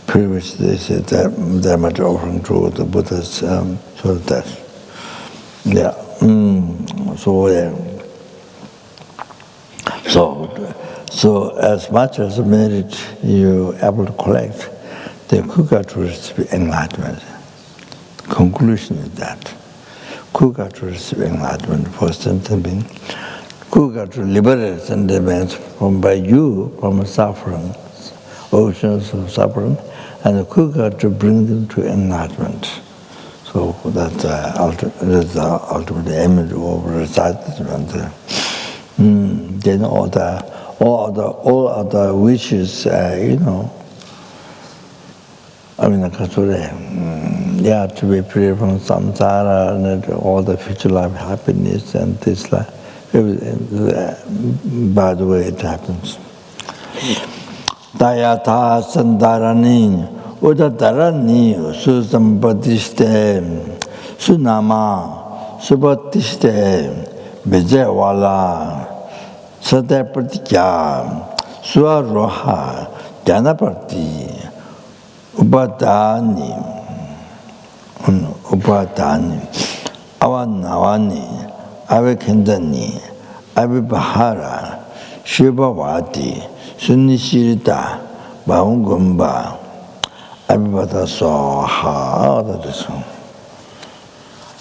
previously they said that much offering to the Buddhas. So that, So as much as merit you able to collect, the kuka to receive enlightenment. Conclusion is that kuka to receive enlightenment for sentient, kuka to liberate sentiments from suffering, oceans of suffering, and kuka to bring them to enlightenment. So that's the ultimate aim of recitement. Then all other wishes, to be free from samsara and all the future life happiness and this life. By the way, it happens. Dayata sandarani udadarani susampadiste sunama subatiste vijayawala sadapratikya swaroha Janaparti, Upadani, Avanavani, Avikindani, Avibahara, Shivavati, Sunishirita, Baungumba, Avibata Soha. That is one.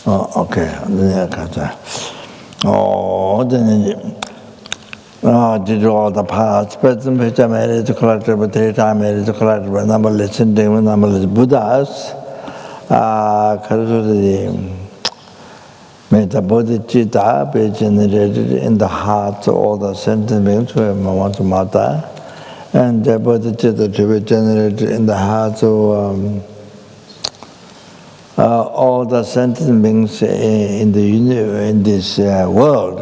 Oh, okay. Oh, then did all the past, present, future, marriage, collector, but 3 times marriage, collector, but numberless, numberless Buddhas. Metta Bodhicitta be generated in the heart of all the sentient beings who have Mama Mata, and the Bodhicitta to be generated in the heart of all the sentient beings in this world,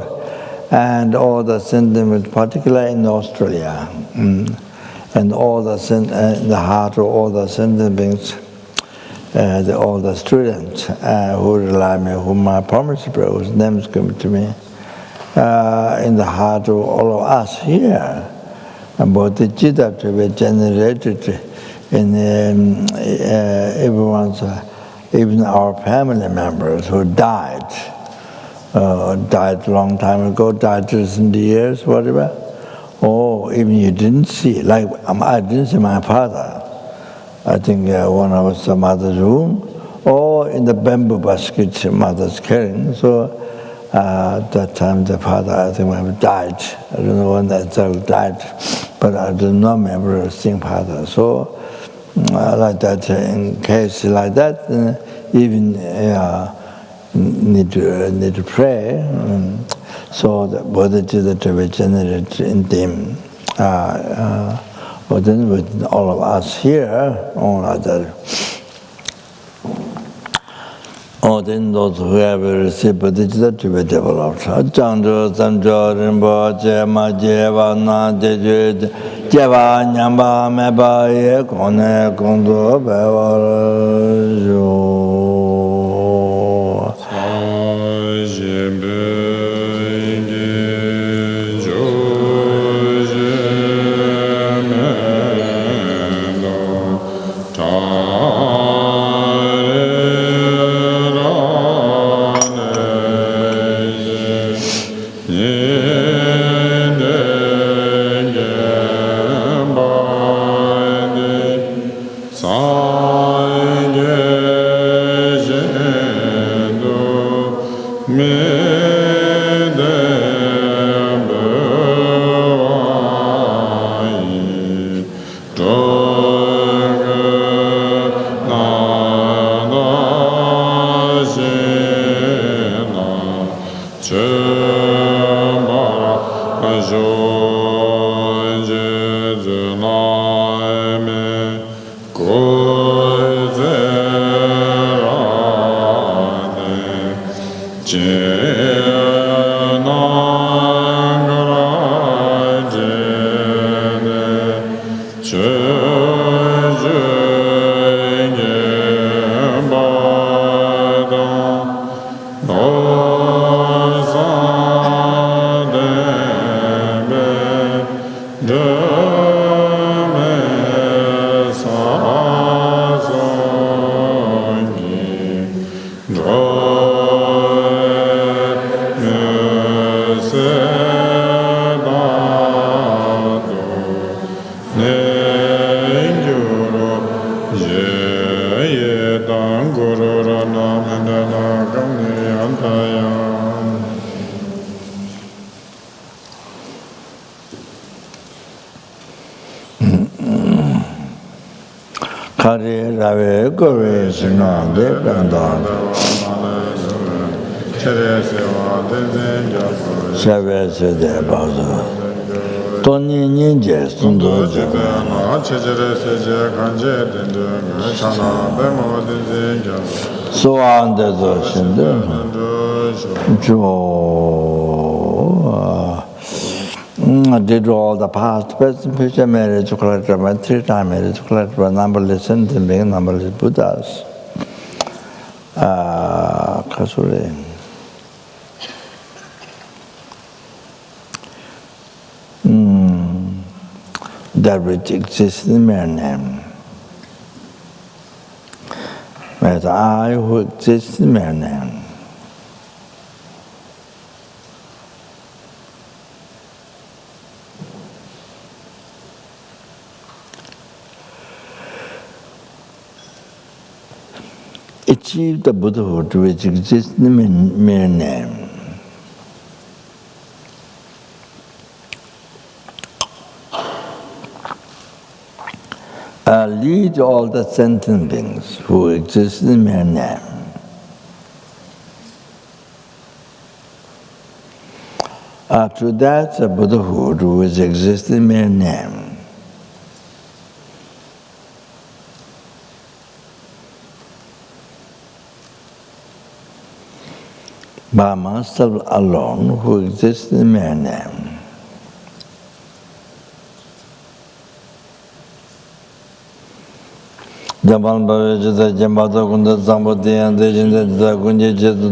and all the sentient beings, particularly in Australia, and all the in the heart of all the sentient beings. All the students who rely on me, whom I promised, whose names come to me, in the heart of all of us here. And Bodhicitta to be generated in everyone's, even our family members who died a long time ago, died recent years, whatever. Or even you didn't see, like I didn't see my father. I think one of the mother's room, or in the bamboo basket mother's carrying. So at that time the father, I think, died. I don't know when that child died, but I do not remember seeing father. So like that, in case like that, even need to pray. So the Bodhicitta to be generated in them. But then with all of us here, all other, or then those who have received Bodhicitta to be developed. Chandra, Samjo, Rinpoche, Majeva, Nadeju, Jeva, Nyamba, Meba, Ye, Kone, Kondo, Bewa, so on the ocean. Did all the past, present, future marriage, collector, but 3 times marriage, collector, but numberless sentient beings, numberless Buddhas. Kasuri. that which exists in mere name. As I who exists in mere name. Achieve the Buddhahood which exists in mere name. Lead all the sentient beings who exist in mere name. After that, the Buddhahood which exists in mere name. By myself alone, who exists in mere name. Japan Bhavajita Jambata Kunda Sambati and the Jinda Kunja Chetu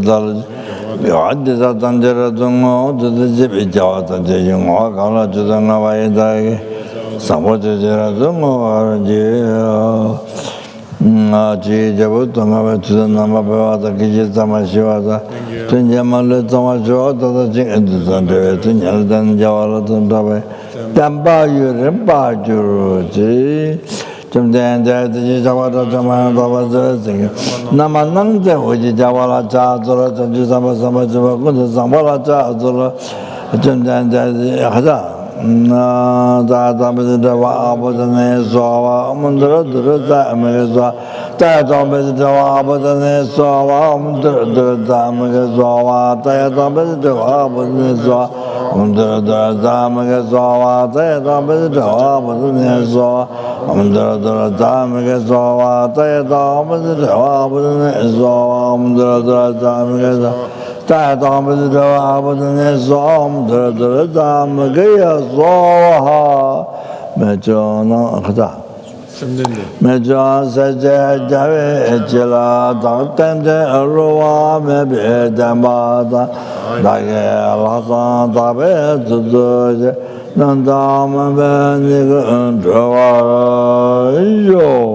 Yadisa Tanjara Tungo to the Jibi Jawata Jayunga Kala Chutanga Vaidagi Samoja Jera Tungo Ji Jabutanga to the Namapavata Kiji Tamashivata Tunjamalu Tamasho, the Jing to Sandra, Tunjan Javala Tundabe, Tamba Yurimpa Juruji. Then the Javada Namanang, which is Javala Chazora, and Jisama Zamala Chazora, then the Hada. That Bodhanath Sava, Mundra, Amagaza, that Bodhanath Sava, Mundra, Amagaza, that Bodhanath Sava, Mundra, Amagaza, that Bodhanath Sava, Mundra, Amagaza, that Bodhanath Sava, Mundra, Amagaza. Tatam Vidya Abadhanezam Dhradhradam Gaya Swaha Mejana Khata Mejan Sajja Jave Echila Tantende Arua Mebe Dambada Dage Alhasan Tabe Tuduj Nandam Bendigo Dravara Yo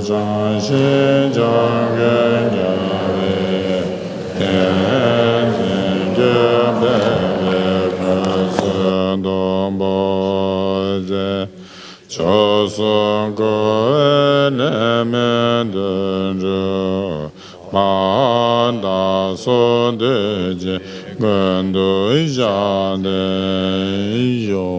Janshi Janganya Domboze Choson Koenemendenjo Manda Sondeje Gendo Jane Yo